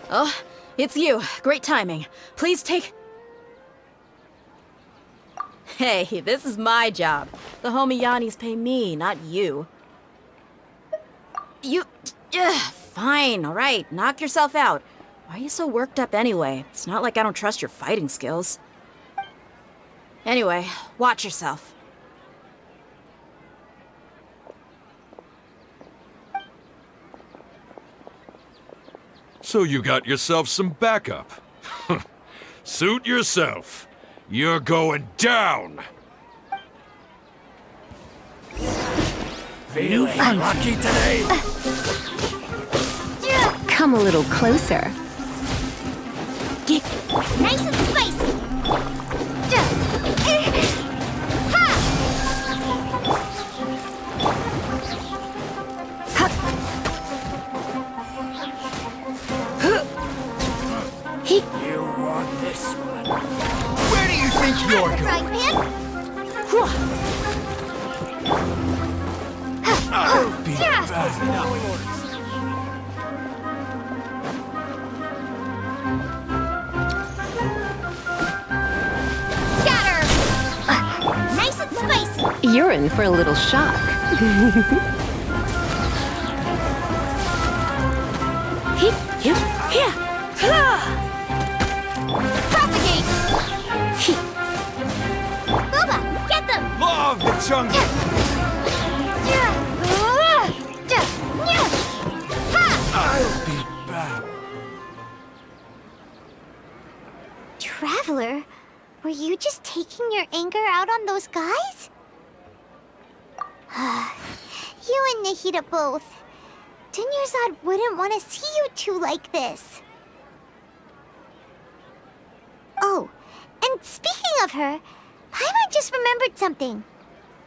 Oh, it's you. Great timing. Please take... Hey, this is my job. The homie Yanni's pay me, not you. You... fine, alright. Knock yourself out. Why are you so worked up anyway? It's not like I don't trust your fighting skills. Anyway, watch yourself. So you got yourself some backup. Suit yourself. You're going down. Feeling lucky today? Come a little closer. Nice and spicy. You want this one? Where do you think you're going? Frying pan? Be back. Scatter! Nice and spicy. You're in for a little shock. Propagate! Chung! I'll be back. Traveler, were you just taking your anger out on those guys? You and Nahida both. Dunyarzad wouldn't want to see you two like this. Oh, and speaking of her, Paimon just remembered something.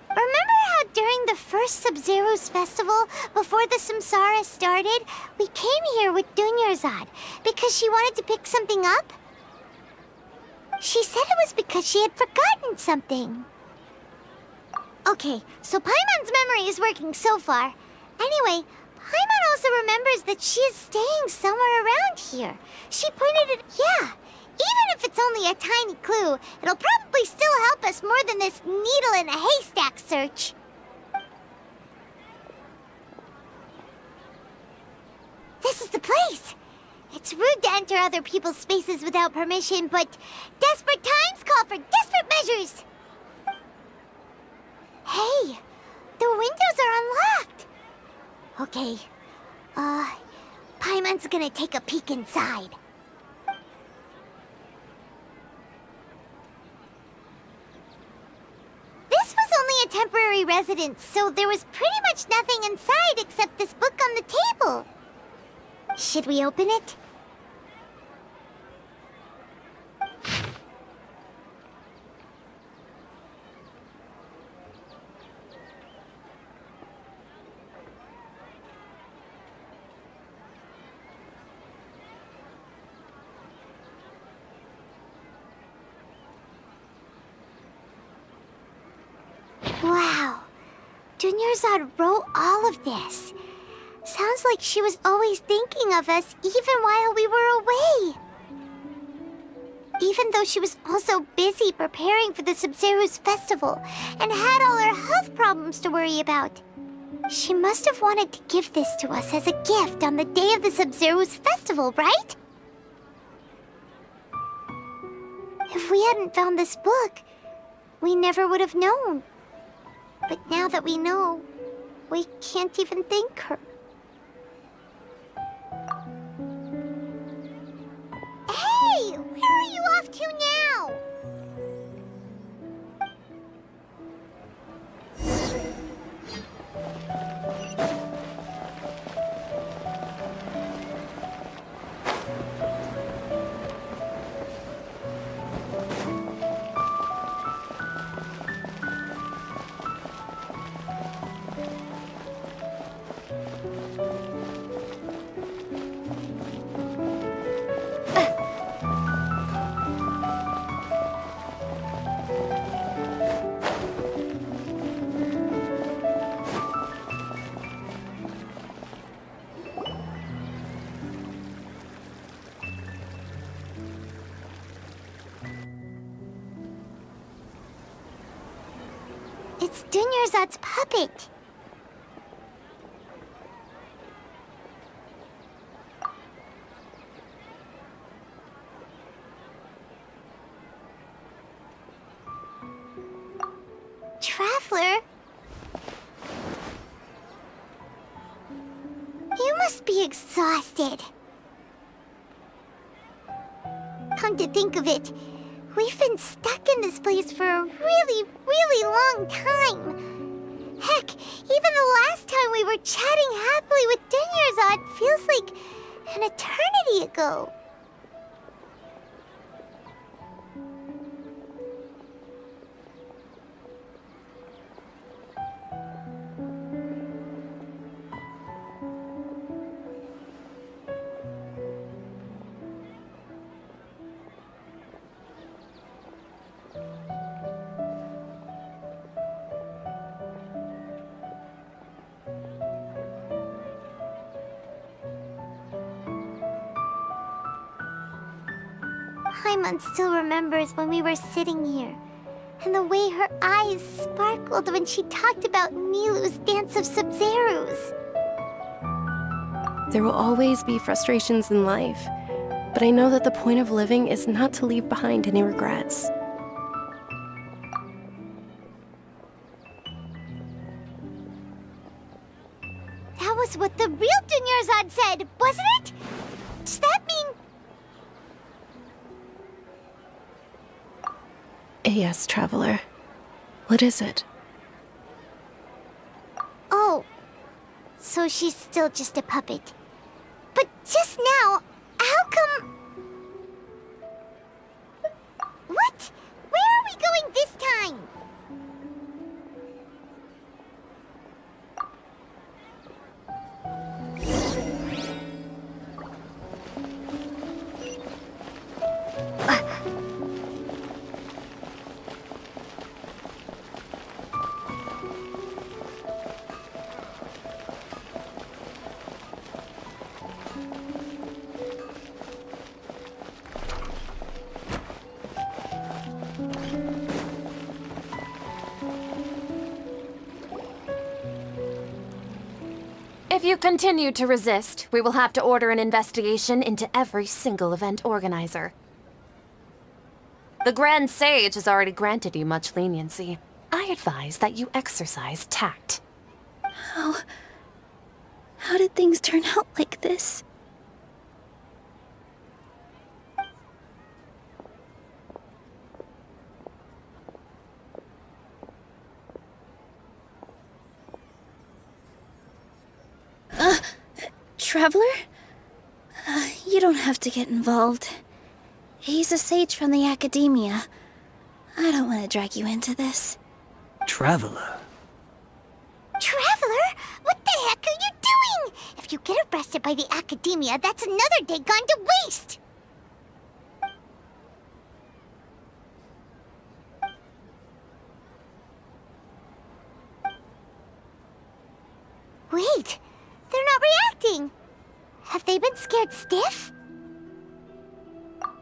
Remember how during the first Sub-Zero's festival, before the Samsara started, we came here with Dunyarzad because she wanted to pick something up? She said it was because she had forgotten something. Okay, so Paimon's memory is working so far. Anyway, Paimon also remembers that she is staying somewhere around here. She pointed it... Yeah, even if it's only a tiny clue, it'll probably still help us more than this needle in a haystack search. This is the place! It's rude to enter other people's spaces without permission, but desperate times call for desperate measures! Hey! The windows are unlocked! Okay, Paimon's gonna take a peek inside. This was only a temporary residence, so there was pretty much nothing inside except this book on the table. Should we open it? Wow, Dunyarzad wrote all of this. Sounds like she was always thinking of us even while we were away. Even though she was also busy preparing for the Sub-Zero's festival and had all her health problems to worry about. She must have wanted to give this to us as a gift on the day of the Sub-Zero's festival, right? If we hadn't found this book, we never would have known. But now that we know, we can't even thank her. Hey! Where are you off to now? It's Dunyarzad's puppet. Traveler? You must be exhausted. Come to think of it, we've been stuck in this place for a really long time. Heck, even the last time we were chatting happily with Dunyarzad feels like an eternity ago. Paimon still remembers when we were sitting here, and the way her eyes sparkled when she talked about Nilu's Dance of Sub-Zeros. There will always be frustrations in life, but I know that the point of living is not to leave behind any regrets. was what the real Dunyarzad said, wasn't it? Does that mean... Yes, Traveler. What is it? Oh, so she's still just a puppet. But just now, how come... What? Where are we going this time? If you continue to resist, we will have to order an investigation into every single event organizer. The Grand Sage has already granted you much leniency. I advise that you exercise tact. How did things turn out like this? Traveler? You don't have to get involved. He's a sage from the academia. I don't want to drag you into this. Traveler? Traveler? What the heck are you doing? If you get arrested by the academia, that's another day gone to waste! Wait, they're not reacting. Have they been scared stiff?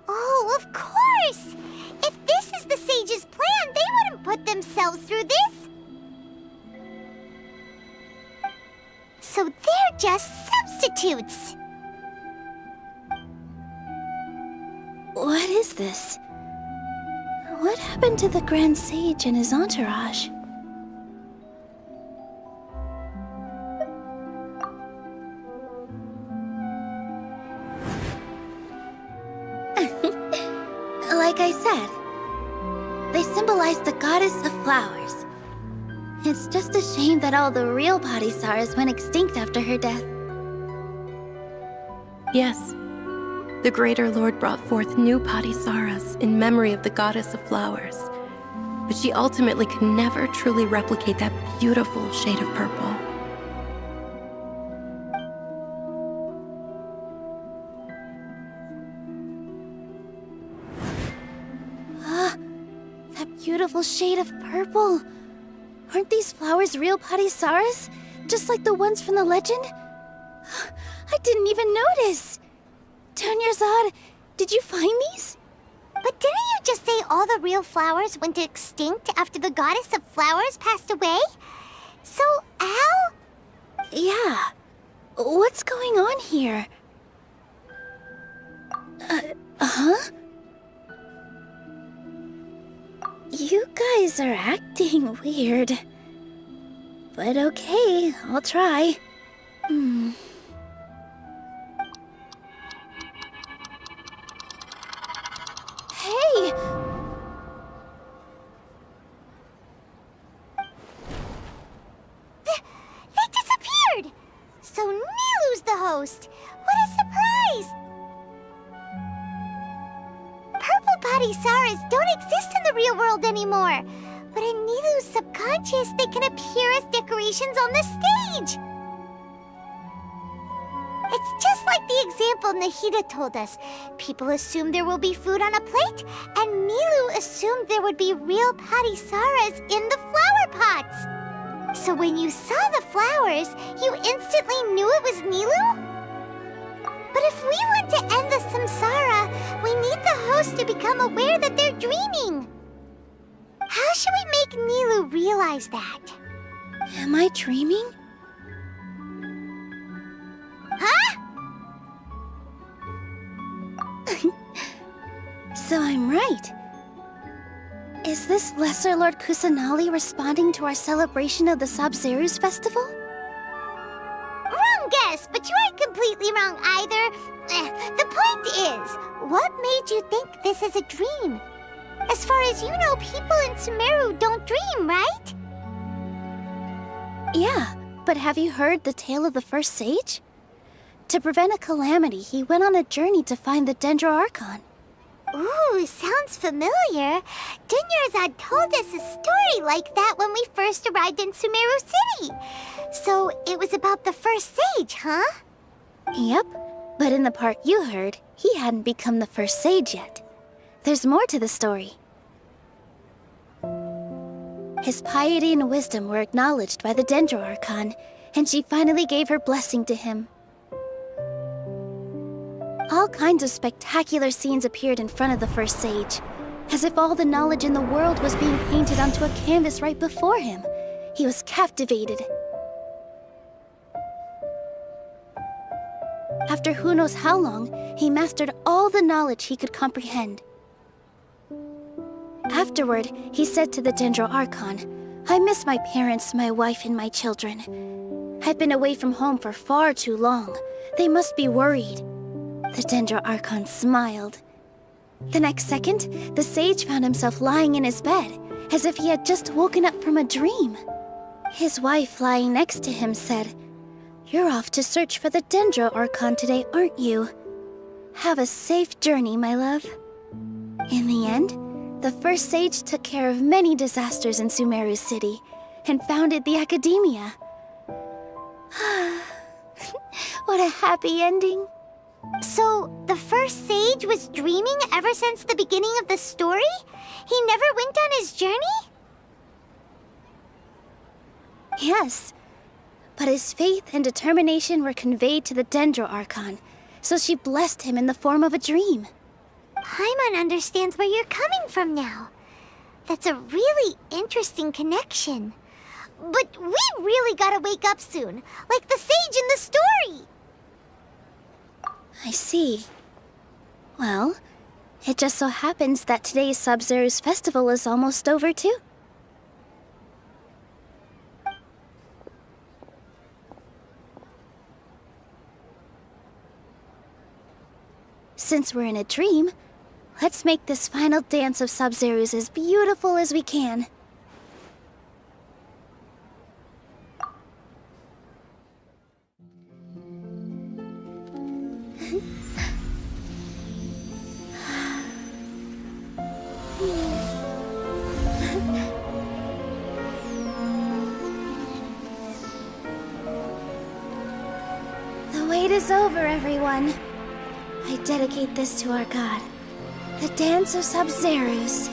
Oh, of course! If this is the sage's plan, they wouldn't put themselves through this. So they're just substitutes. What is this? What happened to the Grand Sage and his entourage? Like I said, they symbolize the goddess of flowers. It's just a shame that all the real Padisarahs went extinct after her death. Yes. The Greater Lord brought forth new Padisarahs in memory of the goddess of flowers. But she ultimately could never truly replicate that beautiful shade of purple. Beautiful shade of purple. Aren't these flowers real Padisarahs? Just like the ones from the legend? I didn't even notice. Dunyarzad, did you find these? But didn't you just say all the real flowers went extinct after the goddess of flowers passed away? So, how? Yeah. What's going on here? Huh? You guys are acting weird. But okay, I'll try. Hey! They disappeared! So Nilu's the host! What a surprise! Purple Padisarahs don't exist in the real world anymore. But in Nilu's subconscious, they can appear as decorations on the stage. It's just like the example Nahida told us. People assume there will be food on a plate, and Nilu assumed there would be real Padisarahs in the flower pots. So when you saw the flowers, you instantly knew it was Nilu? But if we want to end the samsara, we need the host to become aware that they're dreaming. How should we make Nilu realize that? Am I dreaming? Huh? So I'm right. Is this Lesser Lord Kusanali responding to our celebration of the Sabzeruz festival? Wrong completely wrong either. The point is, what made you think this is a dream? As far as you know, people in Sumeru don't dream, right? Yeah, but have you heard the tale of the first sage? To prevent a calamity, he went on a journey to find the Dendro Archon. Ooh, sounds familiar. Dinyarzad told us a story like that when we first arrived in Sumeru City. So it was about the first sage, huh? Yep, but in the part you heard, he hadn't become the first sage yet. There's more to the story. His piety and wisdom were acknowledged by the Dendro Archon, and she finally gave her blessing to him. All kinds of spectacular scenes appeared in front of the first sage, as if all the knowledge in the world was being painted onto a canvas right before him. He was captivated. After who knows how long, he mastered all the knowledge he could comprehend. Afterward, he said to the Dendro Archon, "I miss my parents, my wife, and my children. I've been away from home for far too long. They must be worried." The Dendro Archon smiled. The next second, the sage found himself lying in his bed, as if he had just woken up from a dream. His wife, lying next to him, said, "You're off to search for the Dendro Archon today, aren't you? Have a safe journey, my love." In the end, the first sage took care of many disasters in Sumeru City and founded the Academia. What a happy ending. So, the first sage was dreaming ever since the beginning of the story? He never went on his journey? Yes, but his faith and determination were conveyed to the Dendro Archon, so she blessed him in the form of a dream. Paimon understands where you're coming from now. That's a really interesting connection. But we really gotta wake up soon, like the sage in the story! I see. Well, it just so happens that today's Sub-Zero's festival is almost over too. Since we're in a dream, let's make this final dance of Sub-Zero's as beautiful as we can. The wait is over, everyone. I dedicate this to our god, the dance of Sub-Zero's.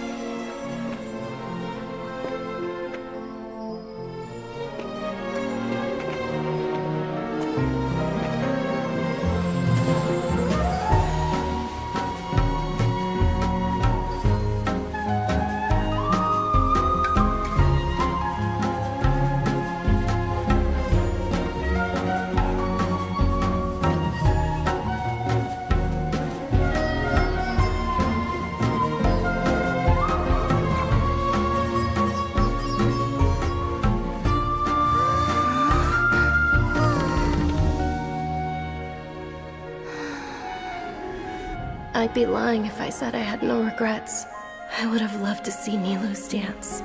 I'd be lying if I said I had no regrets. I would have loved to see Nilou's dance.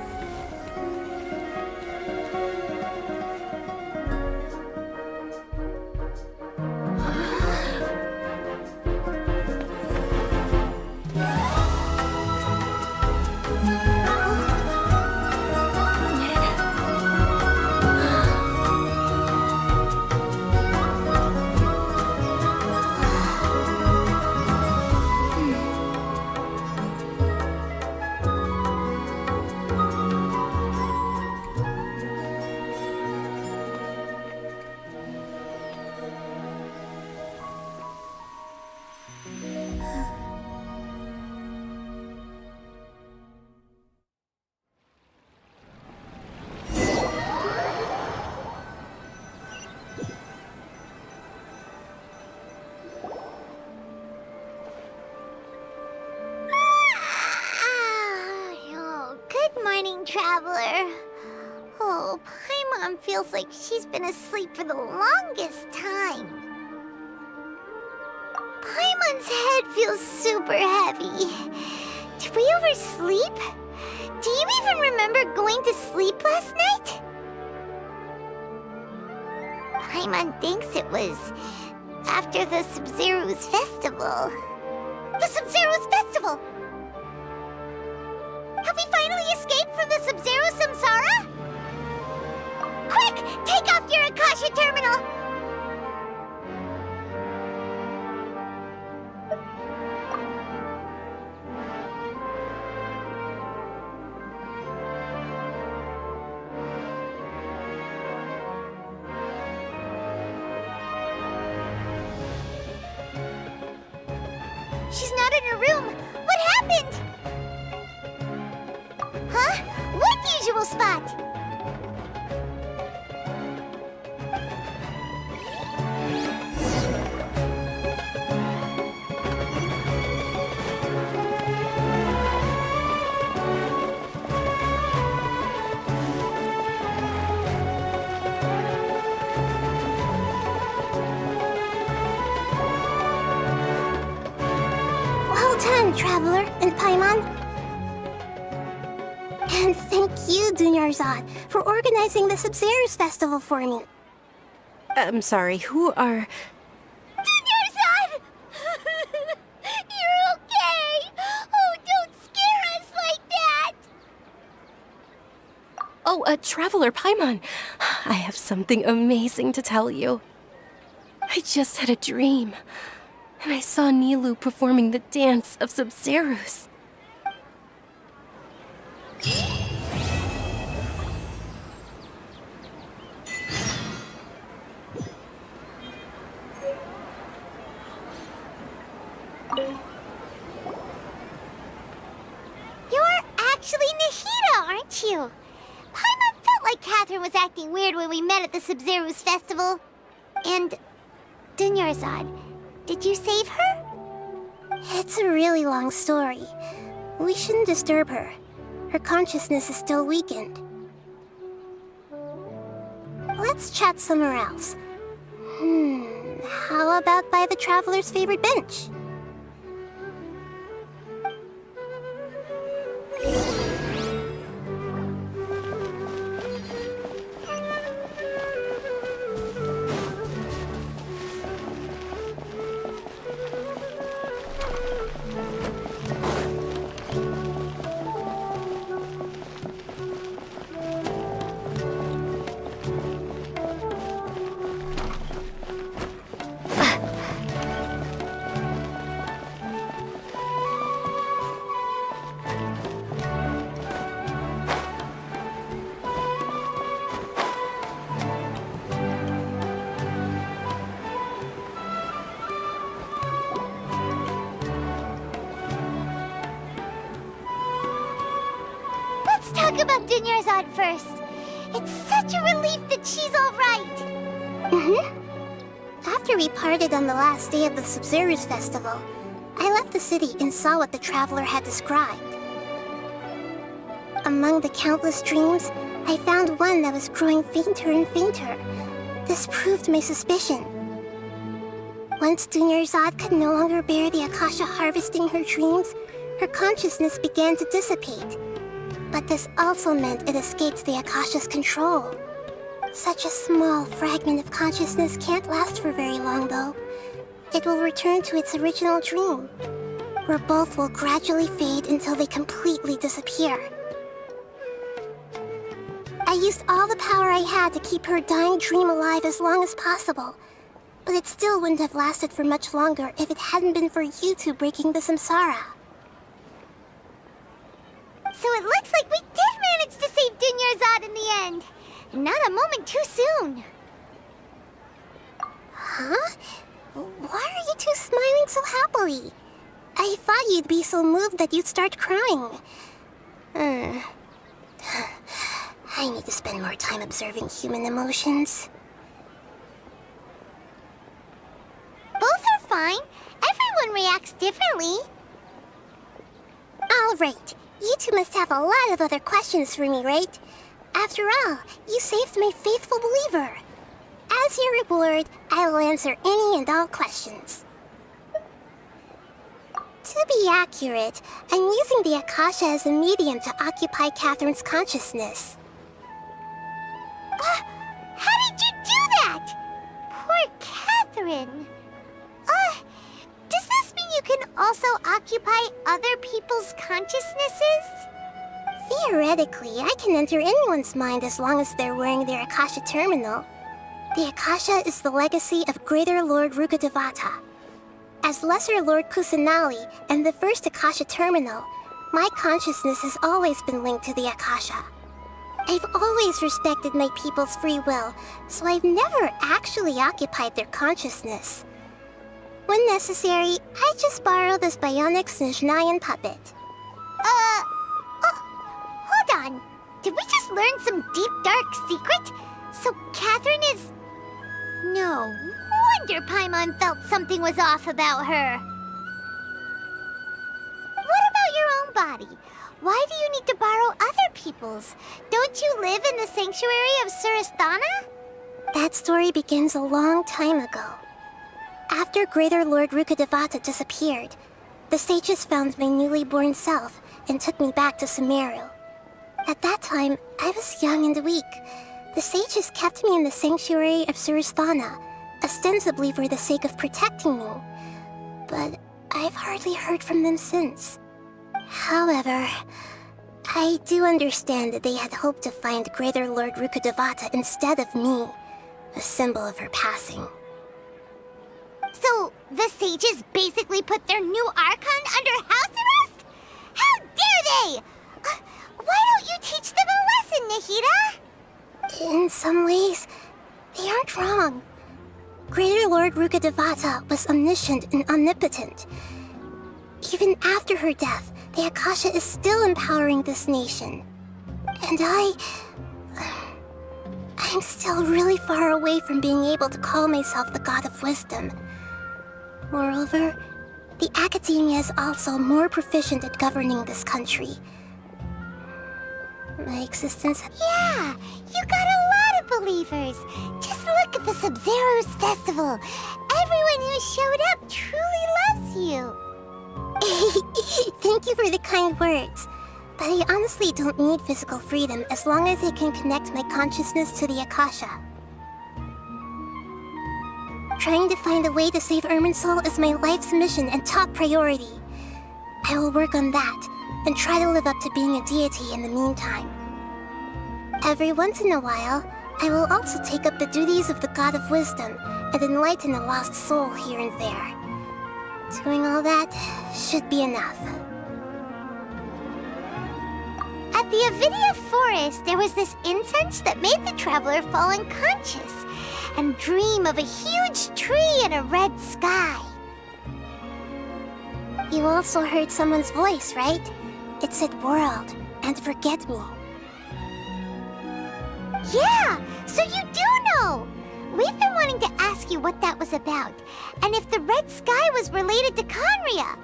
Traveler. Oh, Paimon feels like she's been asleep for the longest time. Paimon's head feels super heavy. Did we oversleep? Do you even remember going to sleep last night? Paimon thinks it was after the Sub-Zero's festival. The Sub-Zero's festival! Have we finally escaped from the Sub-Zero Samsara? Quick! Take off your Akasha terminal! She's not in her room. What happened? Huh? What usual spot? Traveler and Paimon. And thank you, Dunyarzad, for organizing the Sub-Zero's festival for me. I'm sorry, who are... Dunyarzad! You're okay! Oh, don't scare us like that! Oh, Traveler Paimon. I have something amazing to tell you. I just had a dream. And I saw Nilou performing the dance of Sub-Zeros. You're actually Nahida, aren't you? Paimon felt like Catherine was acting weird when we met at the Sub-Zero's festival. And Dunyarzad, did you save her? It's a really long story. We shouldn't disturb her. Her consciousness is still weakened. Let's chat somewhere else. How about by the Traveler's favorite bench? Let's talk about Dunyarzad first. It's such a relief that she's all right. After we parted on the last day of the Sub-Zero's festival, I left the city and saw what the Traveler had described. Among the countless dreams, I found one that was growing fainter and fainter. This proved my suspicion. Once Dunyarzad could no longer bear the Akasha harvesting her dreams, her consciousness began to dissipate. But this also meant it escaped the Akasha's control. Such a small fragment of consciousness can't last for very long, though. It will return to its original dream, where both will gradually fade until they completely disappear. I used all the power I had to keep her dying dream alive as long as possible, but it still wouldn't have lasted for much longer if it hadn't been for you two breaking the samsara. So it looks like we did manage to save Dunyarzad in the end. Not a moment too soon. Huh? Why are you two smiling so happily? I thought you'd be so moved that you'd start crying. I need to spend more time observing human emotions. Both are fine. Everyone reacts differently. All right. You two must have a lot of other questions for me, right? After all, you saved my faithful believer. As your reward, I will answer any and all questions. To be accurate, I'm using the Akasha as a medium to occupy Catherine's consciousness. How did you do that? Poor Catherine. Does this mean you can also occupy other people's consciousnesses? Theoretically, I can enter anyone's mind as long as they're wearing their Akasha terminal. The Akasha is the legacy of Greater Lord Rukkhadevata. As Lesser Lord Kusanali and the first Akasha terminal, my consciousness has always been linked to the Akasha. I've always respected my people's free will, so I've never actually occupied their consciousness. When necessary, I just borrow this bionic Snezhnayan puppet. Hold on. Did we just learn some deep, dark secret? So Catherine is... No wonder Paimon felt something was off about her. What about your own body? Why do you need to borrow other people's? Don't you live in the sanctuary of Surasthana? That story begins a long time ago. After Greater Lord Rukkhadevata disappeared, the sages found my newly born self and took me back to Sumeru. At that time, I was young and weak. The sages kept me in the sanctuary of Surasthana, ostensibly for the sake of protecting me. But I've hardly heard from them since. However, I do understand that they had hoped to find Greater Lord Rukkhadevata instead of me, a symbol of her passing. So, the sages basically put their new Archon under house arrest? How dare they! Why don't you teach them a lesson, Nahida? In some ways, they aren't wrong. Greater Lord Rukkhadevata was omniscient and omnipotent. Even after her death, the Akasha is still empowering this nation. And I'm still really far away from being able to call myself the God of Wisdom. Moreover, the Academia is also more proficient at governing this country. My existence... Yeah, you got a lot of believers. Just look at the Sub-Zero's festival. Everyone who showed up truly loves you. Thank you for the kind words. But I honestly don't need physical freedom as long as I can connect my consciousness to the Akasha. Trying to find a way to save Irminsul is my life's mission and top priority. I will work on that, and try to live up to being a deity in the meantime. Every once in a while, I will also take up the duties of the God of Wisdom and enlighten a lost soul here and there. Doing all that should be enough. At the Avidia Forest, there was this incense that made the traveler fall unconscious and dream of a huge tree and a red sky. You also heard someone's voice, right? It said world and forget me. Yeah, so you do know! We've been wanting to ask you what that was about, and if the red sky was related to Conria.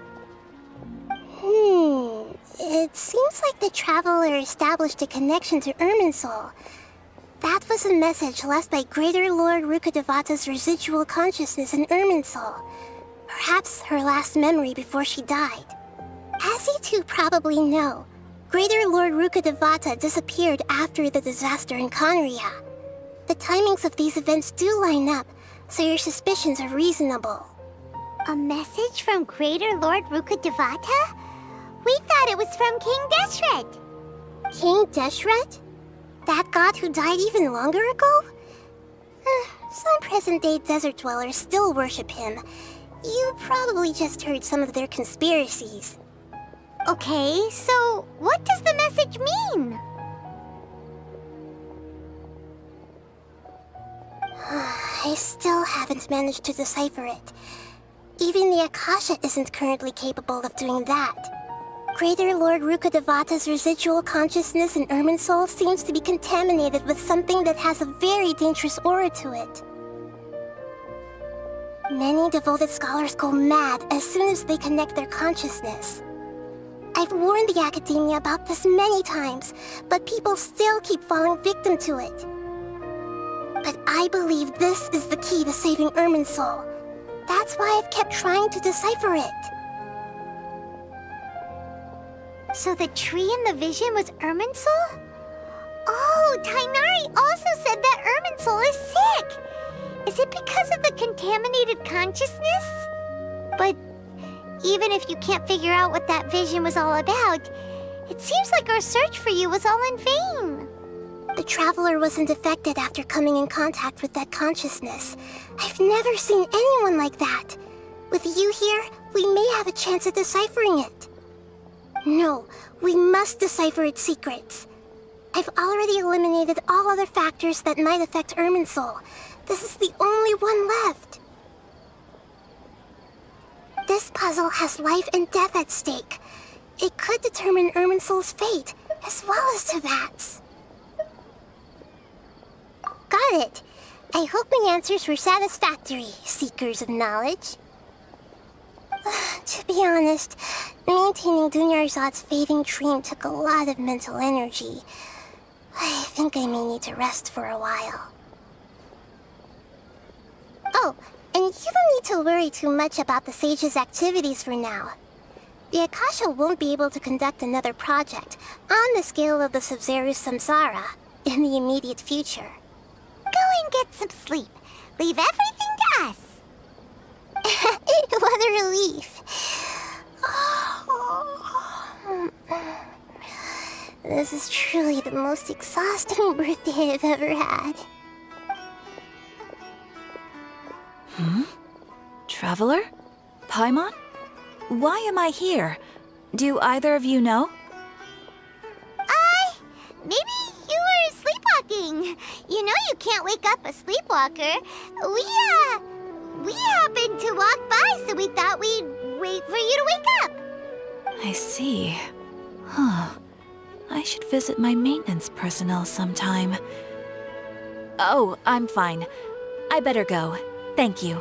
It seems like the traveler established a connection to Irminsul. That was a message left by Greater Lord Rukkhadevata's residual consciousness in Irminsul. Perhaps her last memory before she died. As you two probably know, Greater Lord Rukkhadevata disappeared after the disaster in Conria. The timings of these events do line up, so your suspicions are reasonable. A message from Greater Lord Rukkhadevata? We thought it was from King Deshret. King Deshret? That god who died even longer ago? Some present-day desert dwellers still worship him. You probably just heard some of their conspiracies. Okay, so what does the message mean? I still haven't managed to decipher it. Even the Akasha isn't currently capable of doing that. Greater Lord Rukkhadevata's residual consciousness in Irminsul seems to be contaminated with something that has a very dangerous aura to it. Many devoted scholars go mad as soon as they connect their consciousness. I've warned the Academia about this many times, but people still keep falling victim to it. But I believe this is the key to saving Irminsul. That's why I've kept trying to decipher it. So the tree in the vision was Irminsul? Oh, Tainari also said that Irminsul is sick! Is it because of the contaminated consciousness? But even if you can't figure out what that vision was all about, it seems like our search for you was all in vain. The traveler wasn't affected after coming in contact with that consciousness. I've never seen anyone like that. With you here, we may have a chance at deciphering it. No, we must decipher its secrets. I've already eliminated all other factors that might affect Irminsul. This is the only one left. This puzzle has life and death at stake. It could determine Irminsul's fate, as well as Tevat's. Got it. I hope my answers were satisfactory, seekers of knowledge. To be honest, maintaining Dunyarzad's fading dream took a lot of mental energy. I think I may need to rest for a while. Oh, and you don't need to worry too much about the Sage's activities for now. The Akasha won't be able to conduct another project on the scale of the Sub-Zero's Samsara in the immediate future. Go and get some sleep. Leave everything to us. What a relief. This is truly the most exhausting birthday I've ever had. Traveler? Paimon? Why am I here? Do either of you know? Maybe you were sleepwalking. You know you can't wake up a sleepwalker. We happened to walk by, so we thought we'd wait for you to wake up. I see. Huh. I should visit my maintenance personnel sometime. Oh, I'm fine. I better go. Thank you.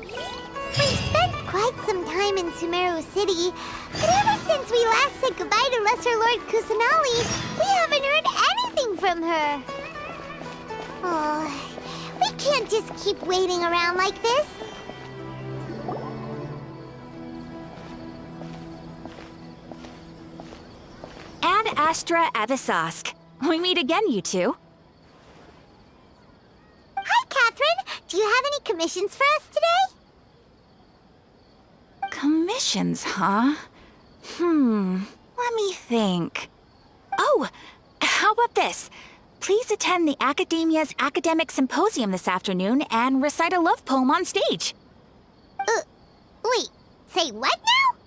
We've spent quite some time in Sumeru City, but ever since we last said goodbye to Lesser Lord Kusanali, we haven't heard anything from her. Oh, we can't just keep waiting around like this. Ad Astra Avisask. We meet again, you two. Hi, Catherine. Do you have any commissions for us today? Commissions, huh? Let me think. Oh, how about this? Please attend the Academia's Academic Symposium this afternoon and recite a love poem on stage. Wait, say what now?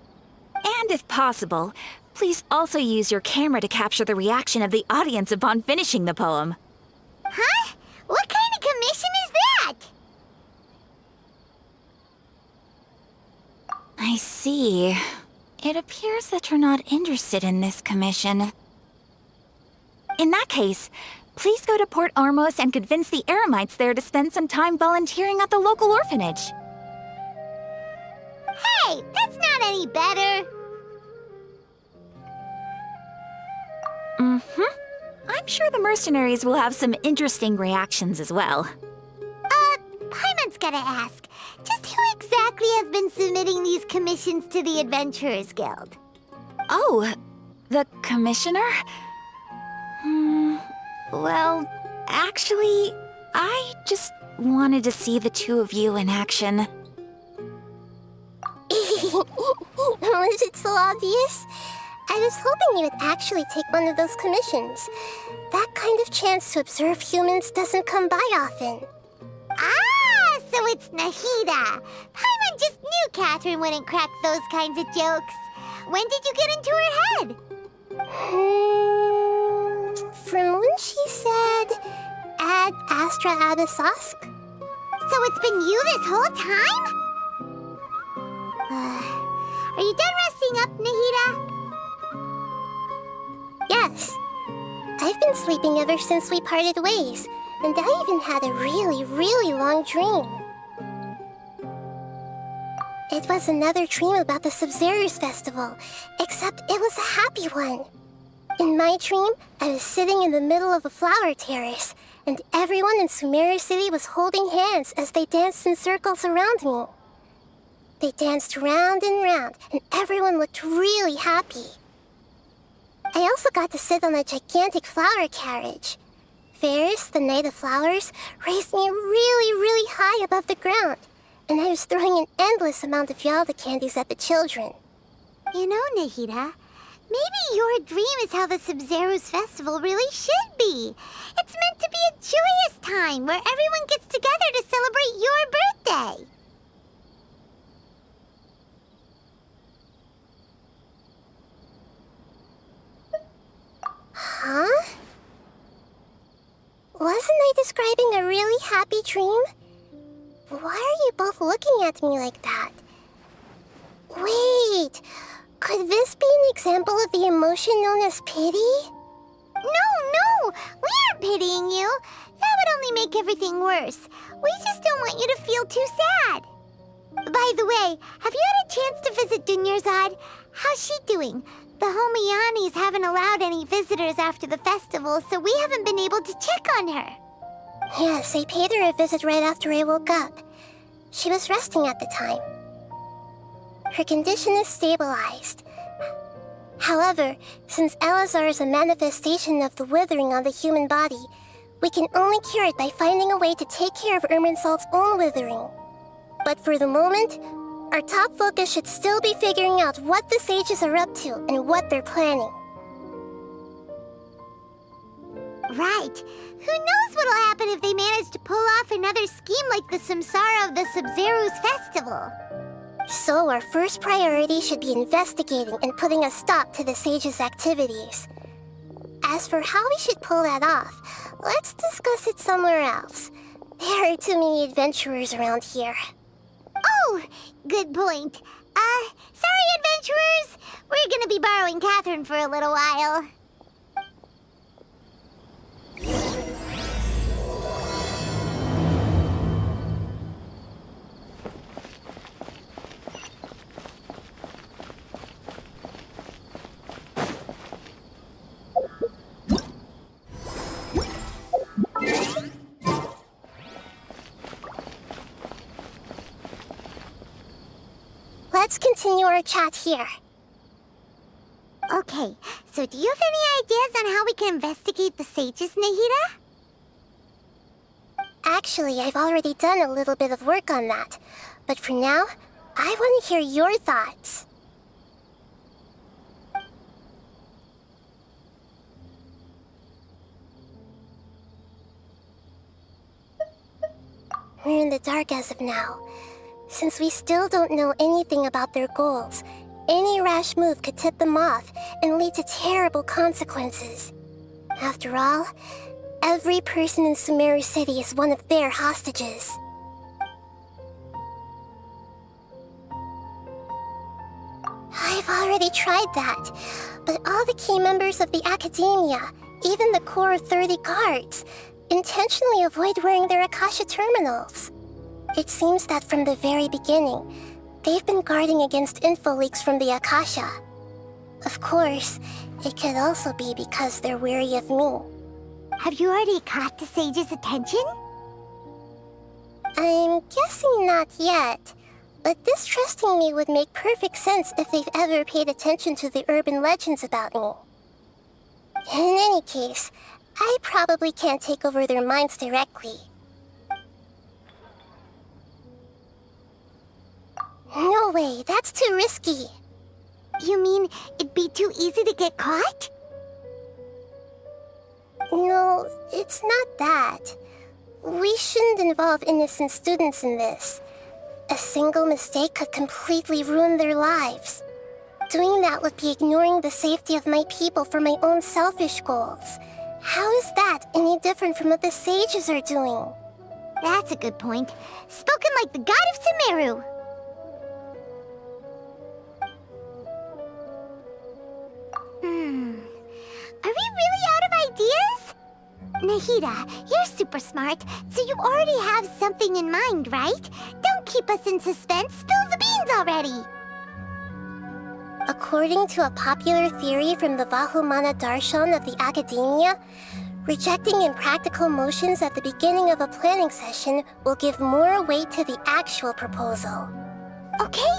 And if possible, please also use your camera to capture the reaction of the audience upon finishing the poem. Huh? What kind of commission is that? I see. It appears that you're not interested in this commission. In that case, please go to Port Ormos and convince the Eremites there to spend some time volunteering at the local orphanage. Hey, that's not any better. I'm sure the mercenaries will have some interesting reactions as well. Paimon's gotta ask. Just who exactly has been submitting these commissions to the Adventurers Guild? Oh, the commissioner? Well, actually, I just wanted to see the two of you in action. Was it so obvious? I was hoping you would actually take one of those commissions. That kind of chance to observe humans doesn't come by often. Ah, so it's Nahida. Paimon just knew Catherine wouldn't crack those kinds of jokes. When did you get into her head? From when she said, Ad Astra Abisask? So it's been you this whole time? Are you done resting up, Nahida? Yes. I've been sleeping ever since we parted ways, and I even had a really, really long dream. It was another dream about the Sub-Zero's festival, except it was a happy one. In my dream, I was sitting in the middle of a flower terrace, and everyone in Sumeru City was holding hands as they danced in circles around me. They danced round and round, and everyone looked really happy. I also got to sit on a gigantic flower carriage. Ferris, the Knight of Flowers, raised me really, really high above the ground, and I was throwing an endless amount of Yalda candies at the children. You know, Nahida, maybe your dream is how the Sub-Zero's festival really should be. It's meant to be a joyous time where everyone gets together to celebrate your birthday. Huh? Wasn't I describing a really happy dream? Why are you both looking at me like that? Wait, could this be an example of the emotion known as pity? No, we aren't pitying you. That would only make everything worse. We just don't want you to feel too sad. By the way, have you had a chance to visit Dunyarzad? How's she doing? The Homiyanis haven't allowed any visitors after the festival, so we haven't been able to check on her. Yes, I paid her a visit right after I woke up. She was resting at the time. Her condition is stabilized. However, since Elazar is a manifestation of the withering on the human body, we can only cure it by finding a way to take care of Irminsul's own withering. But for the moment, our top focus should still be figuring out what the sages are up to and what they're planning. Right. Who knows what'll happen if they manage to pull off another scheme like the Samsara of the Sub-Zero's festival? So our first priority should be investigating and putting a stop to the sages' activities. As for how we should pull that off, let's discuss it somewhere else. There are too many adventurers around here. Oh, good point. Sorry, adventurers. We're gonna be borrowing Catherine for a little while. Let's continue our chat here. Okay, so do you have any ideas on how we can investigate the sages, Nahida? Actually, I've already done a little bit of work on that. But for now, I want to hear your thoughts. We're in the dark as of now. Since we still don't know anything about their goals, any rash move could tip them off and lead to terrible consequences. After all, every person in Sumeru City is one of their hostages. I've already tried that, but all the key members of the Academia, even the core of 30 guards, intentionally avoid wearing their Akasha terminals. It seems that from the very beginning, they've been guarding against info leaks from the Akasha. Of course, it could also be because they're wary of me. Have you already caught the sage's attention? I'm guessing not yet, but distrusting me would make perfect sense if they've ever paid attention to the urban legends about me. In any case, I probably can't take over their minds directly. No way, that's too risky. You mean it'd be too easy to get caught? No, it's not that. We shouldn't involve innocent students in this. A single mistake could completely ruin their lives. Doing that would be ignoring the safety of my people for my own selfish goals. How is that any different from what the sages are doing? That's a good point. Spoken like the god of Sumeru. Are we really out of ideas? Nahida, you're super smart, so you already have something in mind, right? Don't keep us in suspense. Spill the beans already. According to a popular theory from the Vahumana Darshan of the Academia, Rejecting impractical motions at the beginning of a planning session will give more weight to the actual proposal. Okay,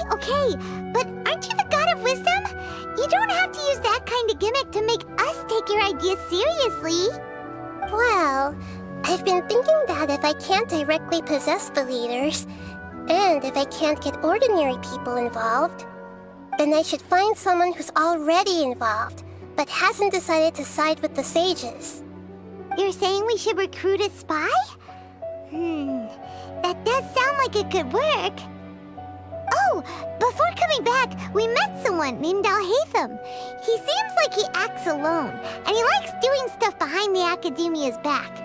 but aren't you the god of wisdom? You don't have to use that kind of gimmick to make us take your ideas seriously. Well, I've been thinking that if I can't directly possess the leaders, and if I can't get ordinary people involved, then I should find someone who's already involved, but hasn't decided to side with the sages. You're saying we should recruit a spy? That does sound like it could work. Oh, before coming back, we met someone named Alhaitham. He seems like he acts alone, and he likes doing stuff behind the Academia's back.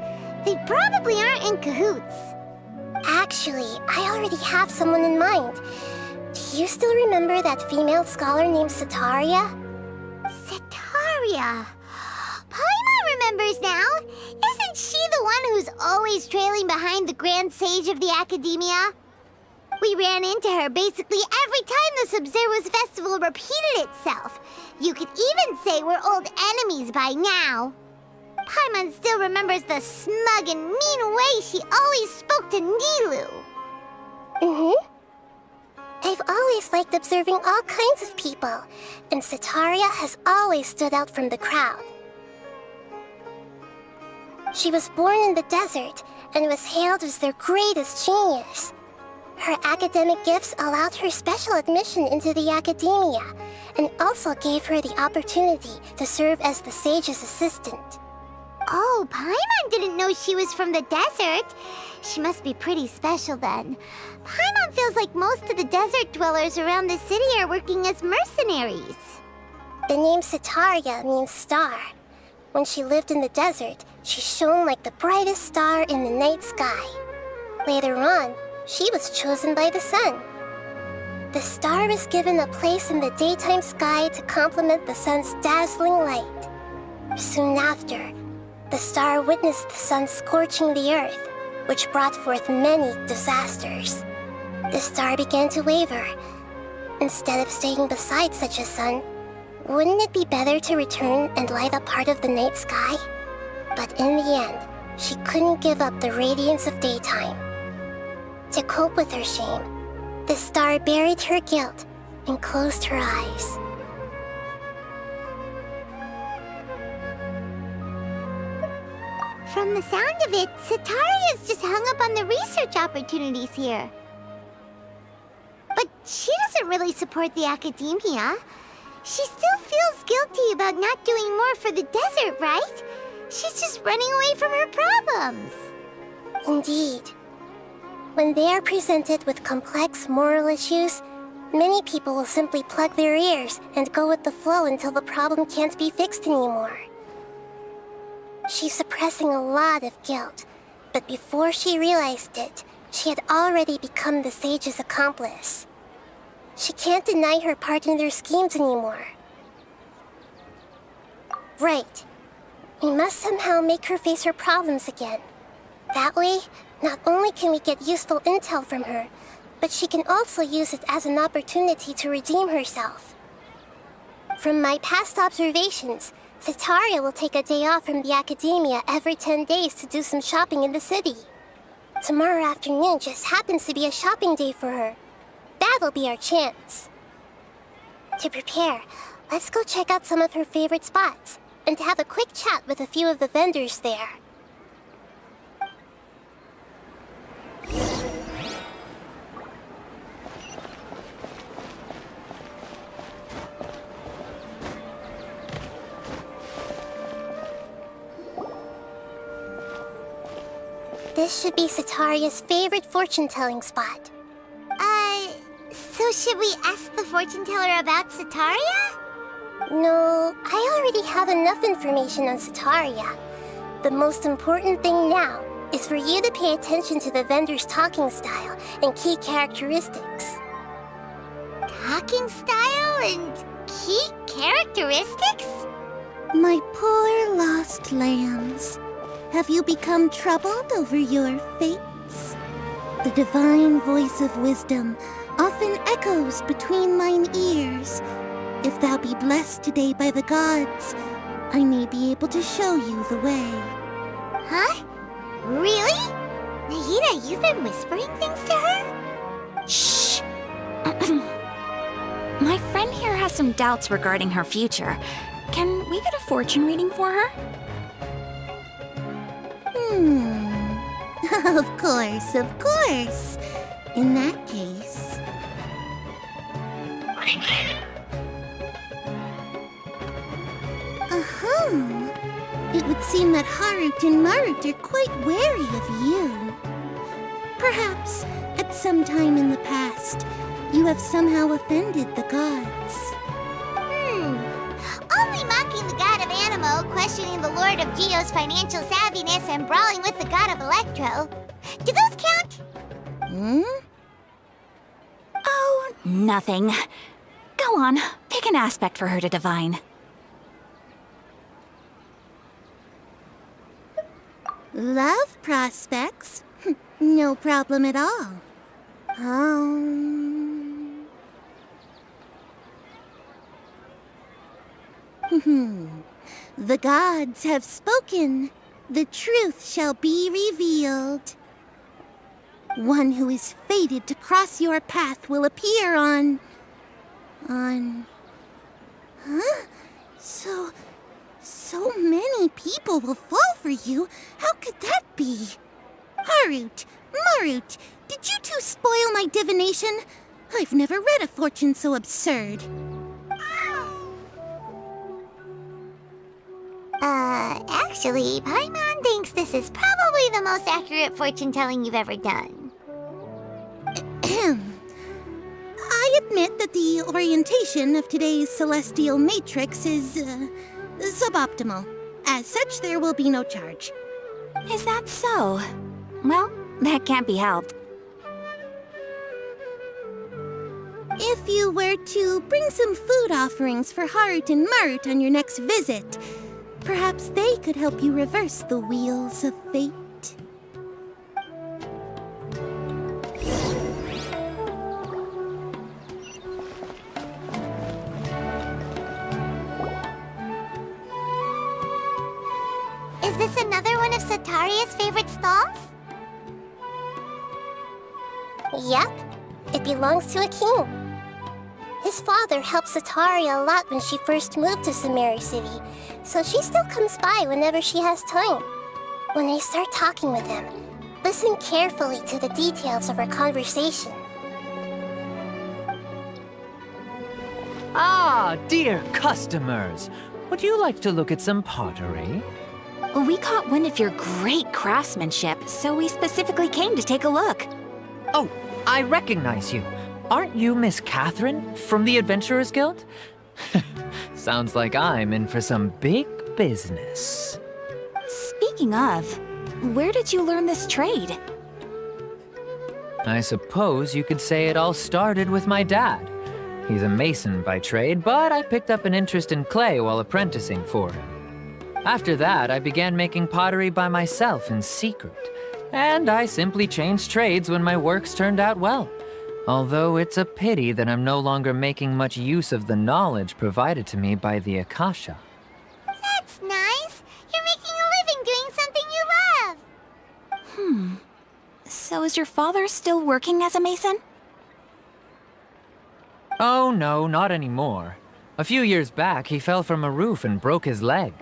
They probably aren't in cahoots. Actually, I already have someone in mind. Do you still remember that female scholar named Setaria? Setaria? Paimon remembers now. Isn't she the one who's always trailing behind the Grand Sage of the Academia? We ran into her basically every time the Sub-Zero's festival repeated itself. You could even say we're old enemies by now. Paimon still remembers the smug and mean way she always spoke to Nilou. I've always liked observing all kinds of people, and Setaria has always stood out from the crowd. She was born in the desert and was hailed as their greatest genius. Her academic gifts allowed her special admission into the academia, and also gave her the opportunity to serve as the sage's assistant. Oh, Paimon didn't know she was from the desert. She must be pretty special then. Paimon feels like most of the desert dwellers around the city are working as mercenaries. The name Setaria means star. When she lived in the desert, she shone like the brightest star in the night sky. Later on, she was chosen by the sun. The star was given a place in the daytime sky to complement the sun's dazzling light. Soon after, the star witnessed the sun scorching the earth, which brought forth many disasters. The star began to waver. Instead of staying beside such a sun, wouldn't it be better to return and light up part of the night sky? But in the end, she couldn't give up the radiance of daytime. To cope with her shame, the star buried her guilt and closed her eyes. From the sound of it, Setaria's just hung up on the research opportunities here. But she doesn't really support the academia. She still feels guilty about not doing more for the desert, right? She's just running away from her problems. Indeed. When they are presented with complex moral issues, many people will simply plug their ears and go with the flow until the problem can't be fixed anymore. She's suppressing a lot of guilt, but before she realized it, she had already become the sage's accomplice. She can't deny her part in their schemes anymore. Right. We must somehow make her face her problems again. That way, not only can we get useful intel from her, but she can also use it as an opportunity to redeem herself. From my past observations, Setaria will take a day off from the academia every 10 days to do some shopping in the city. Tomorrow afternoon just happens to be a shopping day for her. That'll be our chance. To prepare, let's go check out some of her favorite spots, and have a quick chat with a few of the vendors there. This should be Setaria's favorite fortune-telling spot. So should we ask the fortune teller about Setaria? No, I already have enough information on Setaria. The most important thing now is for you to pay attention to the vendor's talking style and key characteristics. Talking style and key characteristics? My poor lost lambs. Have you become troubled over your fates? The divine voice of wisdom often echoes between mine ears. If thou be blessed today by the gods, I may be able to show you the way. Huh? Really? Nahida, you've been whispering things to her? Shh! My friend here has some doubts regarding her future. Can we get a fortune reading for her? Of course, of course. In that case... It would seem that Harut and Marut are quite wary of you. Perhaps, at some time in the past, you have somehow offended the gods. Only mocking the god of Animo, questioning the lord of Geo's financial savviness, and brawling with the god of Electro. Do those count? Oh, nothing. Go on, pick an aspect for her to divine. Love prospects? No problem at all. The gods have spoken. The truth shall be revealed. One who is fated to cross your path will appear on... Huh? So many people will fall for you. How could that be? Harut, Marut, did you two spoil my divination? I've never read a fortune so absurd. Actually, Paimon thinks this is probably the most accurate fortune-telling you've ever done. I admit that the orientation of today's celestial matrix is, suboptimal. As such, there will be no charge. Is that so? Well, that can't be helped. If you were to bring some food offerings for Harut and Marut on your next visit, perhaps they could help you reverse the wheels of fate. Is this another one of Sataria's favorite stalls? Yep. It belongs to a king. His father helped Sataria a lot when she first moved to Sumeru City, so she still comes by whenever she has time. When I start talking with him, listen carefully to the details of our conversation. Ah, dear customers, would you like to look at some pottery? We caught wind of your great craftsmanship, so we specifically came to take a look. Oh, I recognize you. Aren't you Miss Catherine from the Adventurers Guild? Sounds like I'm in for some big business. Speaking of, where did you learn this trade? I suppose you could say it all started with my dad. He's a mason by trade, but I picked up an interest in clay while apprenticing for him. After that, I began making pottery by myself in secret, and I simply changed trades when my works turned out well. Although it's a pity that I'm no longer making much use of the knowledge provided to me by the Akasha. That's nice. You're making a living doing something you love. So is your father still working as a mason? Oh no, not anymore. A few years back, he fell from a roof and broke his leg.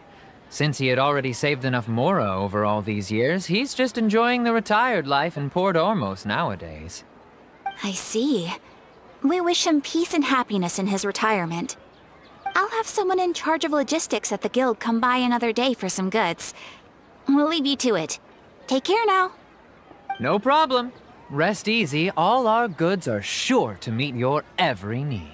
Since he had already saved enough mora over all these years, he's just enjoying the retired life in Port Ormos nowadays. I see. We wish him peace and happiness in his retirement. I'll have someone in charge of logistics at the guild come by another day for some goods. We'll leave you to it. Take care now. No problem. Rest easy, all our goods are sure to meet your every need.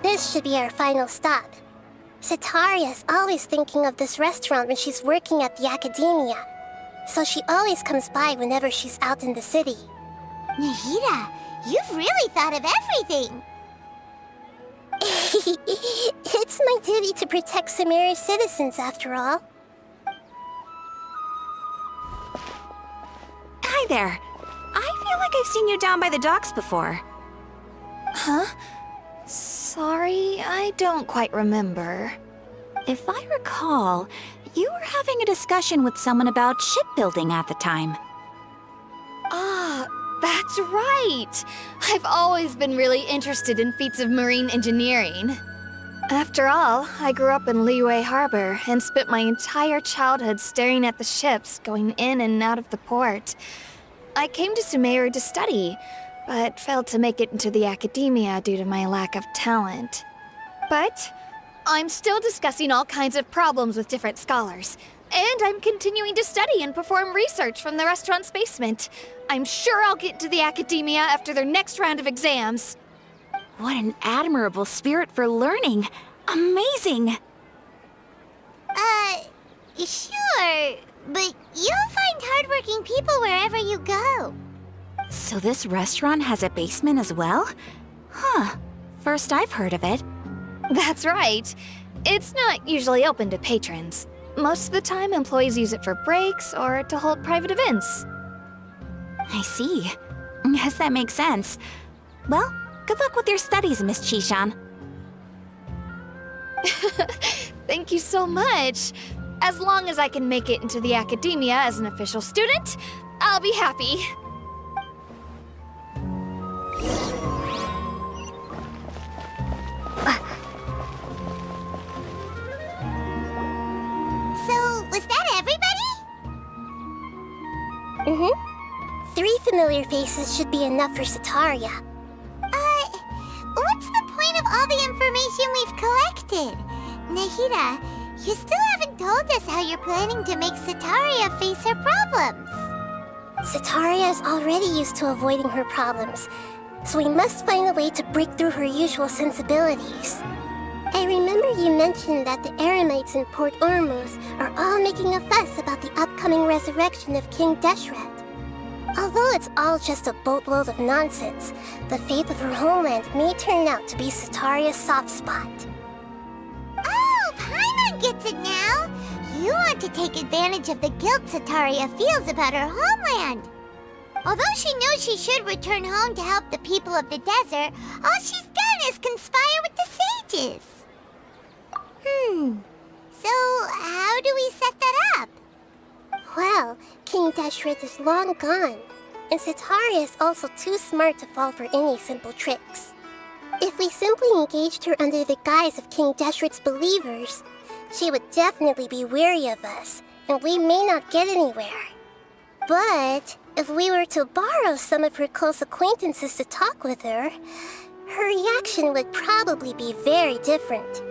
This should be our final stop. Sataria's always thinking of this restaurant when she's working at the academia, so she always comes by whenever she's out in the city. Nahida, you've really thought of everything. It's my duty to protect Sumeru's citizens, after all. Hi there. I feel like I've seen you down by the docks before. Huh? Sorry, I don't quite remember. If I recall, you were having a discussion with someone about shipbuilding at the time. Ah, that's right! I've always been really interested in feats of marine engineering. After all, I grew up in Liyue Harbor and spent my entire childhood staring at the ships going in and out of the port. I came to Sumeru to study, but failed to make it into the academia due to my lack of talent. But I'm still discussing all kinds of problems with different scholars. And I'm continuing to study and perform research from the restaurant's basement. I'm sure I'll get into the academia after their next round of exams. What an admirable spirit for learning. Amazing! Sure, but you'll find hardworking people wherever you go. So this restaurant has a basement as well? Huh. First I've heard of it. That's right. It's not usually open to patrons. Most of the time, employees use it for breaks or to hold private events. I see. Guess that makes sense. Well, good luck with your studies, Miss Chishan. Thank you so much. As long as I can make it into the academia as an official student, I'll be happy. So, was that everybody? Mm-hmm. 3 familiar faces should be enough for Sataria. What's the point of all the information we've collected? Nahida, you still haven't told us how you're planning to make Sataria face her problems. Sataria is already used to avoiding her problems, so we must find a way to break through her usual sensibilities. I remember you mentioned that the Eremites in Port Ormuz are all making a fuss about the upcoming resurrection of King Deshret. Although it's all just a boatload of nonsense, the fate of her homeland may turn out to be Sataria's soft spot. Oh, Paimon gets it now! You want to take advantage of the guilt Sataria feels about her homeland. Although she knows she should return home to help the people of the desert, all she's done is conspire with the sages. So how do we set that up? Well, King Deshret is long gone, and Sataria is also too smart to fall for any simple tricks. If we simply engaged her under the guise of King Deshret's believers, she would definitely be wary of us, and we may not get anywhere. But if we were to borrow some of her close acquaintances to talk with her, her reaction would probably be very different.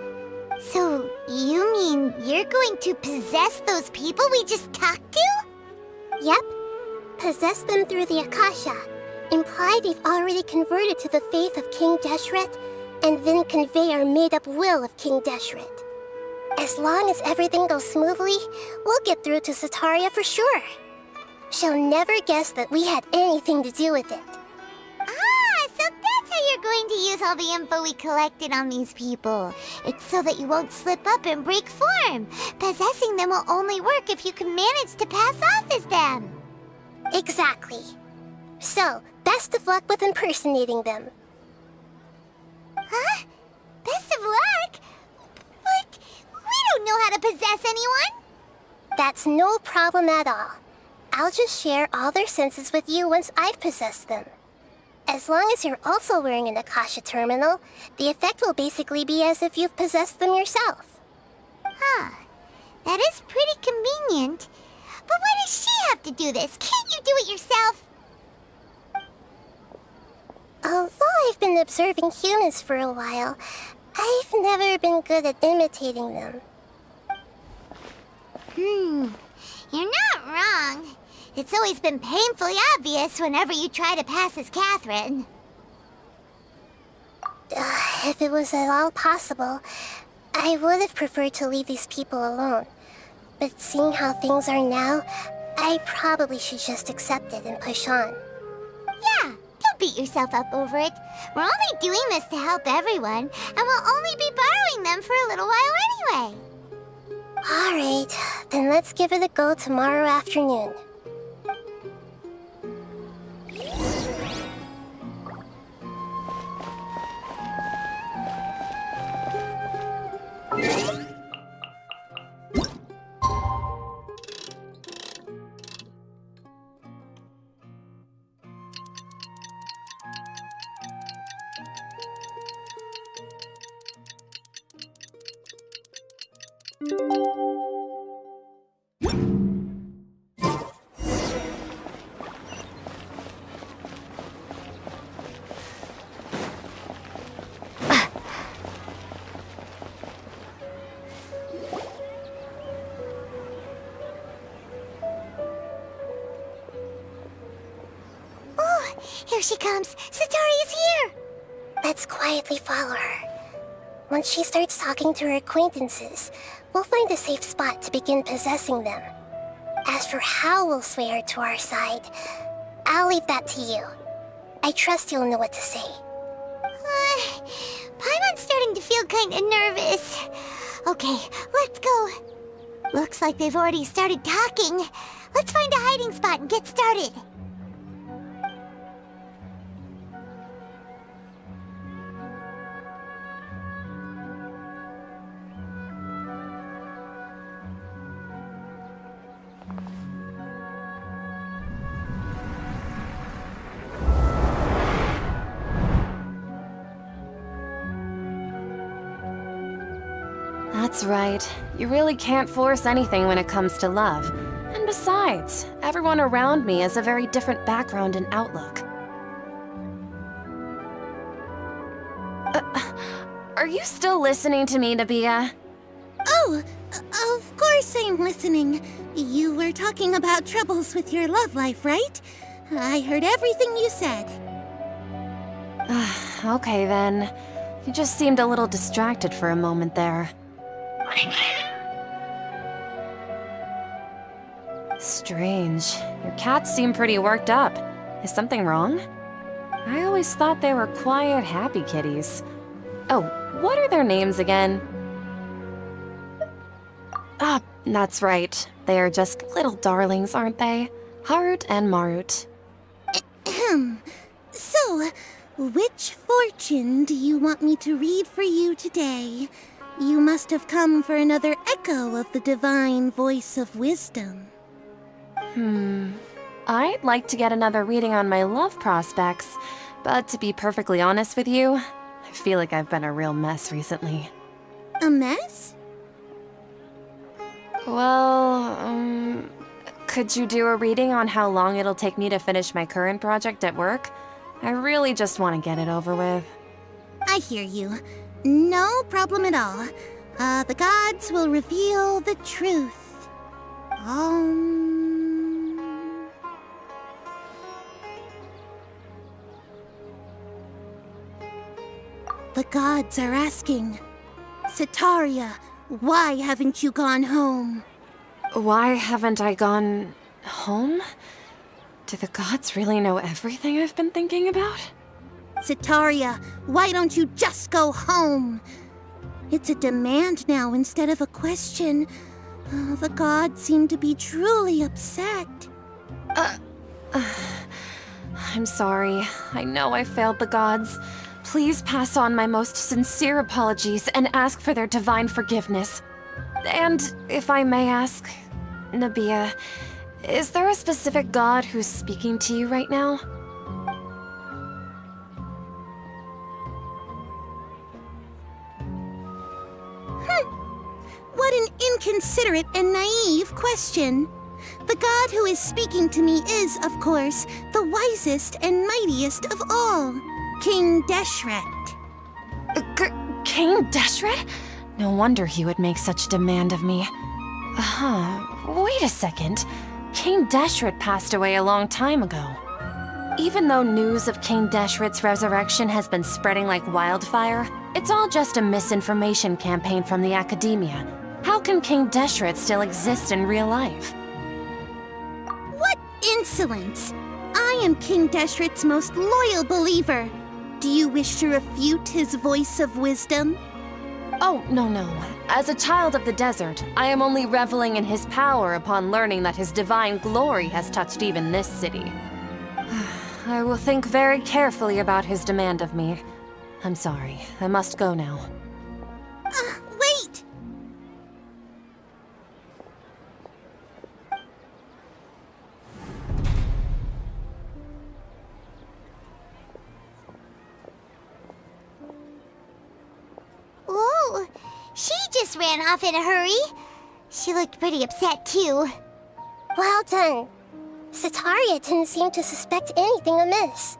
So, you mean you're going to possess those people we just talked to? Yep. Possess them through the Akasha. Imply they've already converted to the faith of King Deshret, and then convey our made-up will of King Deshret. As long as everything goes smoothly, we'll get through to Sataria for sure. She'll never guess that we had anything to do with it. So that's how you're going to use all the info we collected on these people. It's so that you won't slip up and break form. Possessing them will only work if you can manage to pass off as them. Exactly. So, best of luck with impersonating them. Huh? Best of luck? But we don't know how to possess anyone. That's no problem at all. I'll just share all their senses with you once I've possessed them. As long as you're also wearing an Akasha terminal, the effect will basically be as if you've possessed them yourself. Huh. That is pretty convenient. But why does she have to do this? Can't you do it yourself? Although I've been observing humans for a while, I've never been good at imitating them. You're not wrong. It's always been painfully obvious whenever you try to pass as Catherine. If it was at all possible, I would have preferred to leave these people alone. But seeing how things are now, I probably should just accept it and push on. Yeah, don't beat yourself up over it. We're only doing this to help everyone, and we'll only be borrowing them for a little while anyway. Alright, then let's give it a go tomorrow afternoon. Here she comes! Satori is here! Let's quietly follow her. Once she starts talking to her acquaintances, we'll find a safe spot to begin possessing them. As for how we'll sway her to our side, I'll leave that to you. I trust you'll know what to say. Paimon's starting to feel kinda nervous. Okay, let's go. Looks like they've already started talking. Let's find a hiding spot and get started. That's right. You really can't force anything when it comes to love. And besides, everyone around me has a very different background and outlook. Are you still listening to me, Nabia? Oh, of course I'm listening. You were talking about troubles with your love life, right? I heard everything you said. Okay then. You just seemed a little distracted for a moment there. Strange. Your cats seem pretty worked up. Is something wrong? I always thought they were quiet, happy kitties. Oh, what are their names again? Ah, that's right. They are just little darlings, aren't they? Harut and Marut. So, which fortune do you want me to read for you today? You must have come for another echo of the divine voice of wisdom. I'd like to get another reading on my love prospects, but to be perfectly honest with you, I feel like I've been a real mess recently. A mess? Well, could you do a reading on how long it'll take me to finish my current project at work? I really just want to get it over with. I hear you. No problem at all. The gods will reveal the truth. The gods are asking, Setaria, why haven't you gone home? Why haven't I gone home? Do the gods really know everything I've been thinking about? Setaria, why don't you just go home? It's a demand now instead of a question. The gods seem to be truly upset. I'm sorry. I know I failed the gods. Please pass on my most sincere apologies and ask for their divine forgiveness. And if I may ask, Nabia, is there a specific god who's speaking to you right now? What an inconsiderate and naive question. The god who is speaking to me is, of course, the wisest and mightiest of all, King Deshret. King Deshret? No wonder he would make such demand of me. Wait a second. King Deshret passed away a long time ago. Even though news of King Deshret's resurrection has been spreading like wildfire, it's all just a misinformation campaign from the academia. How can King Deshret still exist in real life? What insolence! I am King Deshret's most loyal believer. Do you wish to refute his voice of wisdom? Oh, no. As a child of the desert, I am only reveling in his power upon learning that his divine glory has touched even this city. I will think very carefully about his demand of me. I'm sorry. I must go now. Wait! Whoa! She just ran off in a hurry. She looked pretty upset, too. Well done. Setaria didn't seem to suspect anything amiss.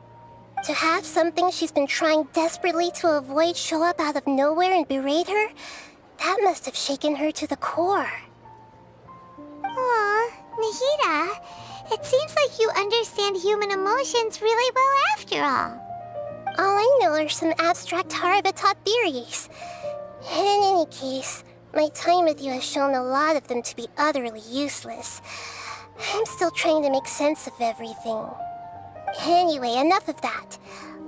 To have something she's been trying desperately to avoid show up out of nowhere and berate her, that must have shaken her to the core. Aw, Nahida, It seems like you understand human emotions really well after all. All I know are some abstract Harvard-taught theories. And in any case, my time with you has shown a lot of them to be utterly useless. I'm still trying to make sense of everything. Anyway, enough of that.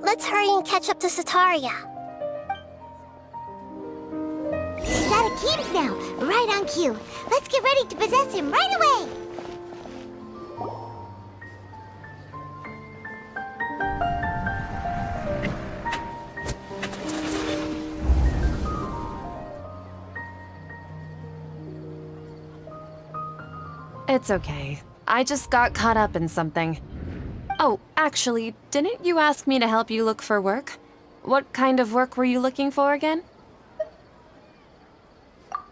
Let's hurry and catch up to Sataria. He's out of Keem's now, right on cue. Let's get ready to possess him right away! It's okay. I just got caught up in something. Oh, actually, didn't you ask me to help you look for work? What kind of work were you looking for again?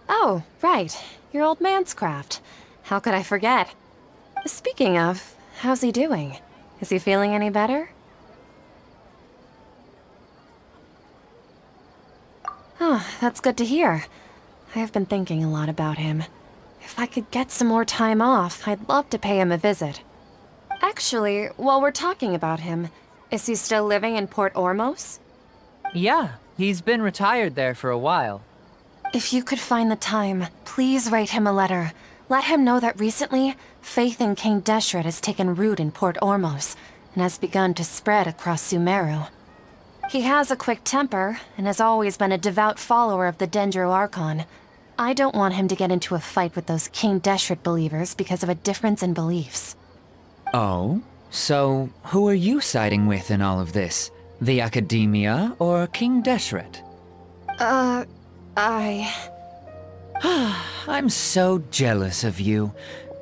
Oh, right. Your old man's craft. How could I forget? Speaking of, how's he doing? Is he feeling any better? Oh, that's good to hear. I have been thinking a lot about him. If I could get some more time off, I'd love to pay him a visit. Actually, while we're talking about him, is he still living in Port Ormos? Yeah, he's been retired there for a while. If you could find the time, please write him a letter. Let him know that recently, faith in King Deshret has taken root in Port Ormos and has begun to spread across Sumeru. He has a quick temper and has always been a devout follower of the Dendro Archon. I don't want him to get into a fight with those King Deshret believers because of a difference in beliefs. Oh? So, who are you siding with in all of this? The Academia or King Deshret? I'm so jealous of you.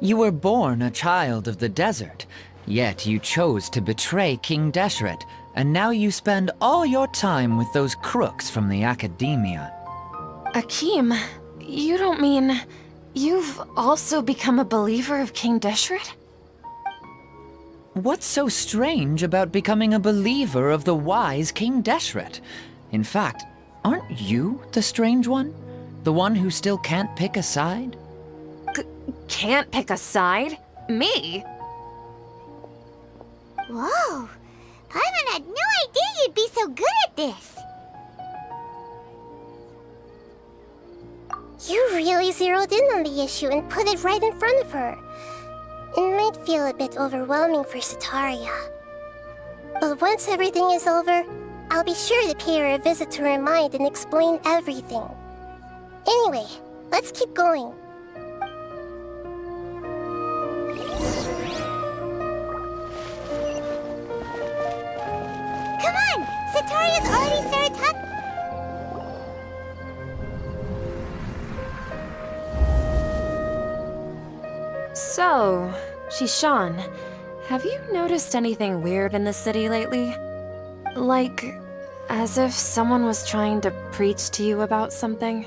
You were born a child of the desert, yet you chose to betray King Deshret, and now you spend all your time with those crooks from the Academia. Akeem, you don't mean you've also become a believer of King Deshret? What's so strange about becoming a believer of the wise King Deshret? In fact, aren't you the strange one? The one who still can't pick a side? Can't pick a side? Me? Whoa! Paimon had no idea you'd be so good at this! You really zeroed in on the issue and put it right in front of her. It might feel a bit overwhelming for Sataria. But once everything is over, I'll be sure to pay her a visit to her mind and explain everything. Anyway, let's keep going. Come on! Sataria's already started talking. So, Shishan, have you noticed anything weird in the city lately? Like, as if someone was trying to preach to you about something?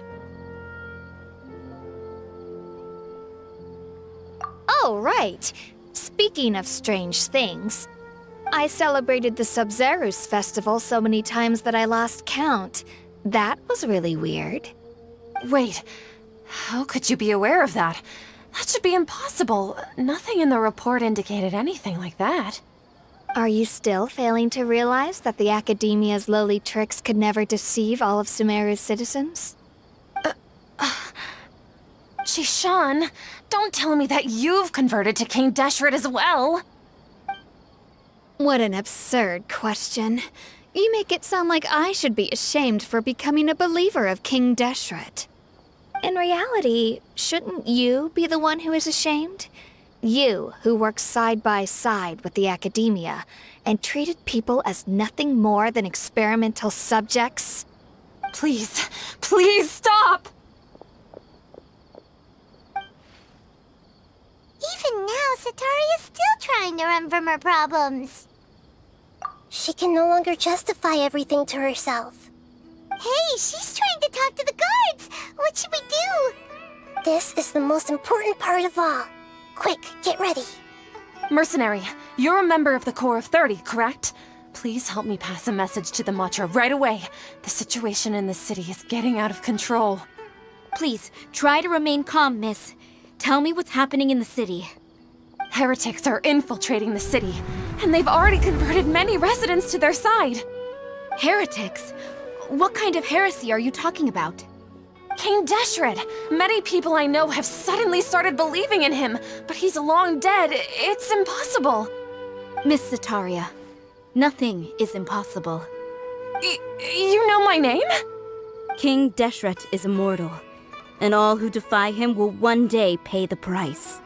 Oh, right. Speaking of strange things, I celebrated the Sub-Zerus festival so many times that I lost count. That was really weird. Wait, how could you be aware of that? That should be impossible. Nothing in the report indicated anything like that. Are you still failing to realize that the Academia's lowly tricks could never deceive all of Sumeru's citizens? Shishan, don't tell me that you've converted to King Deshret as well! What an absurd question. You make it sound like I should be ashamed for becoming a believer of King Deshret. In reality, shouldn't you be the one who is ashamed? You, who works side by side with the Academia and treated people as nothing more than experimental subjects? Please, please stop! Even now, Sataria's still trying to run from her problems. She can no longer justify everything to herself. Hey, she's trying to talk to the guards! What should we do? This is the most important part of all. Quick, get ready. Mercenary, you're a member of the Corps of 30, correct? Please help me pass a message to the Matra right away. The situation in the city is getting out of control. Please, try to remain calm, miss. Tell me what's happening in the city. Heretics are infiltrating the city, and they've already converted many residents to their side. Heretics? What kind of heresy are you talking about? King Deshret! Many people I know have suddenly started believing in him, but he's long dead. It's impossible. Miss Sataria, nothing is impossible. You know my name? King Deshret is immortal, and all who defy him will one day pay the price.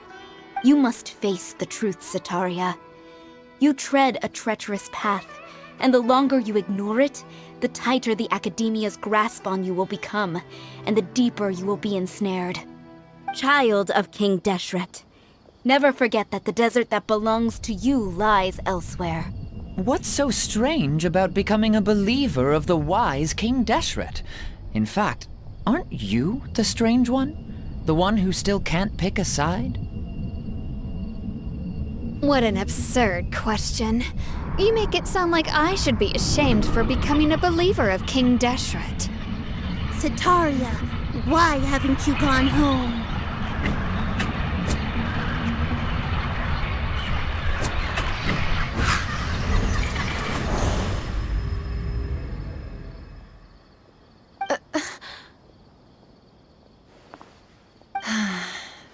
You must face the truth, Sataria. You tread a treacherous path, and the longer you ignore it, the tighter the Academia's grasp on you will become, and the deeper you will be ensnared. Child of King Deshret, never forget that the desert that belongs to you lies elsewhere. What's so strange about becoming a believer of the wise King Deshret? In fact, aren't you the strange one? The one who still can't pick a side? What an absurd question. You make it sound like I should be ashamed for becoming a believer of King Deshret. Sataria, why haven't you gone home?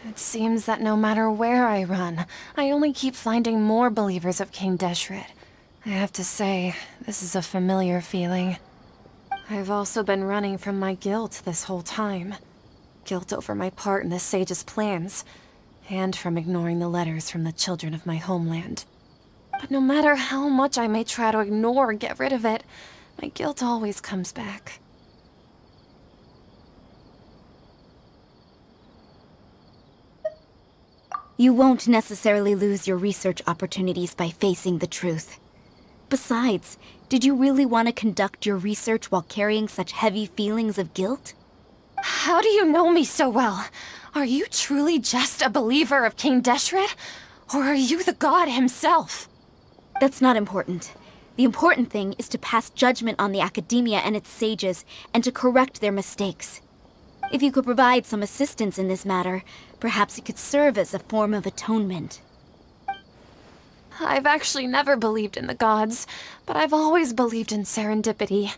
It seems that no matter where I run, I only keep finding more believers of King Deshret. I have to say, this is a familiar feeling. I've also been running from my guilt this whole time. Guilt over my part in the sage's plans, and from ignoring the letters from the children of my homeland. But no matter how much I may try to ignore or get rid of it, my guilt always comes back. you won't necessarily lose your research opportunities by facing the truth. Besides, did you really want to conduct your research while carrying such heavy feelings of guilt? How do you know me so well? Are you truly just a believer of King Deshret? Or are you the god himself? That's not important. The important thing is to pass judgment on the Academia and its sages, and to correct their mistakes. If you could provide some assistance in this matter, perhaps it could serve as a form of atonement. I've actually never believed in the gods, but I've always believed in serendipity.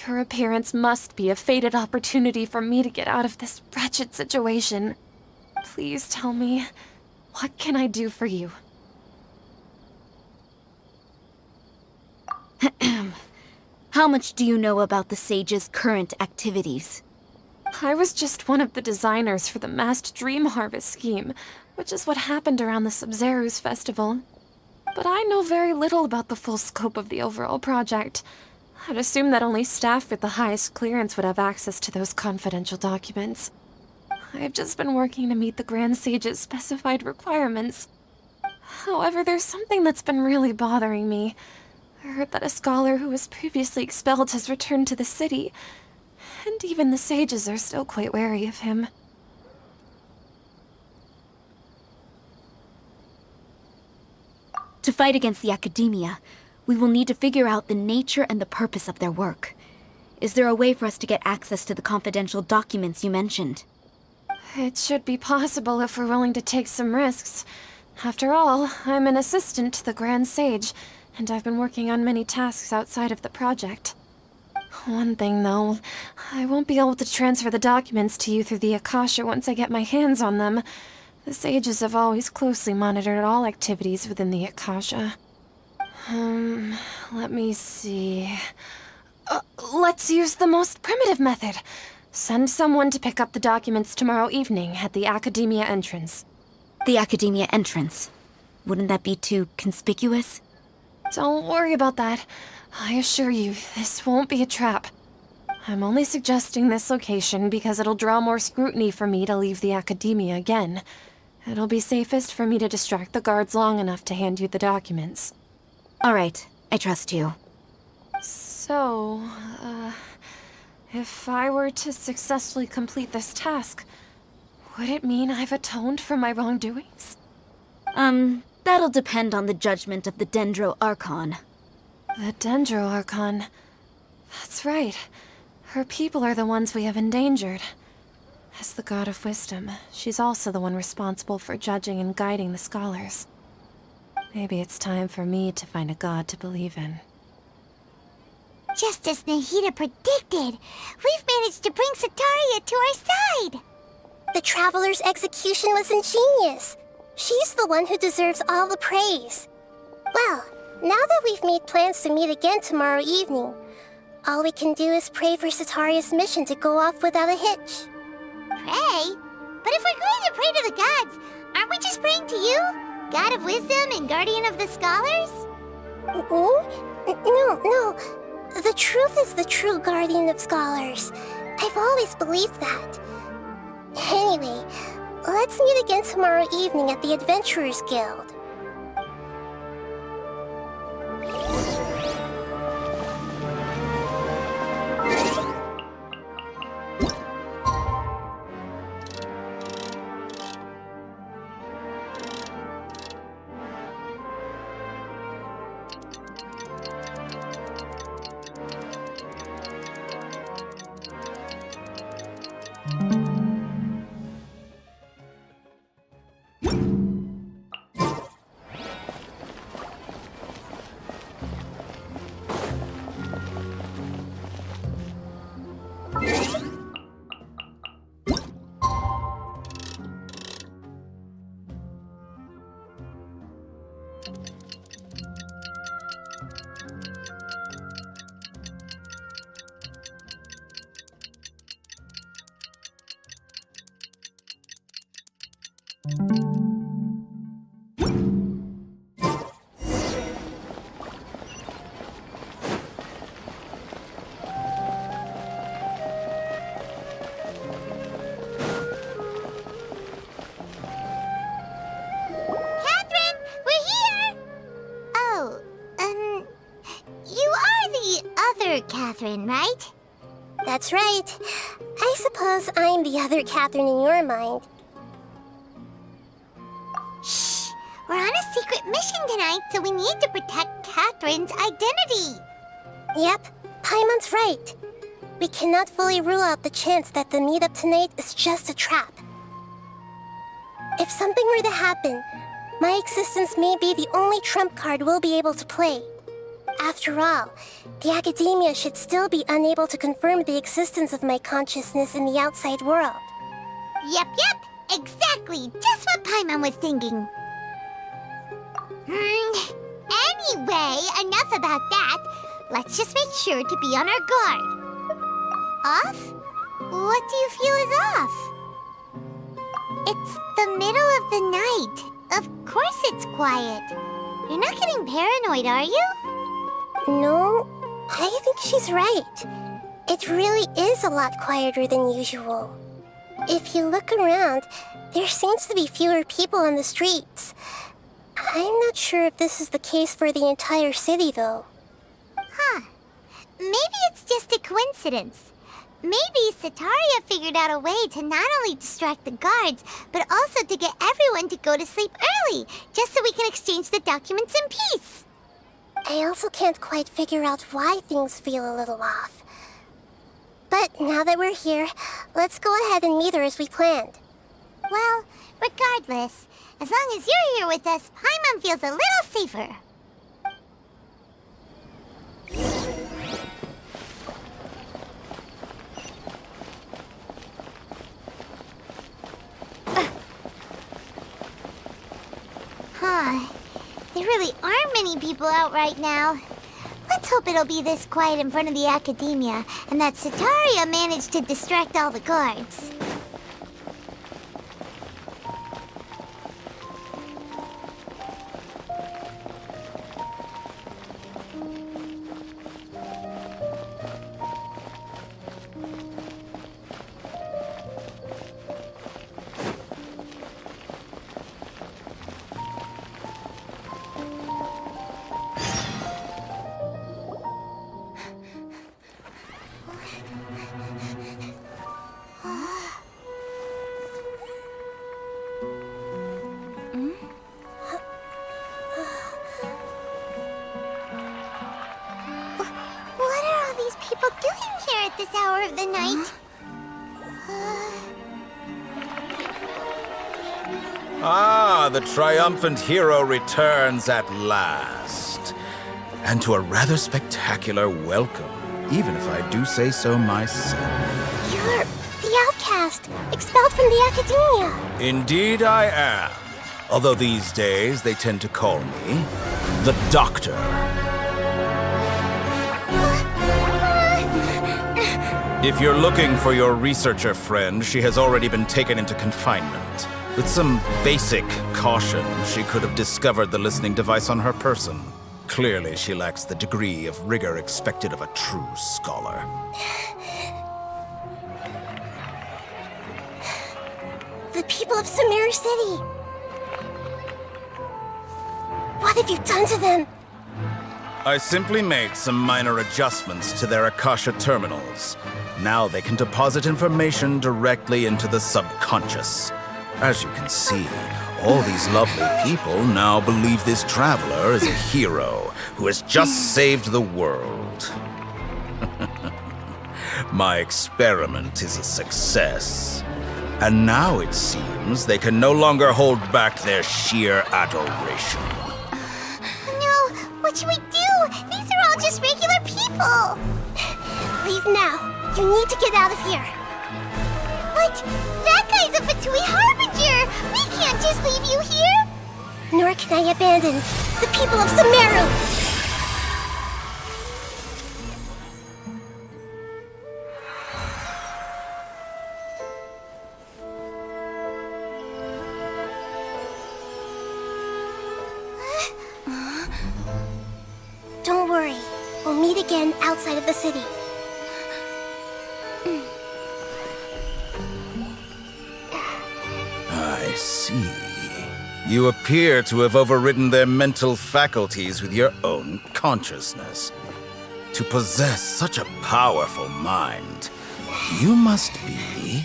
Your appearance must be a fated opportunity for me to get out of this wretched situation. Please tell me, what can I do for you? How much do you know about the sage's current activities? I was just one of the designers for the massed dream harvest scheme, which is what happened around the Sumeru's festival. But I know very little about the full scope of the overall project. I'd assume that only staff with the highest clearance would have access to those confidential documents. I've just been working to meet the Grand Sage's specified requirements. However, there's something that's been really bothering me. I heard that a scholar who was previously expelled has returned to the city, and even the sages are still quite wary of him. To fight against the Academia, we will need to figure out the nature and the purpose of their work. Is there a way for us to get access to the confidential documents you mentioned? It should be possible if we're willing to take some risks. After all, I'm an assistant to the Grand Sage, and I've been working on many tasks outside of the project. One thing, though, I won't be able to transfer the documents to you through the Akasha once I get my hands on them. The sages have always closely monitored all activities within the Akasha. Let me see... let's use the most primitive method. Send someone to pick up the documents tomorrow evening at the Academia entrance. The Academia entrance? Wouldn't that be too conspicuous? Don't worry about that. I assure you, this won't be a trap. I'm only suggesting this location because it'll draw more scrutiny for me to leave the Academia again. It'll be safest for me to distract the guards long enough to hand you the documents. All right, I trust you. So, if I were to successfully complete this task, would it mean I've atoned for my wrongdoings? That'll depend on the judgment of the Dendro Archon. The Dendro Archon. That's right. Her people are the ones we have endangered. As the god of wisdom, she's also the one responsible for judging and guiding the scholars. Maybe it's time for me to find a god to believe in. Just as Nahida predicted, we've managed to bring Setaria to our side! The Traveler's execution was ingenious. She's the one who deserves all the praise. Well, now that we've made plans to meet again tomorrow evening, all we can do is pray for Setaria's mission to go off without a hitch. Pray? But if we're going to pray to the gods, aren't we just praying to you? God of wisdom and guardian of the scholars? No. The truth is the true guardian of scholars. I've always believed that. Anyway, let's meet again tomorrow evening at the Adventurers Guild. Catherine, right? That's right. I suppose I'm the other Catherine in your mind. Shh! We're on a secret mission tonight, so we need to protect Catherine's identity. Yep, Paimon's right. We cannot fully rule out the chance that the meetup tonight is just a trap. If something were to happen, my existence may be the only trump card we'll be able to play. After all, the Academia should still be unable to confirm the existence of my consciousness in the outside world. Yep, exactly, just what Paimon was thinking. Anyway, enough about that. Let's just make sure to be on our guard. Off? What do you feel is off? It's the middle of the night. Of course it's quiet. You're not getting paranoid, are you? No, I think she's right. It really is a lot quieter than usual. If you look around, there seems to be fewer people on the streets. I'm not sure if this is the case for the entire city, though. Huh. Maybe it's just a coincidence. Maybe Setaria figured out a way to not only distract the guards, but also to get everyone to go to sleep early, just so we can exchange the documents in peace. I also can't quite figure out why things feel a little off. But now that we're here, let's go ahead and meet her as we planned. Well, regardless, as long as you're here with us, Paimon feels a little safer. There really aren't many people out right now. Let's hope it'll be this quiet in front of the Academia, and that Setaria managed to distract all the guards. This hour of the night. Ah, the triumphant hero returns at last. And to a rather spectacular welcome, even if I do say so myself. You're the outcast, expelled from the academia. Indeed I am. Although these days they tend to call me the Doctor. If you're looking for your researcher friend, she has already been taken into confinement. With some basic caution, she could have discovered the listening device on her person. Clearly, she lacks the degree of rigor expected of a true scholar. The people of Sumeru City. What have you done to them? I simply made some minor adjustments to their Akasha terminals. Now they can deposit information directly into the subconscious. As you can see, all these lovely people now believe this traveler is a hero who has just saved the world. My experiment is a success. And now it seems they can no longer hold back their sheer adoration. No, what should we do? These are all just regular people. Leave now. You need to get out of here. But that guy's a Fatui Harbinger. We can't just leave you here. Nor can I abandon the people of Sumeru. Don't worry. We'll meet again outside of the city. I see. You appear to have overridden their mental faculties with your own consciousness. To possess such a powerful mind, you must be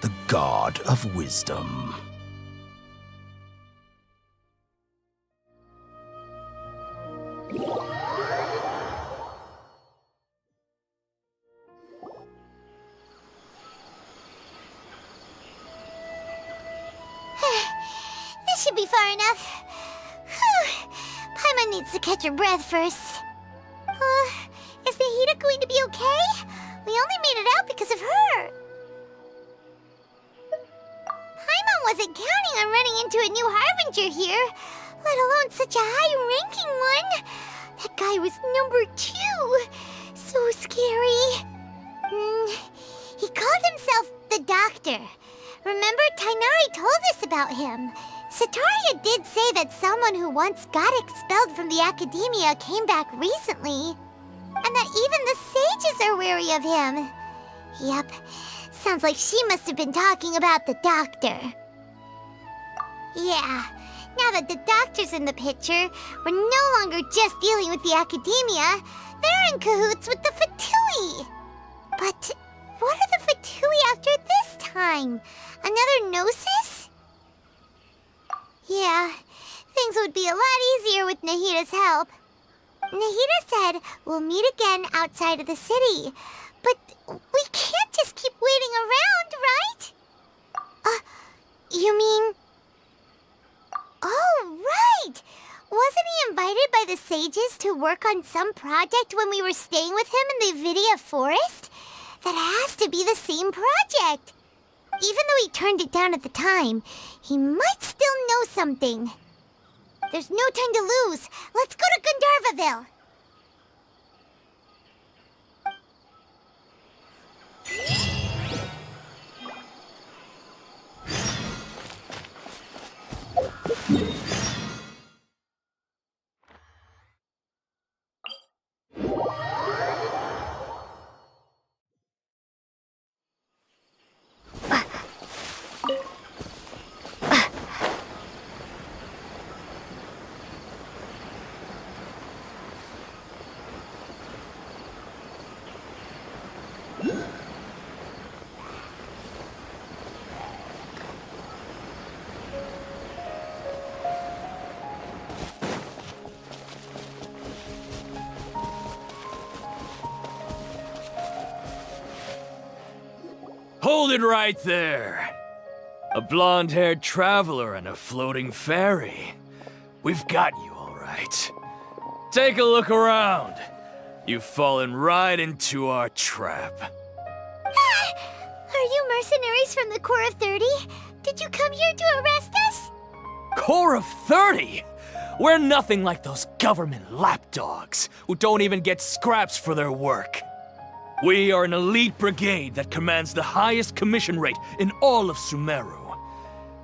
the god of wisdom. This should be far enough. Whew. Paimon needs to catch her breath first. Is Nahida going to be okay? We only made it out because of her. Paimon wasn't counting on running into a new Harbinger here, let alone such a high-ranking one. That guy was number 2. So scary. He called himself the Doctor. Remember, Tainari told us about him. Sataria did say that someone who once got expelled from the academia came back recently. And that even the sages are wary of him. Yep, sounds like she must have been talking about the Doctor. Yeah, now that the Doctor's in the picture, we're no longer just dealing with the academia. They're in cahoots with the Fatui. But what are the Fatui after this time? Another Gnosis? Yeah, things would be a lot easier with Nahida's help. Nahida said we'll meet again outside of the city. But we can't just keep waiting around, right? You mean... Oh, right! Wasn't he invited by the sages to work on some project when we were staying with him in the Vidia Forest? That has to be the same project. Even though he turned it down at the time, he might still know something. There's no time to lose. Let's go to Gandharvaville. Hold it right there. A blonde-haired traveler and a floating fairy. We've got you, all right. Take a look around. You've fallen right into our trap. Are you mercenaries from the Corps of 30? Did you come here to arrest us? Corps of 30? We're nothing like those government lapdogs who don't even get scraps for their work. We are an elite brigade that commands the highest commission rate in all of Sumeru.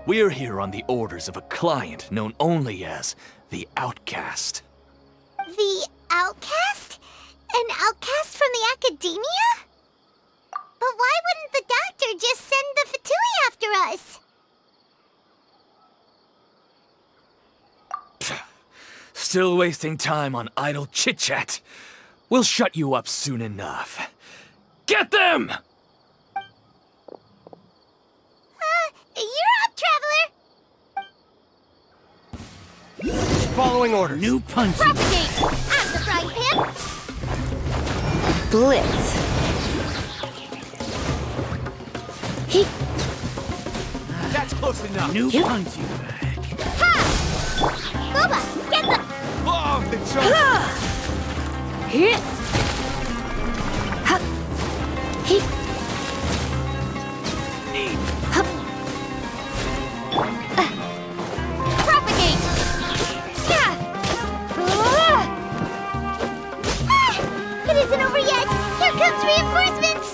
We're here on the orders of a client known only as the Outcast. The Outcast? An outcast from the academia? But why wouldn't the doctor just send the Fatui after us? Still wasting time on idle chit-chat. We'll shut you up soon enough. Get them! You're up, traveler! Following orders. New punch. Propagate! At the frying pan! Blitz. That's close enough. New punching bag. Ha! Boba, get the... Oh, the jump. Hit. Ha. Hit. Propagate! Yeah! It isn't over yet! Here comes reinforcements!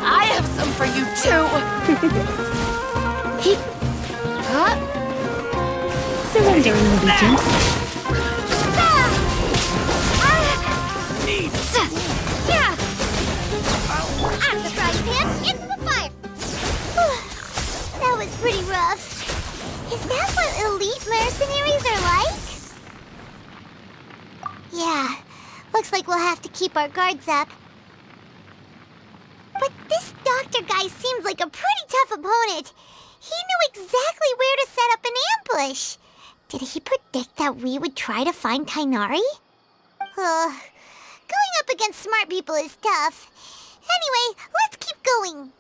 I have some for you too. Surrendering allegiance. Yeah! At the frying pan, into the fire! That was pretty rough. Is that what elite mercenaries are like? Yeah, looks like we'll have to keep our guards up. But this doctor guy seems like a pretty tough opponent. He knew exactly where to set up an ambush. Did he predict that we would try to find Tighnari? Going up against smart people is tough. Anyway, let's keep going.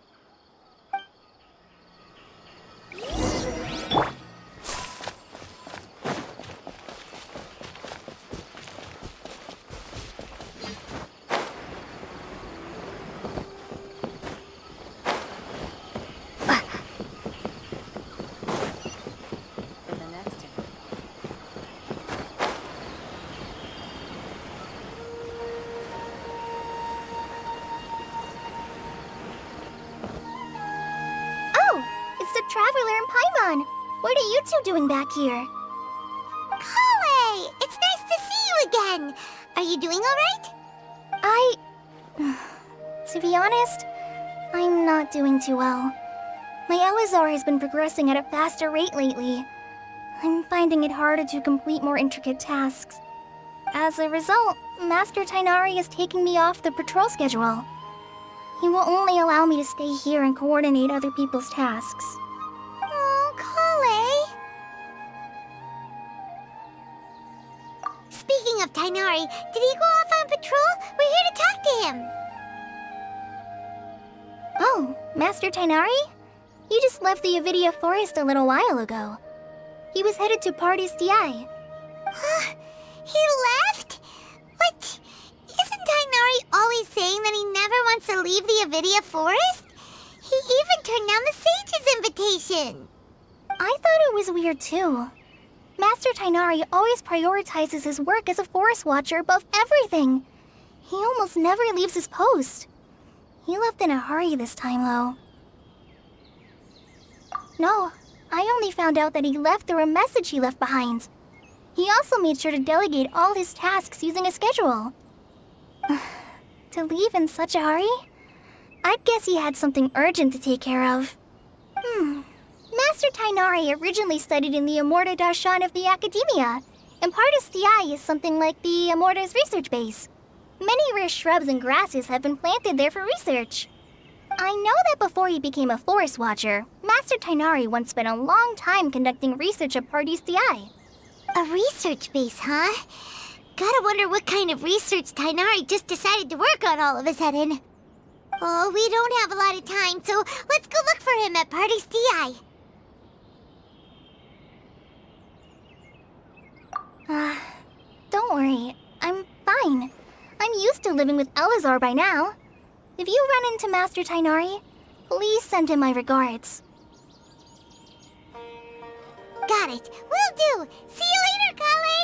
Traveler and Paimon, what are you two doing back here? Kale, it's nice to see you again. Are you doing all right? To be honest, I'm not doing too well. My Elazar has been progressing at a faster rate lately. I'm finding it harder to complete more intricate tasks. As a result, Master Tighnari is taking me off the patrol schedule. He will only allow me to stay here and coordinate other people's tasks. Speaking of Tighnari, did he go off on patrol? We're here to talk to him. Oh, Master Tighnari? He just left the Avidia Forest a little while ago. He was headed to Party's DI. He left? What? Isn't Tighnari always saying that he never wants to leave the Avidia Forest? He even turned down the Sage's invitation. I thought it was weird too. Master Tighnari always prioritizes his work as a forest watcher above everything. He almost never leaves his post. He left in a hurry this time, though. No, I only found out that he left through a message he left behind. He also made sure to delegate all his tasks using a schedule. To leave in such a hurry? I'd guess he had something urgent to take care of. Master Tighnari originally studied in the Amorta Darshan of the Academia, and Partis Di is something like the Amorta's research base. Many rare shrubs and grasses have been planted there for research. I know that before he became a forest watcher, Master Tighnari once spent a long time conducting research at Partis Di. A research base, huh? Gotta wonder what kind of research Tainari just decided to work on all of a sudden. Oh, we don't have a lot of time, so let's go look for him at Party's TI. Don't worry. I'm fine. I'm used to living with Elazar by now. If you run into Master Tainari, please send him my regards. Got it. Will do. See you later, Kale.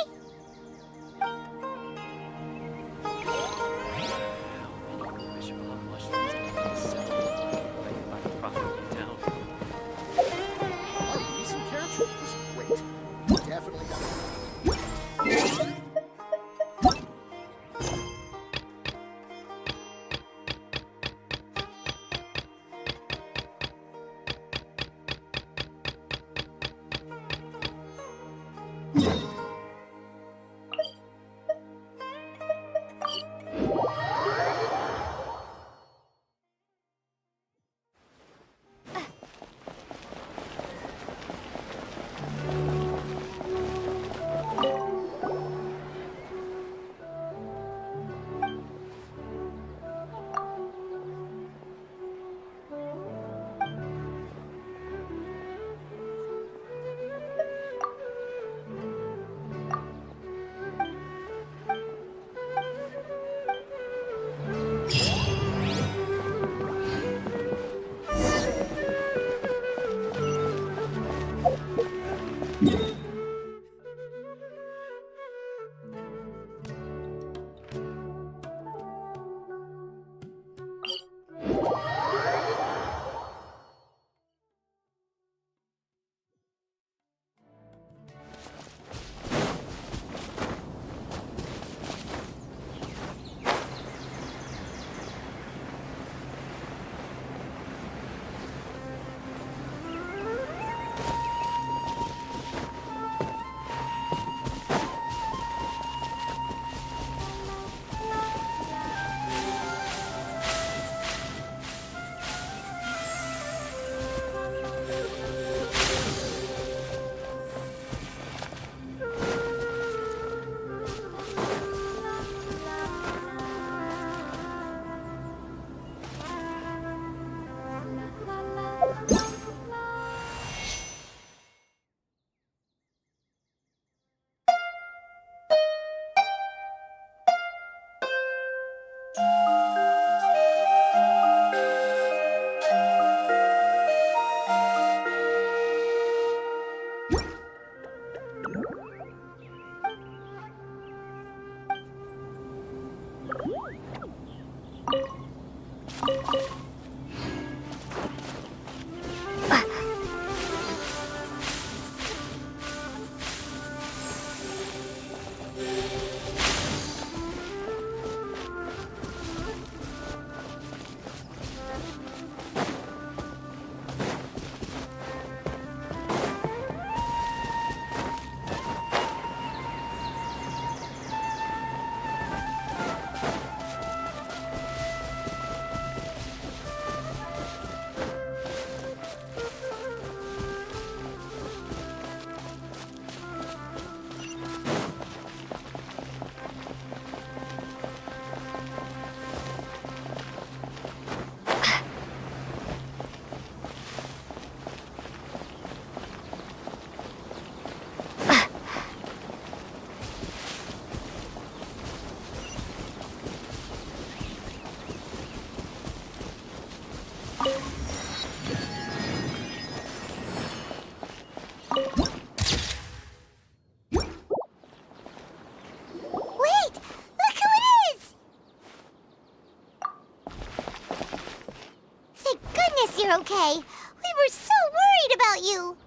You're okay. We were so worried about you.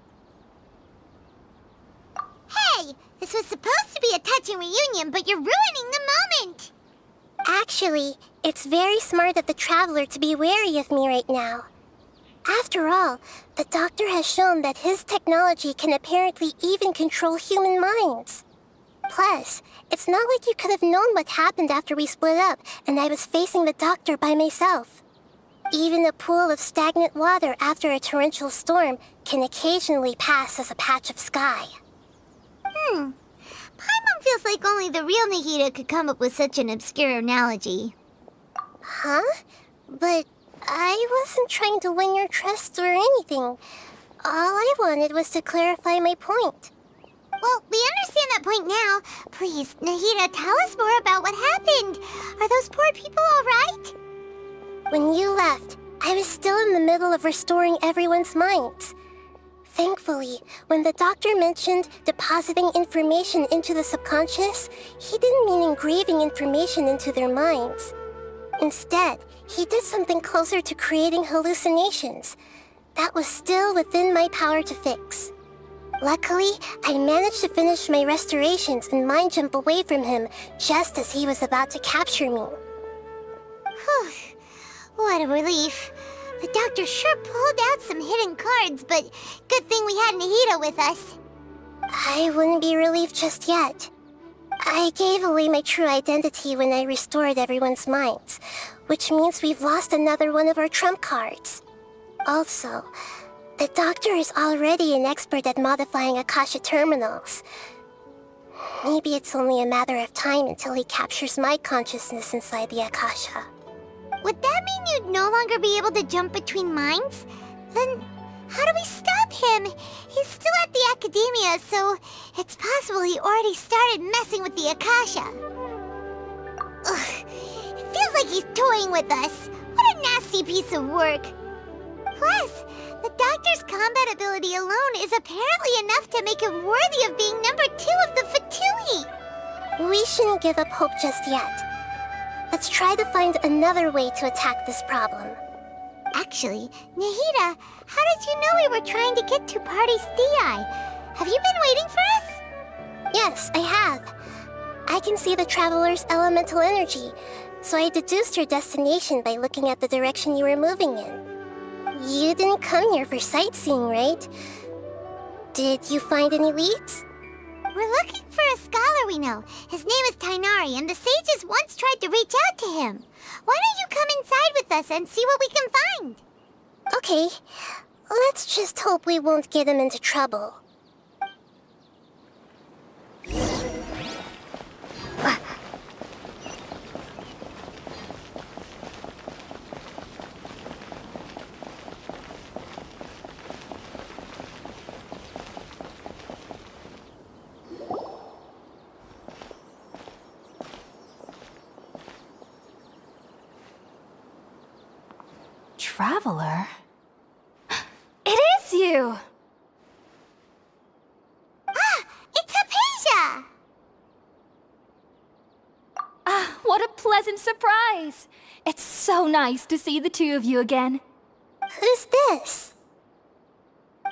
Hey, this was supposed to be a touching reunion, but you're ruining the moment. Actually, it's very smart of the traveler to be wary of me right now. After all, the doctor has shown that his technology can apparently even control human minds. Plus, it's not like you could have known what happened after we split up and I was facing the doctor by myself. Even a pool of stagnant water after a torrential storm can occasionally pass as a patch of sky. Paimon feels like like only the real Nahida could come up with such an obscure analogy. Huh? But I wasn't trying to win your trust or anything. All I wanted was to clarify my point. Well, we understand that point now. Please, Nahida, tell us more about what happened. Are those poor people all right? When you left, I was still in the middle of restoring everyone's minds. Thankfully, when the doctor mentioned depositing information into the subconscious, he didn't mean engraving information into their minds. Instead, he did something closer to creating hallucinations. That was still within my power to fix. Luckily, I managed to finish my restorations and mind jump away from him just as he was about to capture me. Whew. What a relief. The doctor sure pulled out some hidden cards, but good thing we had Nahida with us. I wouldn't be relieved just yet. I gave away my true identity when I restored everyone's minds, which means we've lost another one of our trump cards. Also, the doctor is already an expert at modifying Akasha terminals. Maybe it's only a matter of time until he captures my consciousness inside the Akasha. Would that mean you'd no longer be able to jump between minds? Then how do we stop him? He's still at the Academia, so it's possible he already started messing with the Akasha. Ugh, it feels like he's toying with us. What a nasty piece of work. Plus, the doctor's combat ability alone is apparently enough to make him worthy of being number 2 of the Fatui. We shouldn't give up hope just yet. Let's try to find another way to attack this problem. Actually, Nahida, how did you know we were trying to get to Party's DI? Have you been waiting for us? Yes, I have. I can see the traveler's elemental energy, so I deduced your destination by looking at the direction you were moving in. You didn't come here for sightseeing, right? Did you find any leads? We're looking for a scholar we know. His name is Tainari, and the sages once tried to reach out to him. Why don't you come inside with us and see what we can find? Okay, let's just hope we won't get him into trouble. Traveler? It is you! Ah, it's Hypatia! Ah, what a pleasant surprise! It's so nice to see the two of you again. Who's this?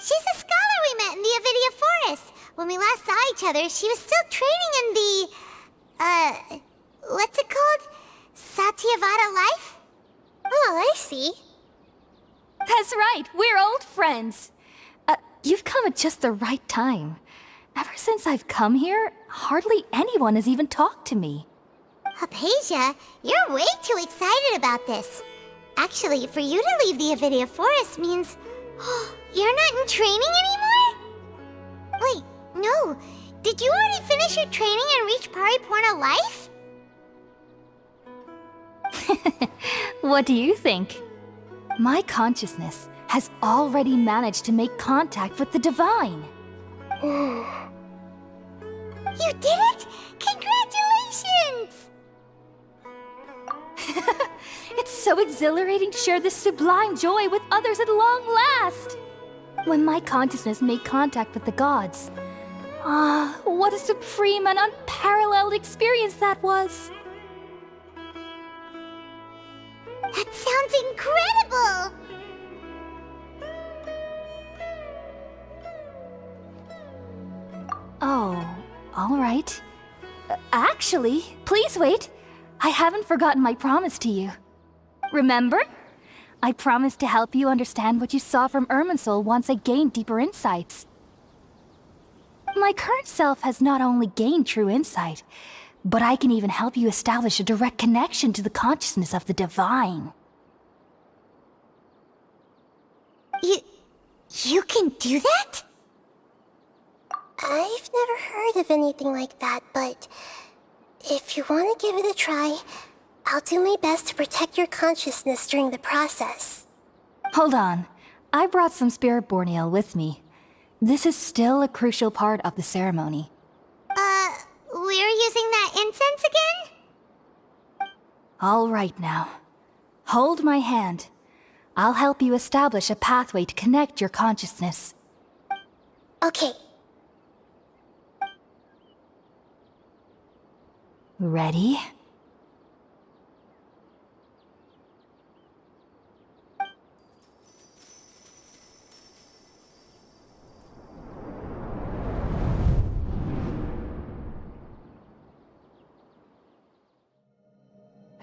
She's a scholar we met in the Avidia Forest. When we last saw each other, she was still training in the... what's it called? Satyavada life? Oh, I see. That's right, we're old friends. You've come at just the right time. Ever since I've come here, hardly anyone has even talked to me. Hypatia, you're way too excited about this. Actually, for you to leave the Avidia Forest means... you're not in training anymore? Wait, no. Did you already finish your training and reach Paripurna life? What do you think? My consciousness has already managed to make contact with the divine. You did it! Congratulations! It's so exhilarating to share this sublime joy with others at long last! When my consciousness made contact with the gods. Ah, what a supreme and unparalleled experience that was! That sounds incredible! Oh, all right. Actually, please wait. I haven't forgotten my promise to you. Remember? I promised to help you understand what you saw from Irminsul once I gained deeper insights. My current self has not only gained true insight, but I can even help you establish a direct connection to the consciousness of the divine. You can do that? I've never heard of anything like that, but if you want to give it a try, I'll do my best to protect your consciousness during the process. Hold on. I brought some spirit-born ale with me. This is still a crucial part of the ceremony. We're using that incense again? All right now. Hold my hand. I'll help you establish a pathway to connect your consciousness. Okay. Ready?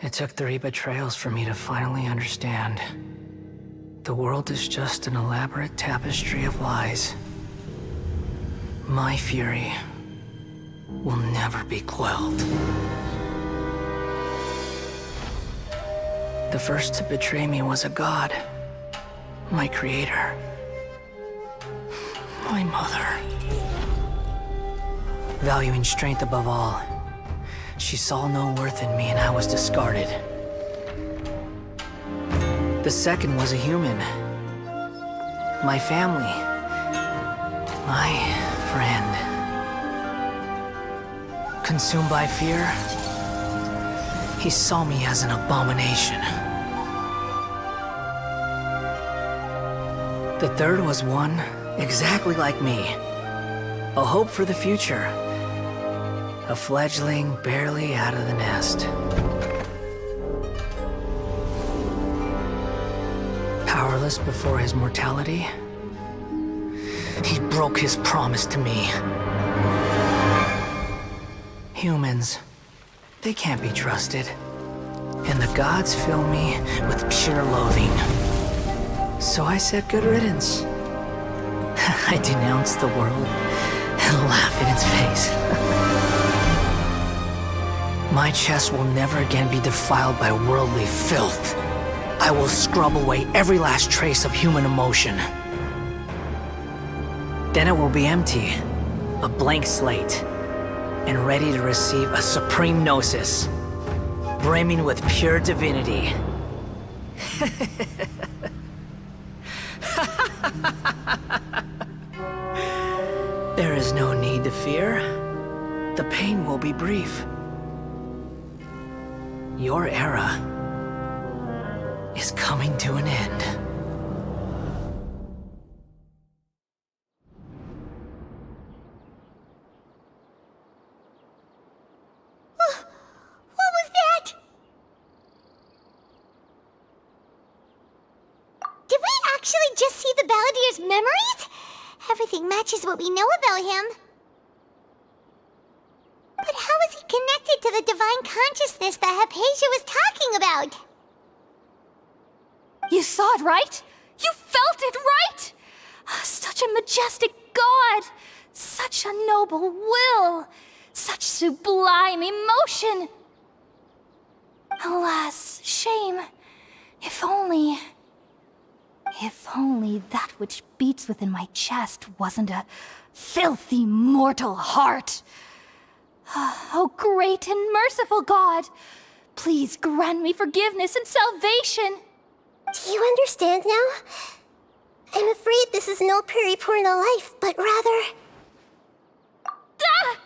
It took 3 betrayals for me to finally understand. The world is just an elaborate tapestry of lies. My fury will never be quelled. The first to betray me was a god. My creator. My mother. Valuing strength above all, she saw no worth in me and I was discarded. The second was a human. My family. My friend. Consumed by fear, he saw me as an abomination. The third was one exactly like me. A hope for the future. A fledgling barely out of the nest. Powerless before his mortality, he broke his promise to me. Humans, they can't be trusted. And the gods fill me with pure loathing. So I said good riddance. I denounced the world and laugh in its face. My chest will never again be defiled by worldly filth. I will scrub away every last trace of human emotion. Then it will be empty, a blank slate, and ready to receive a supreme gnosis, brimming with pure divinity. There is no need to fear. The pain will be brief. Your era is coming to an end. What was that? Did we actually just see the Balladier's memories? Everything matches what we know about him. But how is he connected to the divine consciousness that Hypatia was talking about? You saw it, right? You felt it, right? Such a majestic god! Such a noble will! Such sublime emotion! Alas, shame. If only that which beats within my chest wasn't a filthy mortal heart. Oh, great and merciful God! Please grant me forgiveness and salvation! Do you understand now? I'm afraid this is no periporno life, but rather... Ah!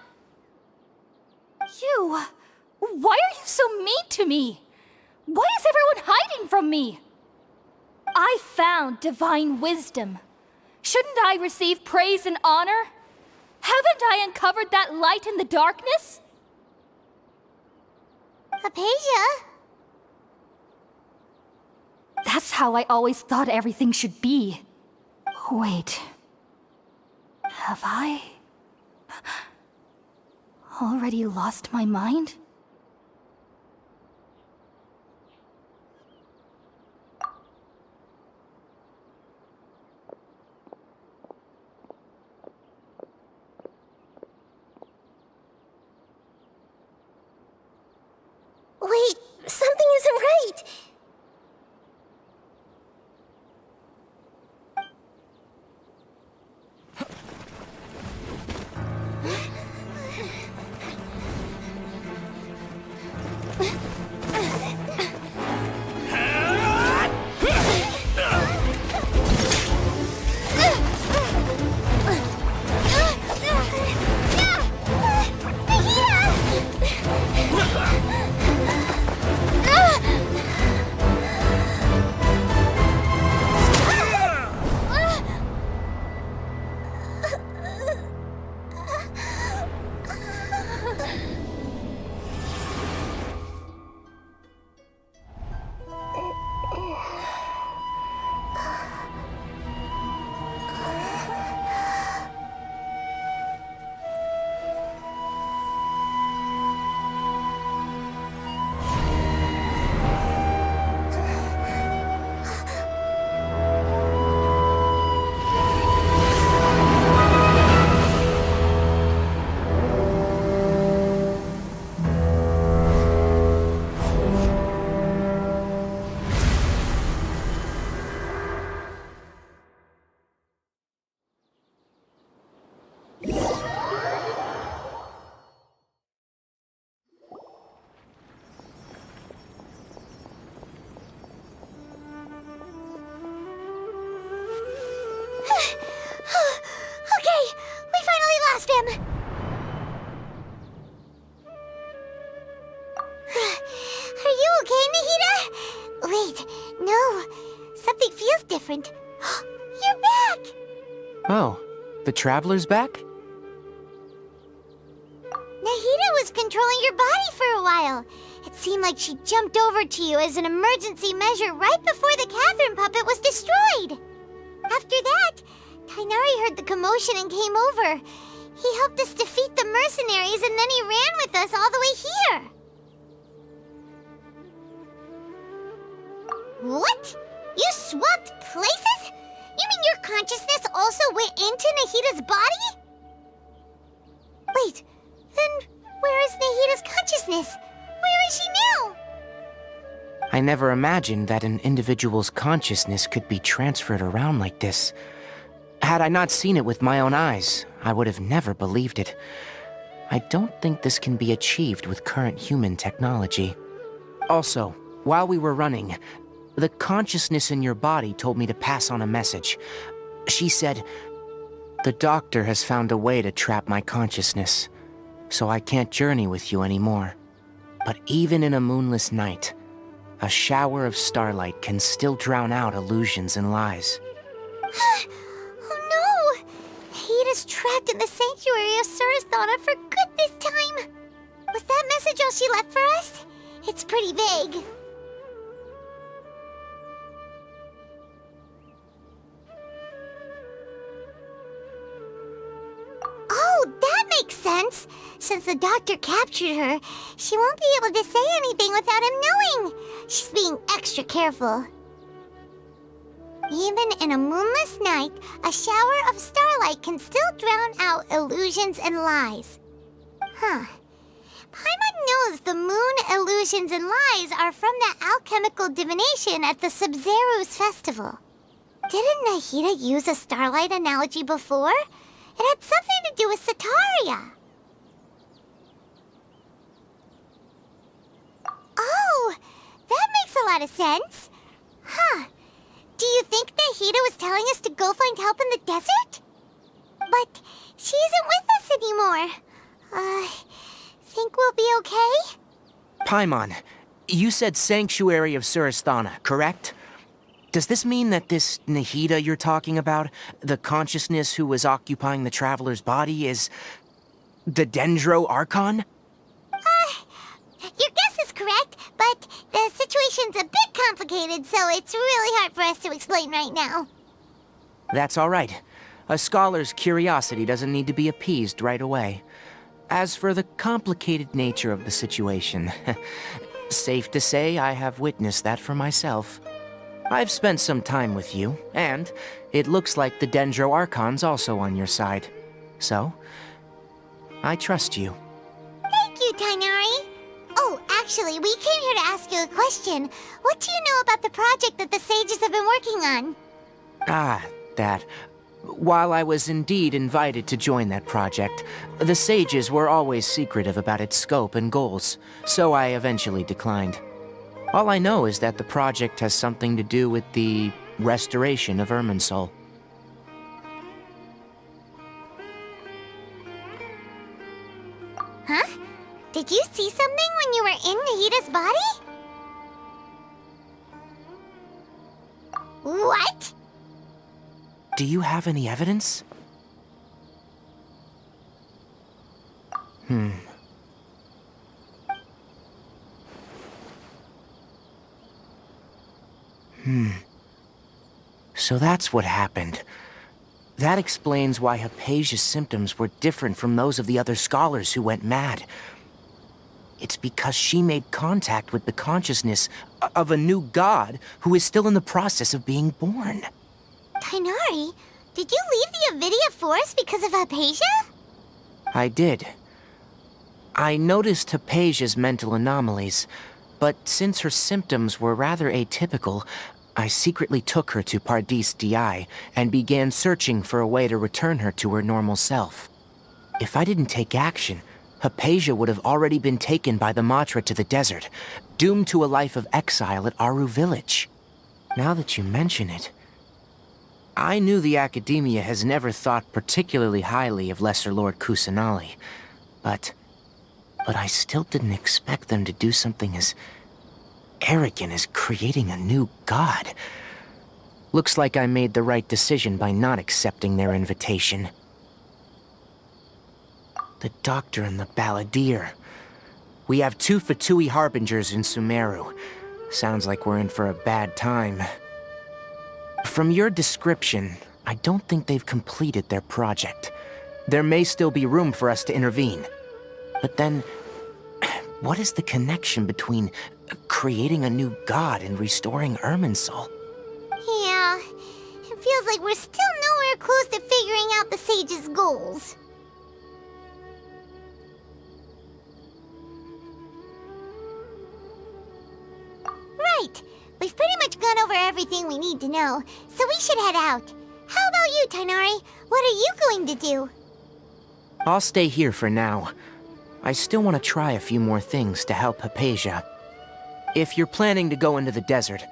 You... Why are you so mean to me? Why is everyone hiding from me? I found divine wisdom. Shouldn't I receive praise and honor? Haven't I uncovered that light in the darkness? Hypatia? That's how I always thought everything should be. Wait. Have I already lost my mind? Wait, something isn't right! Wait, no. Something feels different. You're back! Oh, the Traveler's back? Nahida was controlling your body for a while. It seemed like she jumped over to you as an emergency measure right before the Catherine puppet was destroyed. After that, Tainari heard the commotion and came over. He helped us defeat the mercenaries and then he ran with us all the way here. What? You swapped places? You mean your consciousness also went into Nahida's body? Wait, then where is Nahida's consciousness? Where is she now? I never imagined that an individual's consciousness could be transferred around like this. Had I not seen it with my own eyes, I would have never believed it. I don't think this can be achieved with current human technology. Also, while we were running, the consciousness in your body told me to pass on a message. She said, "The doctor has found a way to trap my consciousness, so I can't journey with you anymore. But even in a moonless night, a shower of starlight can still drown out illusions and lies." Oh no! Nahida's trapped in the sanctuary of Suristhana for good this time. Was that message all she left for us? It's pretty vague. Oh, that makes sense. Since the doctor captured her, she won't be able to say anything without him knowing. She's being extra careful. Even in a moonless night, a shower of starlight can still drown out illusions and lies. Huh. Paimon knows the moon illusions and lies are from that alchemical divination at the Sub-Zero's festival. Didn't Nahida use a starlight analogy before? It had something to do with Sataria. Oh, that makes a lot of sense. Huh. Do you think Nahida was telling us to go find help in the desert? But she isn't with us anymore. Think we'll be okay? Paimon, you said Sanctuary of Suristhana, correct? Does this mean that this Nahida you're talking about, the consciousness who was occupying the Traveler's body, is the Dendro Archon? Your guess is correct, but the situation's a bit complicated, so it's really hard for us to explain right now. That's all right. A scholar's curiosity doesn't need to be appeased right away. As for the complicated nature of the situation, safe to say I have witnessed that for myself. I've spent some time with you, and it looks like the Dendro Archon's also on your side. So, I trust you. Thank you, Tainari. Oh, actually, we came here to ask you a question. What do you know about the project that the sages have been working on? That. While I was indeed invited to join that project, the sages were always secretive about its scope and goals, so I eventually declined. All I know is that the project has something to do with the restoration of Irminsul. Huh? Did you see something when you were in Nahida's body? What? Do you have any evidence? So that's what happened. That explains why Hypatia's symptoms were different from those of the other scholars who went mad. It's because she made contact with the consciousness of a new god who is still in the process of being born. Tainari, did you leave the Avidia Forest because of Hypatia? I did. I noticed Hypatia's mental anomalies, but since her symptoms were rather atypical, I secretly took her to Pardis Di and began searching for a way to return her to her normal self. If I didn't take action, Hypatia would have already been taken by the Matra to the desert, doomed to a life of exile at Aru Village. Now that you mention it, I knew the Academia has never thought particularly highly of Lesser Lord Kusanali, but I still didn't expect them to do something as Arrogant is creating a new god. Looks like I made the right decision by not accepting their invitation. The Doctor and the Balladeer. We have 2 Fatui Harbingers in Sumeru. Sounds like we're in for a bad time. From your description, I don't think they've completed their project. There may still be room for us to intervene. But then, what is the connection between creating a new god and restoring Irminsul? Yeah, it feels like we're still nowhere close to figuring out the sage's goals. Right, we've pretty much gone over everything we need to know, so we should head out. How about you, Tighnari? What are you going to do? I'll stay here for now. I still want to try a few more things to help Hypatia. If you're planning to go into the desert,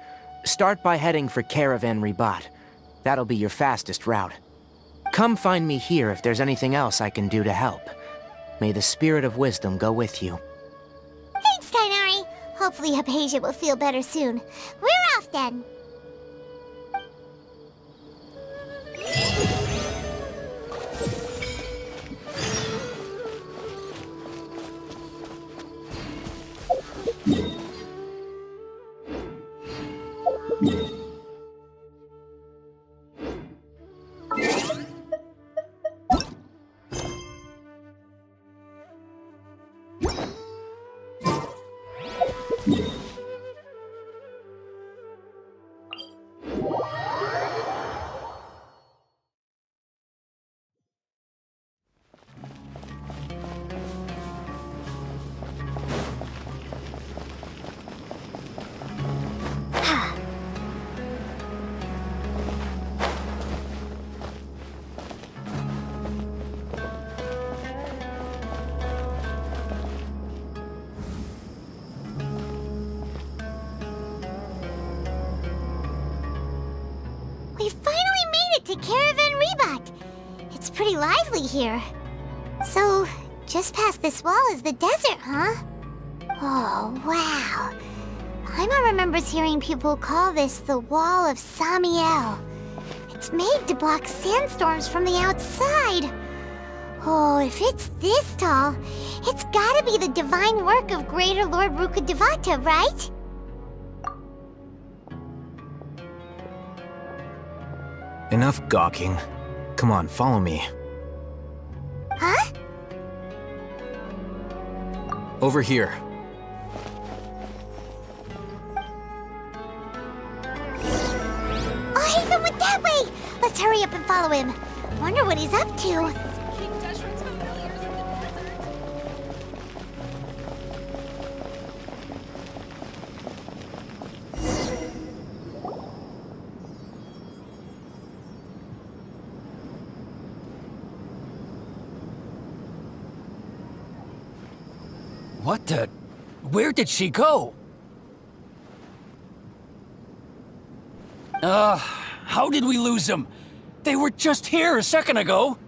start by heading for Caravan Ribat. That'll be your fastest route. Come find me here if there's anything else I can do to help. May the spirit of wisdom go with you. Thanks, Tighnari. Hopefully Hypatia will feel better soon. We're off then. We finally made it to Caravan Ribat. It's pretty lively here. So, just past this wall is the desert, huh? Oh, wow. Paimon remembers hearing people call this the Wall of Samiel. It's made to block sandstorms from the outside. Oh, if it's this tall, it's gotta be the divine work of Greater Lord Rukkhadevata, right? Enough gawking. Come on, follow me. Huh? Over here. Oh, Hatham went that way! Let's hurry up and follow him. Wonder what he's up to. What the? Where did she go? How did we lose them? They were just here a second ago.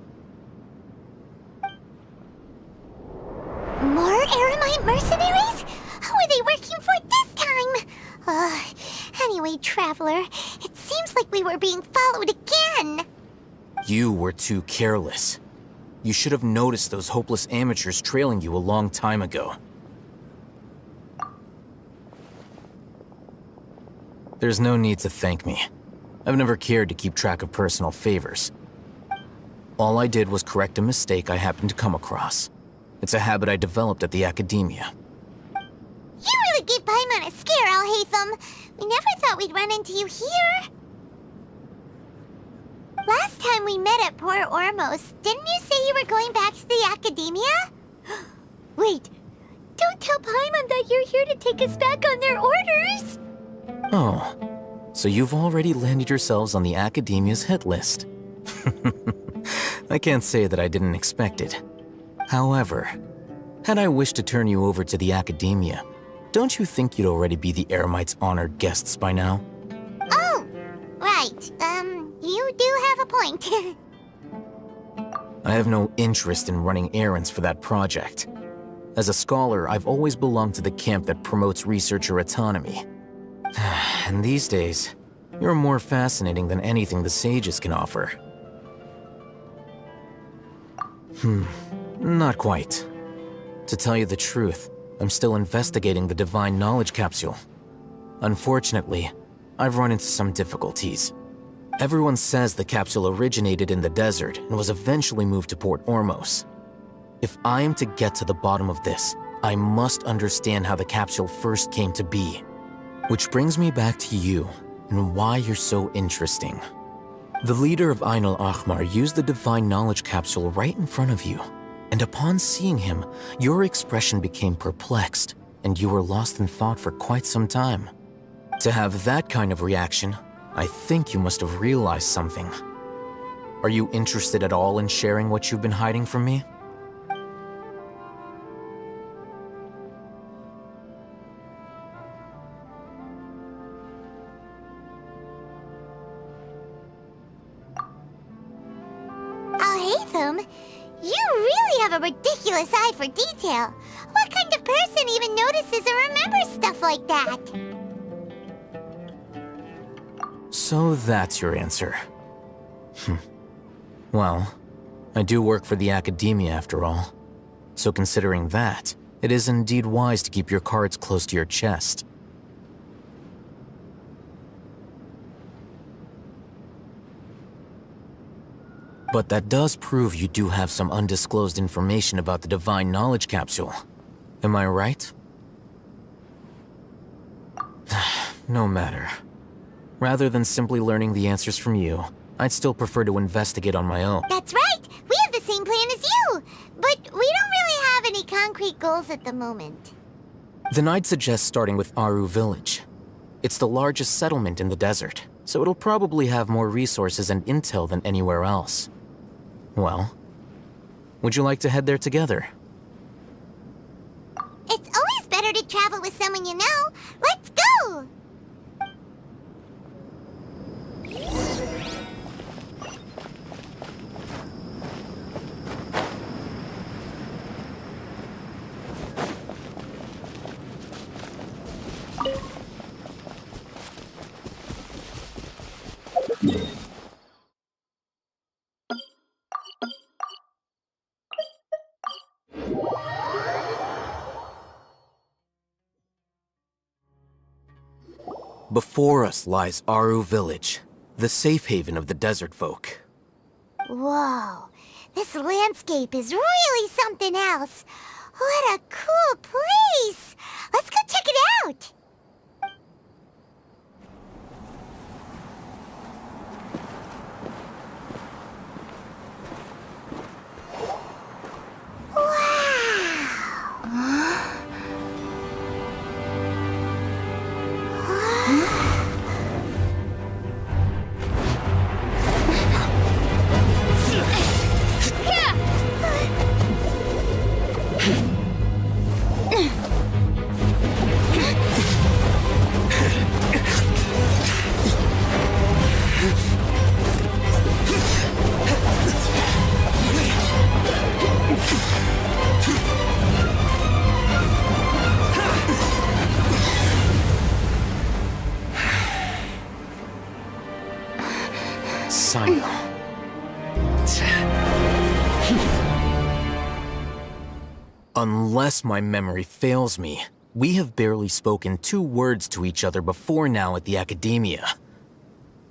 More Eremite mercenaries? Who are they working for this time? Anyway, Traveler, it seems like we were being followed again. You were too careless. You should have noticed those hopeless amateurs trailing you a long time ago. There's no need to thank me. I've never cared to keep track of personal favors. All I did was correct a mistake I happened to come across. It's a habit I developed at the Academia. You really gave Paimon a scare, Al-Hatham. We never thought we'd run into you here. Last time we met at Port Ormos, didn't you say you were going back to the Academia? Wait, don't tell Paimon that you're here to take us back on their orders! Oh, so you've already landed yourselves on the Academia's hit list. I can't say that I didn't expect it. However, had I wished to turn you over to the Academia, don't you think you'd already be the Eremites' honored guests by now? Oh, right. You do have a point. I have no interest in running errands for that project. As a scholar, I've always belonged to the camp that promotes researcher autonomy. And these days, you're more fascinating than anything the sages can offer. Not quite. To tell you the truth, I'm still investigating the Divine Knowledge Capsule. Unfortunately, I've run into some difficulties. Everyone says the capsule originated in the desert and was eventually moved to Port Ormos. If I am to get to the bottom of this, I must understand how the capsule first came to be. Which brings me back to you, and why you're so interesting. The leader of Ain al-Ahmar used the Divine Knowledge Capsule right in front of you, and upon seeing him, your expression became perplexed, and you were lost in thought for quite some time. To have that kind of reaction, I think you must have realized something. Are you interested at all in sharing what you've been hiding from me? You really have a ridiculous eye for detail. What kind of person even notices or remembers stuff like that? So that's your answer. Well, I do work for the academia after all. So considering that, it is indeed wise to keep your cards close to your chest. But that does prove you do have some undisclosed information about the Divine Knowledge Capsule. Am I right? No matter. Rather than simply learning the answers from you, I'd still prefer to investigate on my own. That's right! We have the same plan as you! But we don't really have any concrete goals at the moment. Then I'd suggest starting with Aru Village. It's the largest settlement in the desert, so it'll probably have more resources and intel than anywhere else. Well, would you like to head there together? It's always better to travel with someone you know. Let's go! Before us lies Aru Village, the safe haven of the desert folk. Whoa, this landscape is really something else. What a cool place! Let's go check it out! Unless my memory fails me, we have barely spoken 2 words to each other before now at the academia.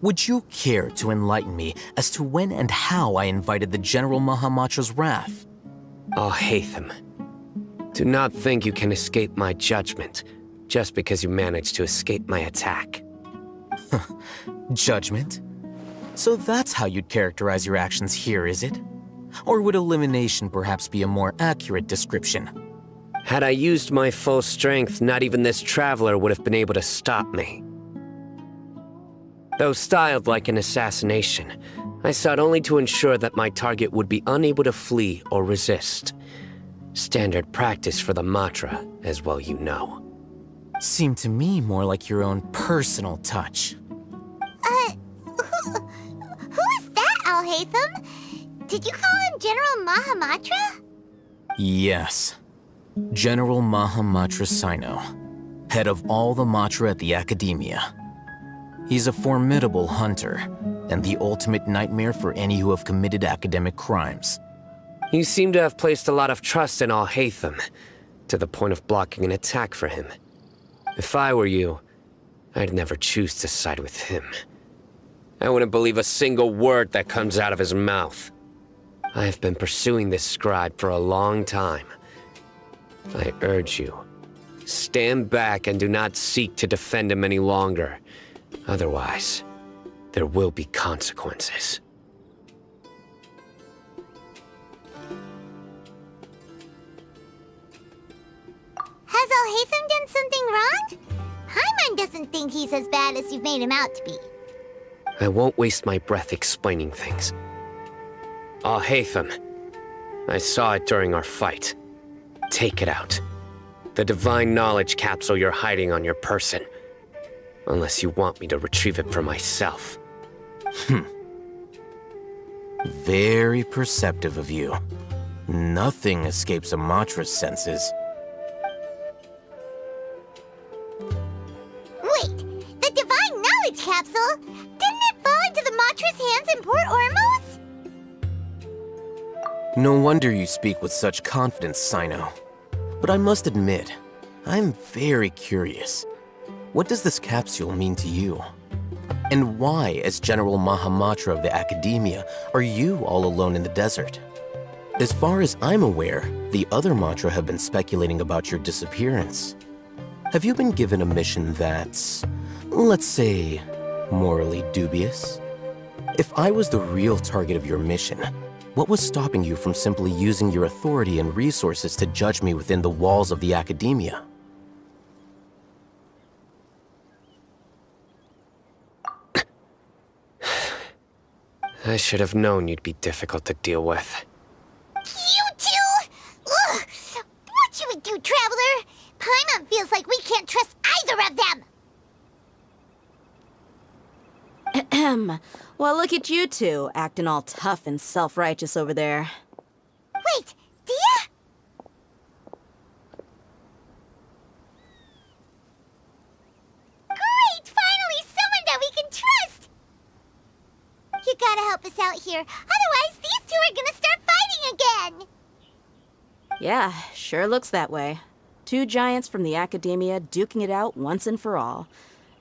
Would you care to enlighten me as to when and how I invited the General Mahamatra's wrath? Oh, Haytham. Do not think you can escape my judgment just because you managed to escape my attack. Judgment? So that's how you'd characterize your actions here, is it? Or would elimination perhaps be a more accurate description? Had I used my full strength, not even this traveler would have been able to stop me. Though styled like an assassination, I sought only to ensure that my target would be unable to flee or resist. Standard practice for the Matra, as well you know. Seemed to me more like your own personal touch. Who is that, Al-Haytham? Did you call him General Mahamatra? Yes. General Mahamatra Sino. head of all the Matra at the Academia. He's a formidable hunter, and the ultimate nightmare for any who have committed academic crimes. You seem to have placed a lot of trust in Al-Haytham, to the point of blocking an attack for him. If I were you, I'd never choose to side with him. I wouldn't believe a single word that comes out of his mouth. I have been pursuing this scribe for a long time. I urge you, stand back and do not seek to defend him any longer. Otherwise, there will be consequences. Has Al-Haytham done something wrong? Paimon doesn't think he's as bad as you've made him out to be. I won't waste my breath explaining things. Al-Haytham, I saw it during our fight. Take it out. The divine knowledge capsule you're hiding on your person. Unless you want me to retrieve it for myself. Very perceptive of you. Nothing escapes a Matra's senses. Wait, the divine knowledge capsule? Didn't it fall into the Matra's hands in Port Ormos? No wonder you speak with such confidence, Sino. But I must admit, I'm very curious. What does this capsule mean to you? And why, as General Mahamatra of the Academia, are you all alone in the desert? As far as I'm aware, the other Matra have been speculating about your disappearance. Have you been given a mission that's, let's say, morally dubious? If I was the real target of your mission, what was stopping you from simply using your authority and resources to judge me within the walls of the Academia? I should have known you'd be difficult to deal with. You two? Ugh! What you would do, Traveler? Paimon feels like we can't trust either of them! Ahem. Well, look at you two, acting all tough and self-righteous over there. Wait, Dia? Great! Finally, someone that we can trust! You gotta help us out here, otherwise these two are gonna start fighting again! Yeah, sure looks that way. Two giants from the Academia duking it out once and for all.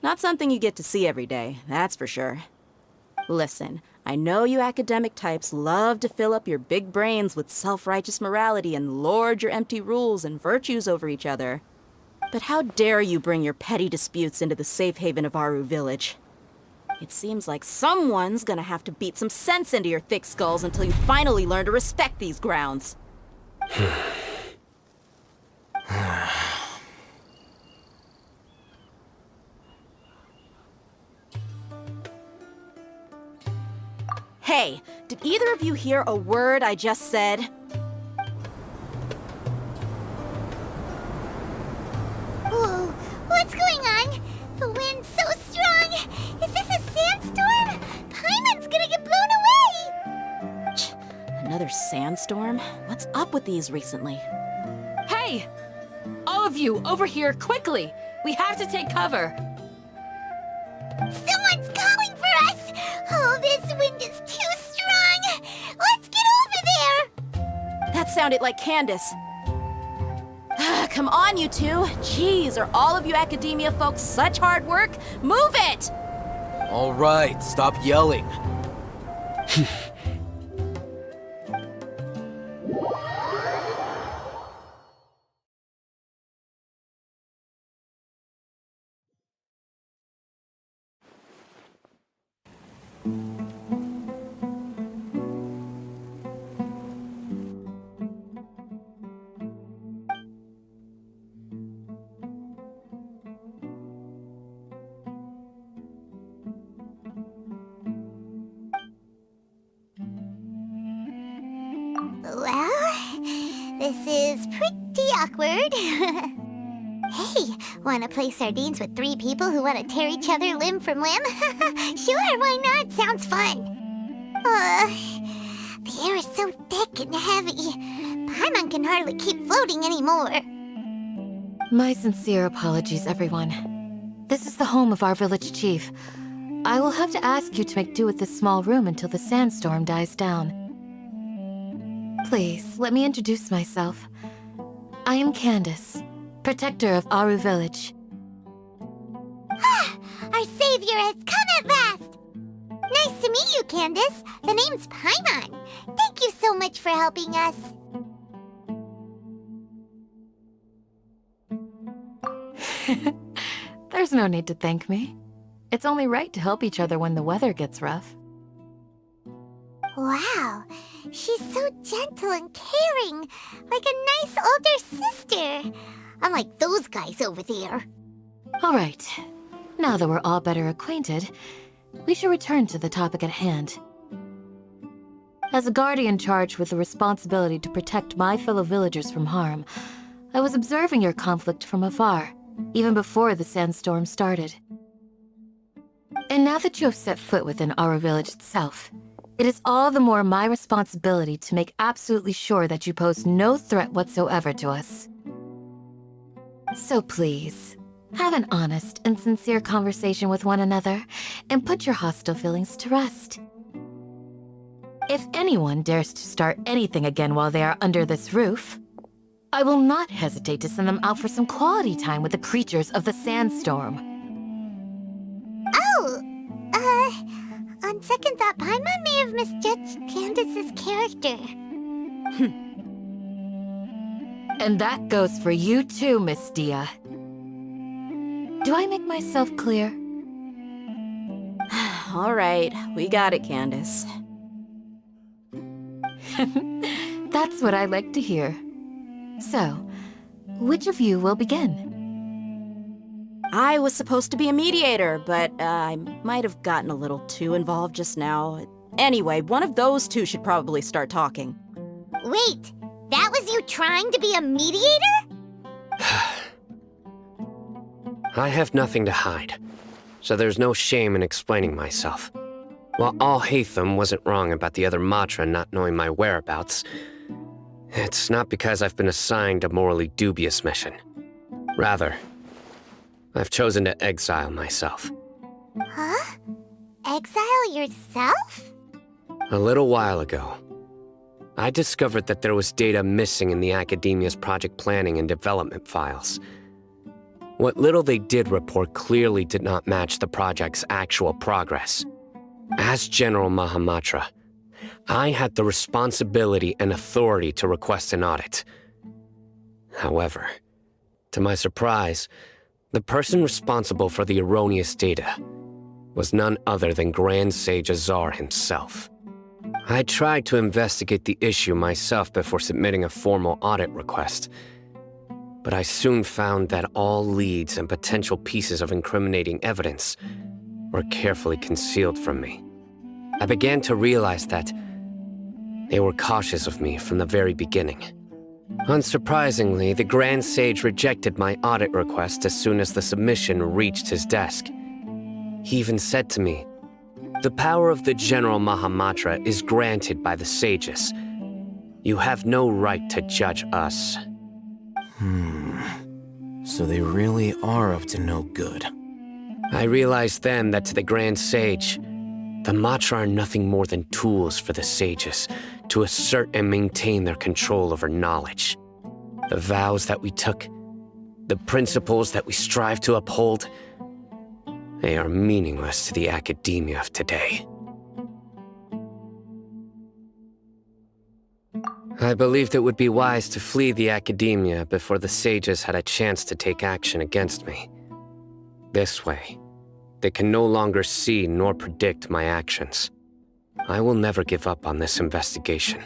Not something you get to see every day, that's for sure. Listen, I know you academic types love to fill up your big brains with self-righteous morality and lord your empty rules and virtues over each other. But how dare you bring your petty disputes into the safe haven of Aru Village? It seems like someone's gonna have to beat some sense into your thick skulls until you finally learn to respect these grounds. Hey, did either of you hear a word I just said? Whoa, what's going on? The wind's so strong! Is this a sandstorm? Paimon's gonna get blown away! Another sandstorm? What's up with these recently? Hey! All of you, over here, quickly! We have to take cover! Someone's calling for us! Oh, this wind is too strong! Let's get over there! That sounded like Candace. Come on, you two. Jeez, are all of you Academia folks such hard work? Move it! All right, stop yelling. Well, this is pretty awkward. Hey, wanna play sardines with 3 people who wanna tear each other limb from limb? Sure, why not? Sounds fun. The air is so thick and heavy. Paimon can hardly keep floating anymore. My sincere apologies, everyone. This is the home of our village chief. I will have to ask you to make do with this small room until the sandstorm dies down. Please, let me introduce myself. I am Candace, protector of Aru Village. Our savior has come at last! Nice to meet you, Candace. The name's Paimon. Thank you so much for helping us. There's no need to thank me. It's only right to help each other when the weather gets rough. Wow, she's so gentle and caring, like a nice older sister. Unlike those guys over there. All right. Now that we're all better acquainted, we should return to the topic at hand. As a guardian charged with the responsibility to protect my fellow villagers from harm, I was observing your conflict from afar, even before the sandstorm started. And now that you have set foot within our village itself, it is all the more my responsibility to make absolutely sure that you pose no threat whatsoever to us. So please, have an honest and sincere conversation with one another, and put your hostile feelings to rest. If anyone dares to start anything again while they are under this roof, I will not hesitate to send them out for some quality time with the creatures of the sandstorm. Oh, on second thought, Paimon may have misjudged Candace's character. And that goes for you too, Miss Dia. Do I make myself clear? All right, we got it, Candace. That's what I like to hear. So, which of you will begin? I was supposed to be a mediator, but I might have gotten a little too involved just now. Anyway, one of those two should probably start talking. Wait, that was you trying to be a mediator? I have nothing to hide, so there's no shame in explaining myself. While Al-Haytham wasn't wrong about the other Matra not knowing my whereabouts, it's not because I've been assigned a morally dubious mission. Rather, I've chosen to exile myself. Huh? Exile yourself? A little while ago, I discovered that there was data missing in the Academia's project planning and development files. What little they did report clearly did not match the project's actual progress. As General Mahamatra, I had the responsibility and authority to request an audit. However, to my surprise, the person responsible for the erroneous data was none other than Grand Sage Azar himself. I tried to investigate the issue myself before submitting a formal audit request, but I soon found that all leads and potential pieces of incriminating evidence were carefully concealed from me. I began to realize that they were cautious of me from the very beginning. Unsurprisingly, the Grand Sage rejected my audit request as soon as the submission reached his desk. He even said to me, "The power of the General Mahamatra is granted by the sages. You have no right to judge us." So they really are up to no good. I realized then that to the Grand Sage, the Matra are nothing more than tools for the sages to assert and maintain their control over knowledge. The vows that we took, the principles that we strive to uphold, they are meaningless to the academia of today. I believed it would be wise to flee the academia before the sages had a chance to take action against me. This way, they can no longer see nor predict my actions. I will never give up on this investigation.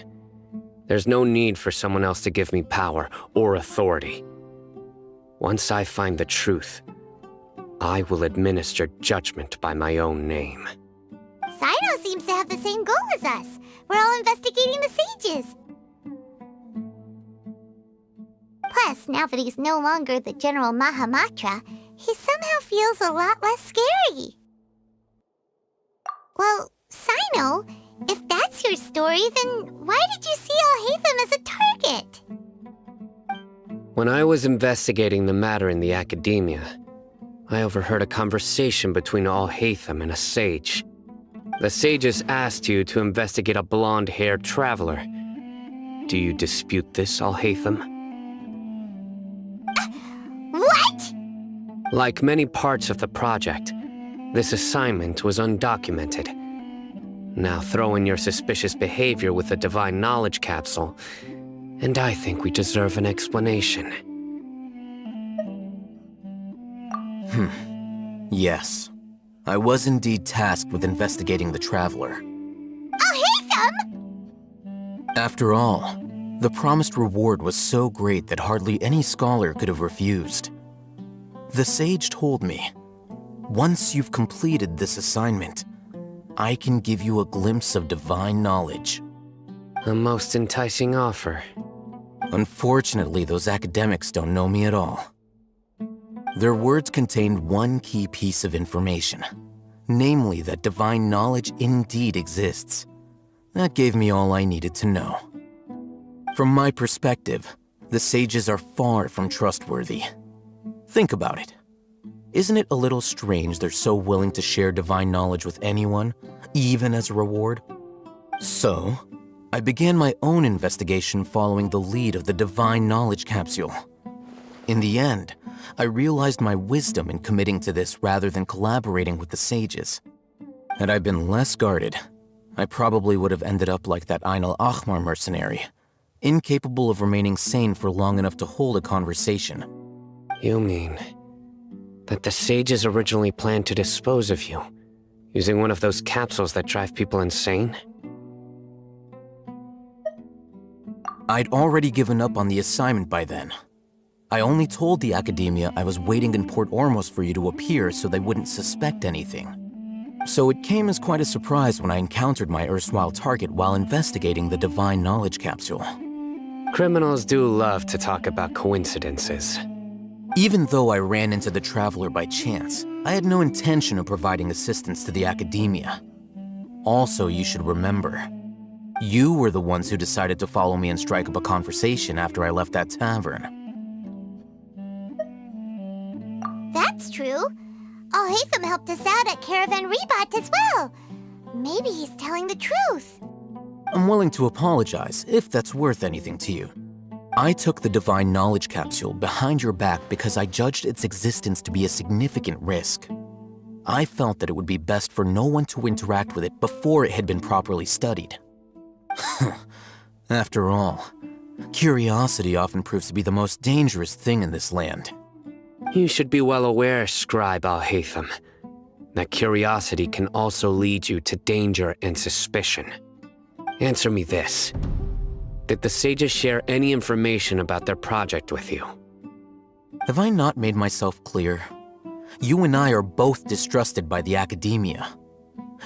There's no need for someone else to give me power or authority. Once I find the truth, I will administer judgment by my own name. Sino seems to have the same goal as us. We're all investigating the sages. Plus, now that he's no longer the General Mahamatra, he somehow feels a lot less scary. Well, Sino, if that's your story, then why did you see Al-Haytham as a target? When I was investigating the matter in the academia, I overheard a conversation between Alhaitham and a sage. The sages asked you to investigate a blonde-haired traveler. Do you dispute this, Alhaitham? What? Like many parts of the project, this assignment was undocumented. Now throw in your suspicious behavior with the Divine Knowledge Capsule, and I think we deserve an explanation. Yes. I was indeed tasked with investigating the Traveler. After all, the promised reward was so great that hardly any scholar could have refused. The sage told me, once you've completed this assignment, I can give you a glimpse of divine knowledge. A most enticing offer. Unfortunately, those academics don't know me at all. Their words contained one key piece of information, namely that divine knowledge indeed exists. That gave me all I needed to know. From my perspective, the sages are far from trustworthy. Think about it. Isn't it a little strange they're so willing to share divine knowledge with anyone, even as a reward? So, I began my own investigation following the lead of the Divine Knowledge Capsule. In the end, I realized my wisdom in committing to this rather than collaborating with the sages. Had I been less guarded, I probably would have ended up like that Ain al-Ahmar mercenary, incapable of remaining sane for long enough to hold a conversation. You mean that the sages originally planned to dispose of you, using one of those capsules that drive people insane? I'd already given up on the assignment by then. I only told the academia I was waiting in Port Ormos for you to appear so they wouldn't suspect anything. So it came as quite a surprise when I encountered my erstwhile target while investigating the Divine Knowledge Capsule. Criminals do love to talk about coincidences. Even though I ran into the Traveler by chance, I had no intention of providing assistance to the academia. Also, you should remember, you were the ones who decided to follow me and strike up a conversation after I left that tavern. That's true. Alhaitham helped us out at Caravan Rebat as well. Maybe he's telling the truth. I'm willing to apologize if that's worth anything to you. I took the Divine Knowledge Capsule behind your back because I judged its existence to be a significant risk. I felt that it would be best for no one to interact with it before it had been properly studied. After all, curiosity often proves to be the most dangerous thing in this land. You should be well aware, Scribe Alhaitham, that curiosity can also lead you to danger and suspicion. Answer me this. Did the sages share any information about their project with you? Have I not made myself clear? You and I are both distrusted by the academia.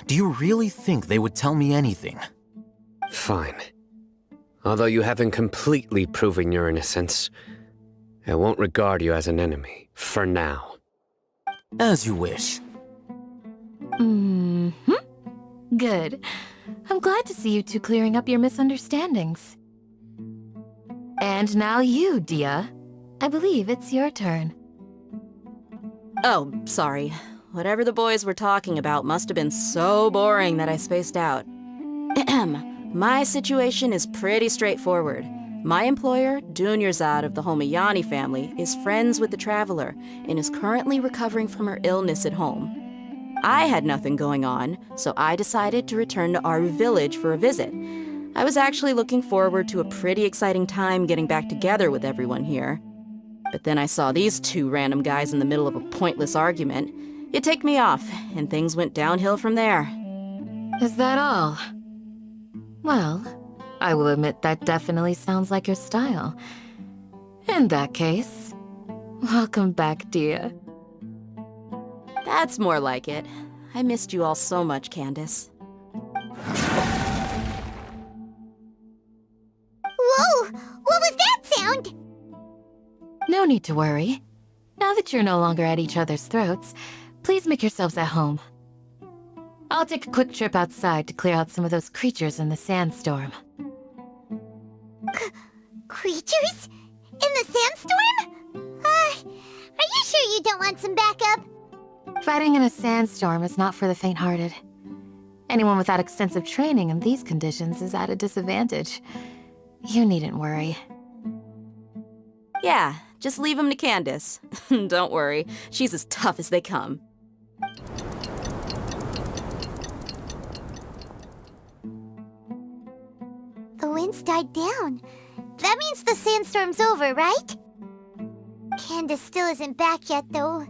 Do you really think they would tell me anything? Fine. Although you haven't completely proven your innocence, I won't regard you as an enemy, for now. As you wish. Good. I'm glad to see you two clearing up your misunderstandings. And now you, Dia. I believe it's your turn. Oh, sorry. Whatever the boys were talking about must have been so boring that I spaced out. My situation is pretty straightforward. My employer, Dunyarzad of the Homayani family, is friends with the Traveler and is currently recovering from her illness at home. I had nothing going on, so I decided to return to Aru village for a visit. I was actually looking forward to a pretty exciting time getting back together with everyone here. But then I saw these two random guys in the middle of a pointless argument. It ticked me off, and things went downhill from there. Is that all? Well, I will admit that definitely sounds like your style. In that case, welcome back, Dia. That's more like it. I missed you all so much, Candace. Whoa! What was that sound? No need to worry. Now that you're no longer at each other's throats, please make yourselves at home. I'll take a quick trip outside to clear out some of those creatures in the sandstorm. Creatures? In the sandstorm? Are you sure you don't want some backup? Fighting in a sandstorm is not for the faint-hearted. Anyone without extensive training in these conditions is at a disadvantage. You needn't worry. Yeah, just leave him to Candace. Don't worry, she's as tough as they come. The wind's died down. That means the sandstorm's over, right? Candace still isn't back yet, though.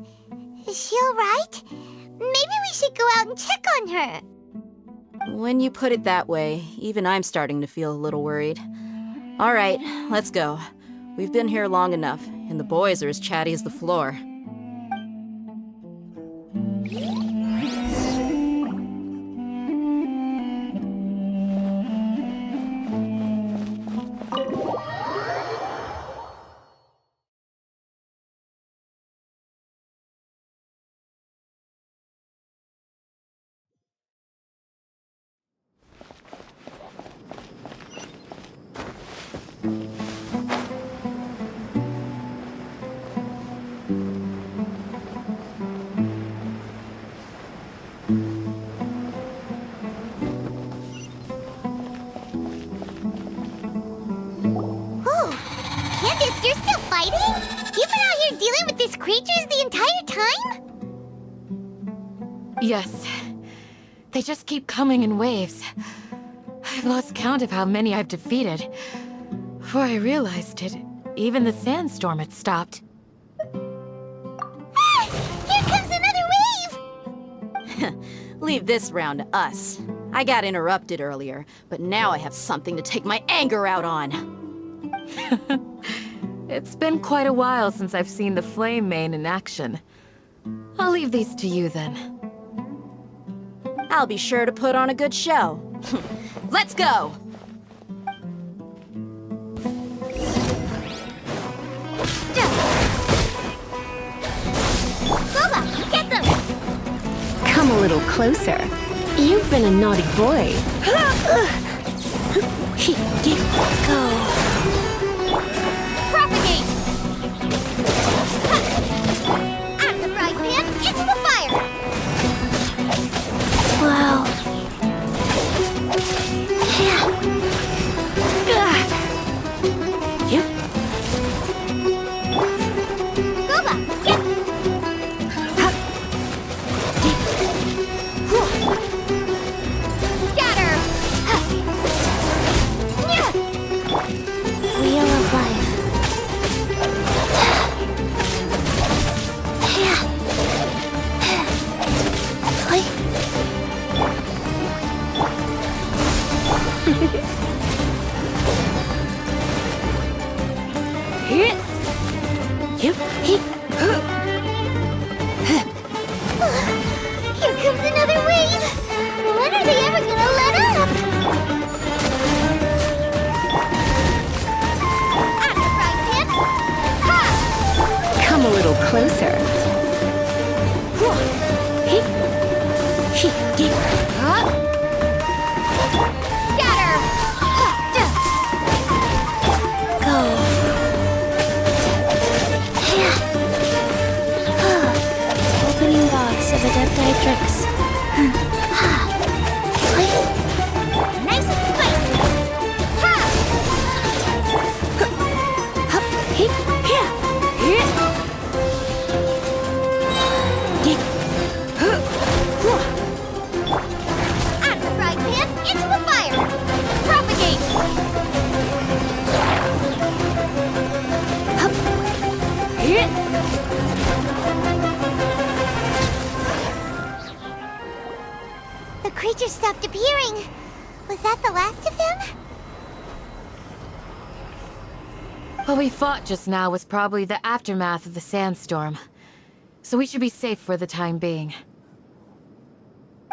Is she alright? Maybe we should go out and check on her. When you put it that way, even I'm starting to feel a little worried. All right, let's go. We've been here long enough, and the boys are as chatty as the floor. Candace, you're still fighting? You've been out here dealing with these creatures the entire time? Yes. They just keep coming in waves. I've lost count of how many I've defeated. Before I realized it, even the sandstorm had stopped. Here comes another wave! Leave this round to us. I got interrupted earlier, but now I have something to take my anger out on. It's been quite a while since I've seen the Flame Mane in action. I'll leave these to you then. I'll be sure to put on a good show. Let's go! Boba, get them! Come a little closer. You've been a naughty boy. Go. Propagate! Out of the frying pan, into the fire! Wow. Boba, get... Scatter! Wheel of life. Here comes another wave! When are they ever gonna let up? Out of the frying pan! Ha! Come a little closer. Scatter! Go. Opening box of Adepti tricks. Nice and spicy! Ha! Out of the frying pan, into the fire! Propagate! The creature stopped appearing. Was that the last of them? What we fought just now was probably the aftermath of the sandstorm. So we should be safe for the time being.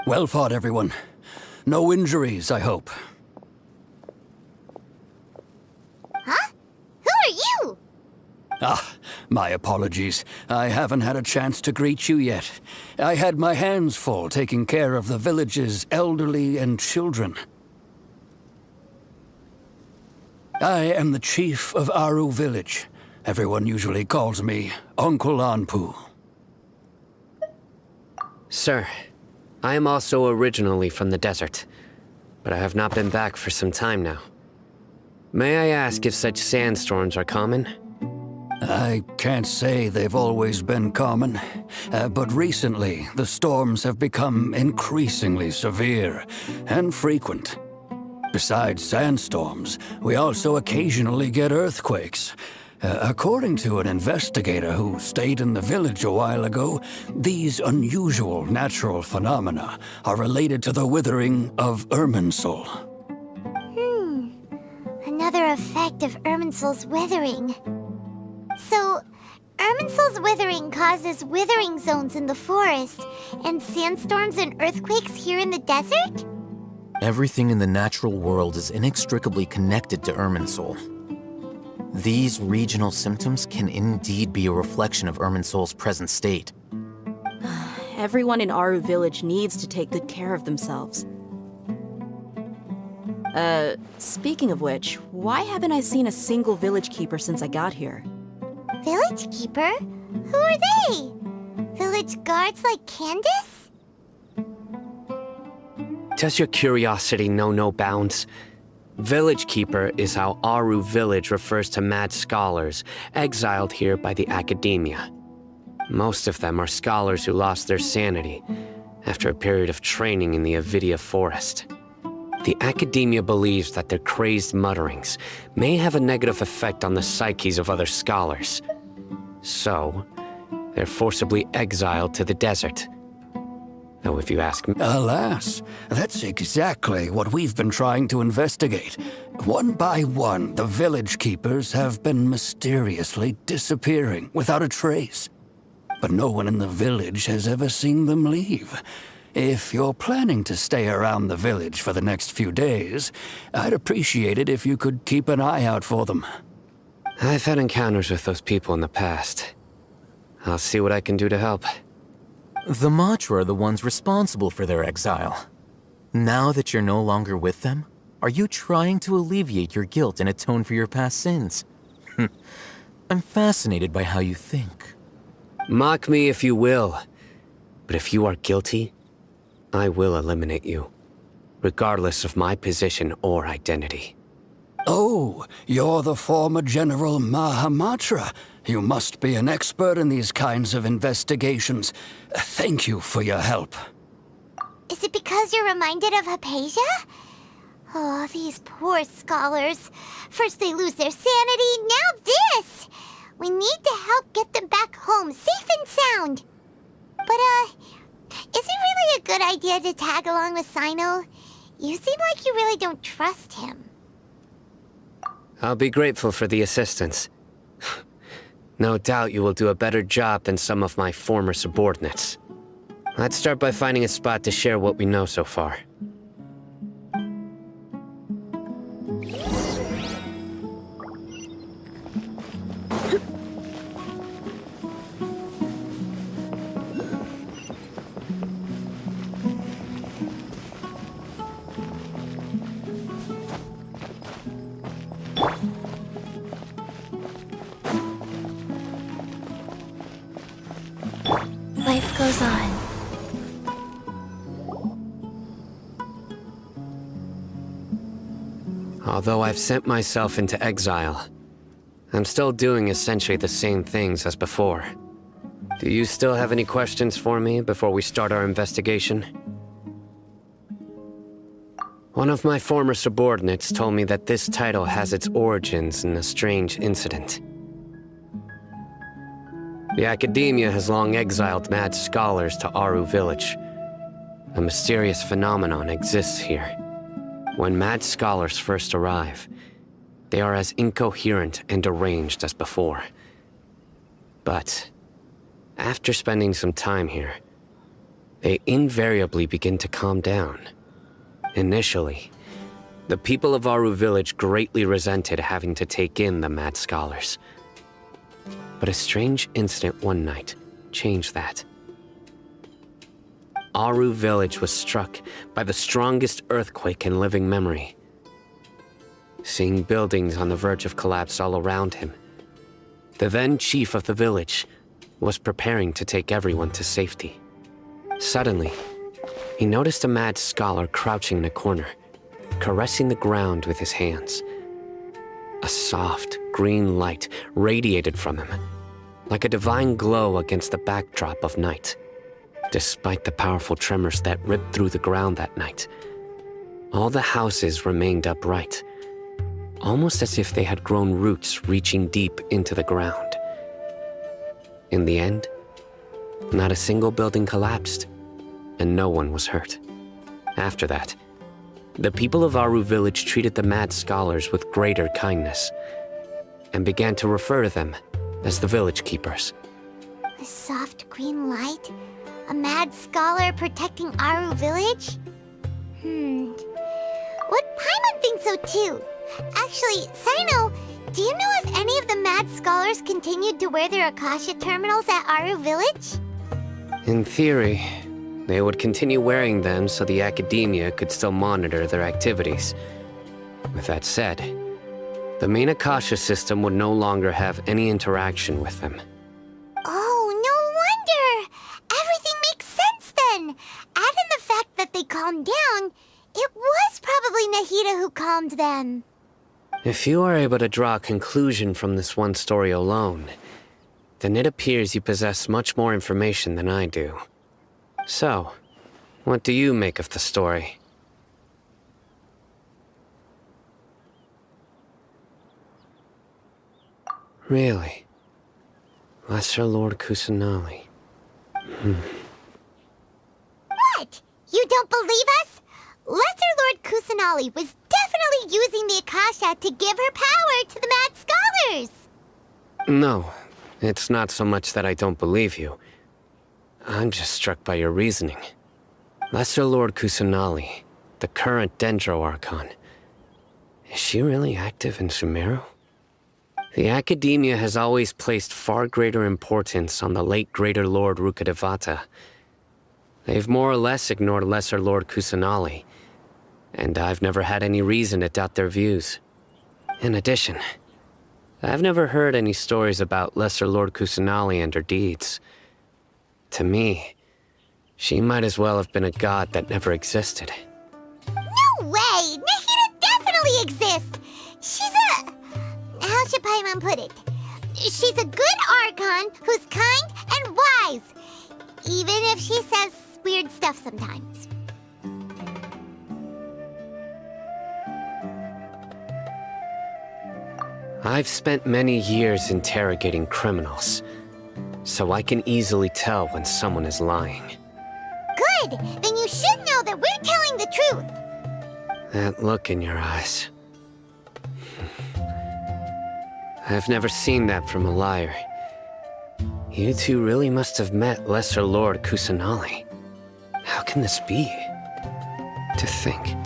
Well fought, everyone. No injuries, I hope. Huh? Who are you? Ah, my apologies. I haven't had a chance to greet you yet. I had my hands full taking care of the village's elderly and children. I am the chief of Aru Village, Everyone usually calls me Uncle Anpu. Sir, I am also originally from the desert, but I have not been back for some time now. May I ask if such sandstorms are common? I can't say they've always been common, but recently the storms have become increasingly severe and frequent. Besides sandstorms, we also occasionally get earthquakes. According to an investigator who stayed in the village a while ago, these unusual natural phenomena are related to the withering of Irminsul. Another effect of Irminsul's withering. So, Irminsul's withering causes withering zones in the forest, and sandstorms and earthquakes here in the desert? Everything in the natural world is inextricably connected to Irminsul. These regional symptoms can indeed be a reflection of Irminsul's present state. Everyone in Aru Village needs to take good care of themselves. Speaking of which, why haven't I seen a single village keeper since I got here? Village keeper? Who are they? Village guards like Candace? Does your curiosity know no bounds? Village Keeper is how Aru Village refers to mad scholars exiled here by the academia. Most of them are scholars who lost their sanity after a period of training in the Avidia forest. The academia believes that their crazed mutterings may have a negative effect on the psyches of other scholars. So, they're forcibly exiled to the desert. Though if you ask me... Alas, that's exactly what we've been trying to investigate. One by one, the village keepers have been mysteriously disappearing without a trace. But no one in the village has ever seen them leave. If you're planning to stay around the village for the next few days, I'd appreciate it if you could keep an eye out for them. I've had encounters with those people in the past. I'll see what I can do to help. The Matra are the ones responsible for their exile. Now that you're no longer with them, are you trying to alleviate your guilt and atone for your past sins? I'm fascinated by how you think. Mock me if you will, but if you are guilty, I will eliminate you, regardless of my position or identity. Oh, you're the former General Mahamatra. You must be an expert in these kinds of investigations. Thank you for your help. Is it because you're reminded of Hypatia? Oh, these poor scholars. First they lose their sanity, now this! We need to help get them back home, safe and sound. But, is it really a good idea to tag along with Sino? You seem like you really don't trust him. I'll be grateful for the assistance. No doubt you will do a better job than some of my former subordinates. Let's start by finding a spot to share what we know so far. Life goes on. Although I've sent myself into exile, I'm still doing essentially the same things as before. Do you still have any questions for me before we start our investigation? One of my former subordinates told me that this title has its origins in a strange incident. The academia has long exiled mad scholars to Aru Village. A mysterious phenomenon exists here. When mad scholars first arrive, they are as incoherent and deranged as before. But after spending some time here, they invariably begin to calm down. Initially, the people of Aru Village greatly resented having to take in the mad scholars. But a strange incident one night changed that. Aru Village was struck by the strongest earthquake in living memory. Seeing buildings on the verge of collapse all around him, The then chief of the village was preparing to take everyone to safety. Suddenly, he noticed a mad scholar crouching in a corner, caressing the ground with his hands. A soft, green light radiated from him, like a divine glow against the backdrop of night. Despite the powerful tremors that ripped through the ground that night, all the houses remained upright, almost as if they had grown roots reaching deep into the ground. In the end, not a single building collapsed, and no one was hurt. After that, the people of Aru village treated the mad scholars with greater kindness, and began to refer to them as the village keepers. A soft green light? A mad scholar protecting Aru village? What Paimon thinks so too. Actually, Sino, do you know if any of the mad scholars continued to wear their Akasha terminals at Aru village? In theory, they would continue wearing them so the academia could still monitor their activities. With that said, the main Akasha system would no longer have any interaction with them. Oh, no wonder! Everything makes sense then! Add in the fact that they calmed down, it was probably Nahida who calmed them. If you are able to draw a conclusion from this one story alone, then it appears you possess much more information than I do. So, what do you make of the story? Really? Lesser Lord Kusanali. What? You don't believe us? Lesser Lord Kusanali was definitely using the Akasha to give her power to the mad scholars! No, it's not so much that I don't believe you. I'm just struck by your reasoning. Lesser Lord Kusanali, the current Dendro Archon, is she really active in Sumeru? The Academia has always placed far greater importance on the late Greater Lord Rukkhadevata. They've more or less ignored Lesser Lord Kusanali, and I've never had any reason to doubt their views. In addition, I've never heard any stories about Lesser Lord Kusanali and her deeds. To me, she might as well have been a god that never existed. No way! Nahida definitely exists! She's a... how should Paimon put it? She's a good Archon who's kind and wise, even if she says weird stuff sometimes. I've spent many years interrogating criminals, so I can easily tell when someone is lying. Good! Then you should know that we're telling the truth! That look in your eyes. I've never seen that from a liar. You two really must have met Lesser Lord Kusanali. How can this be? To think,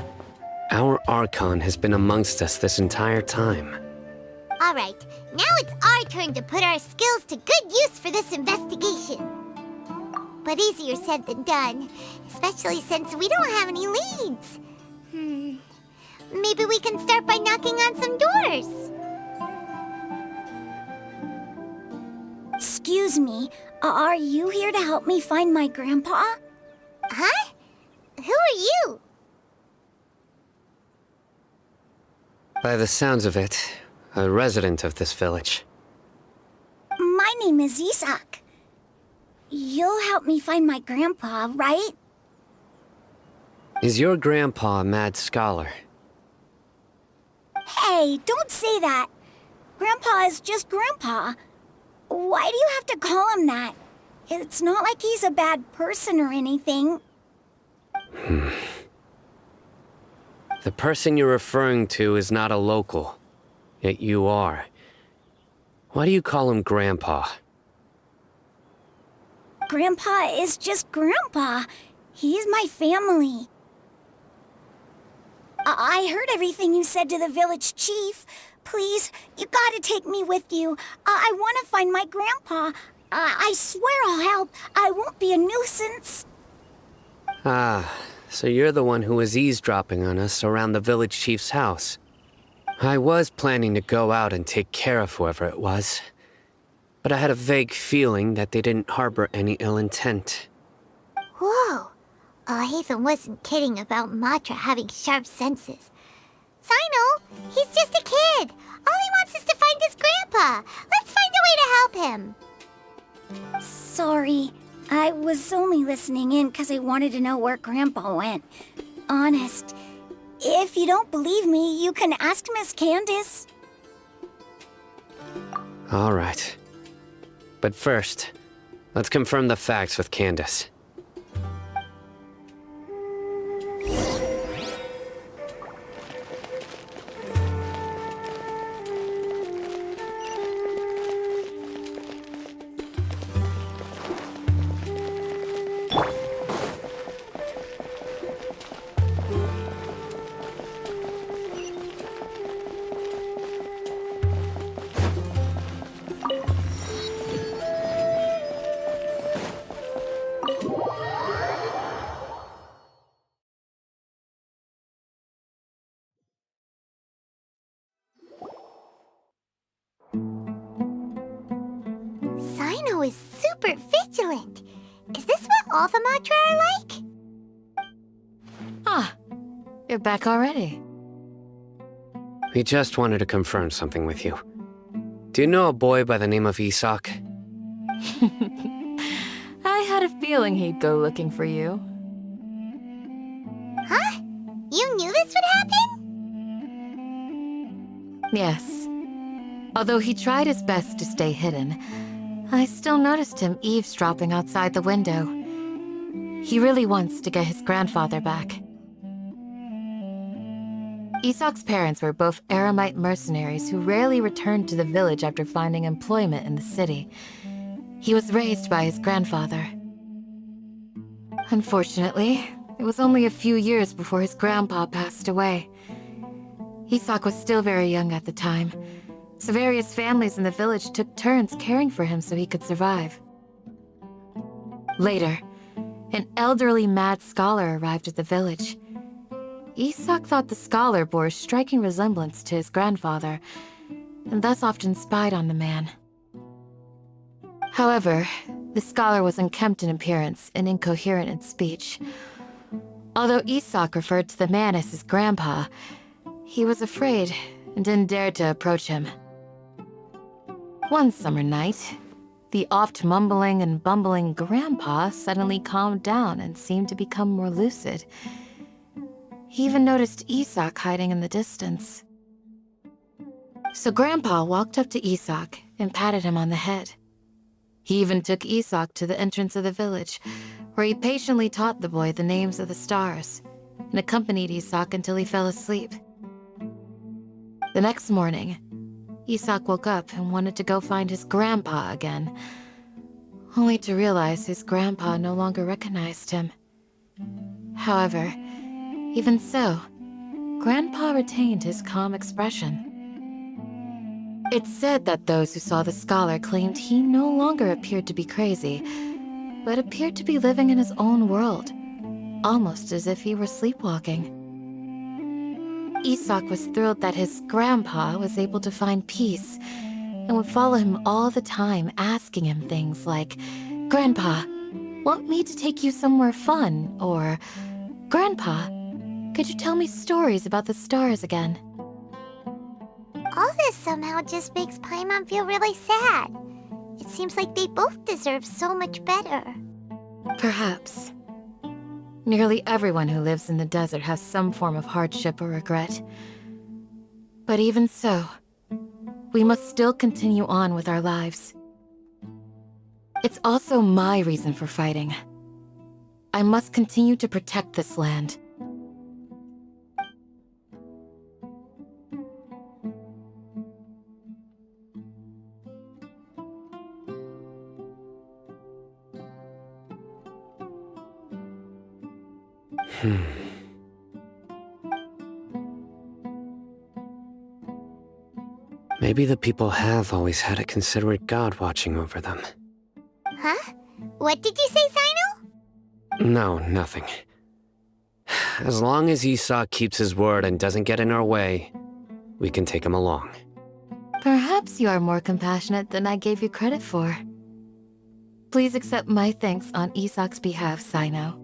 our Archon has been amongst us this entire time. Alright, now it's our turn to put our skills to good use for this investigation. But easier said than done, especially since we don't have any leads. Maybe we can start by knocking on some doors. Excuse me, are you here to help me find my grandpa? Huh? Who are you? By the sounds of it, a resident of this village. My name is Isak. You'll help me find my grandpa, right? Is your grandpa a mad scholar? Hey, don't say that. Grandpa is just Grandpa. Why do you have to call him that? It's not like he's a bad person or anything. The person you're referring to is not a local, yet you are. Why do you call him Grandpa? Grandpa is just Grandpa. He's my family. I heard everything you said to the village chief. Please, you gotta take me with you. I want to find my grandpa. I swear I'll help. I won't be a nuisance. Ah, so you're the one who was eavesdropping on us around the village chief's house. I was planning to go out and take care of whoever it was. but I had a vague feeling that they didn't harbor any ill intent. Whoa. Hatham wasn't kidding about Matra having sharp senses. Sino, he's just a kid. All he wants is to find his grandpa. Let's find a way to help him. Sorry, I was only listening in because I wanted to know where Grandpa went. Honest. If you don't believe me, you can ask Miss Candace. All right. But first, let's confirm the facts with Candace. Sino is super vigilant. Is this what all the Matra are like? Ah, you're back already. We just wanted to confirm something with you. Do you know a boy by the name of Isak? I had a feeling he'd go looking for you. Huh? You knew this would happen? Yes. Although he tried his best to stay hidden, I still noticed him eavesdropping outside the window. He really wants to get his grandfather back. Isak's parents were both Aramite mercenaries who rarely returned to the village after finding employment in the city. He was raised by his grandfather. Unfortunately, it was only a few years before his grandpa passed away. Isak was still very young at the time, so various families in the village took turns caring for him so he could survive. Later, an elderly mad scholar arrived at the village. Isak thought the scholar bore a striking resemblance to his grandfather, and thus often spied on the man. However, the scholar was unkempt in appearance and incoherent in speech. Although Isak referred to the man as his grandpa, he was afraid and didn't dare to approach him. One summer night, the oft mumbling and bumbling grandpa suddenly calmed down and seemed to become more lucid. He even noticed Isak hiding in the distance. So Grandpa walked up to Isak and patted him on the head. He even took Isak to the entrance of the village, where he patiently taught the boy the names of the stars, and accompanied Isak until he fell asleep. The next morning, Isak woke up and wanted to go find his grandpa again, only to realize his grandpa no longer recognized him. However, even so, Grandpa retained his calm expression. It's said that those who saw the scholar claimed he no longer appeared to be crazy, but appeared to be living in his own world, almost as if he were sleepwalking. Isak was thrilled that his grandpa was able to find peace, and would follow him all the time, asking him things like, "Grandpa, want me to take you somewhere fun?" or, "Grandpa, could you tell me stories about the stars again?" All this somehow just makes Paimon feel really sad. It seems like they both deserve so much better. Perhaps. Nearly everyone who lives in the desert has some form of hardship or regret. But even so, we must still continue on with our lives. It's also my reason for fighting. I must continue to protect this land. Maybe the people have always had a considerate god watching over them. Huh? What did you say, Sino? No, nothing. As long as Isak keeps his word and doesn't get in our way, we can take him along. Perhaps you are more compassionate than I gave you credit for. Please accept my thanks on Isak's behalf, Sino.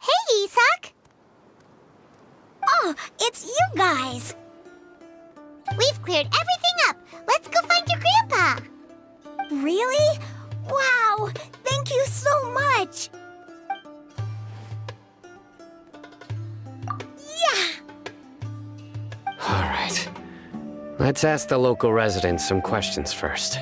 Hey, Isak! Oh, it's you guys! We've cleared everything up! Let's go find your grandpa! Really? Wow! Thank you so much! Yeah! All right. Let's ask the local residents some questions first.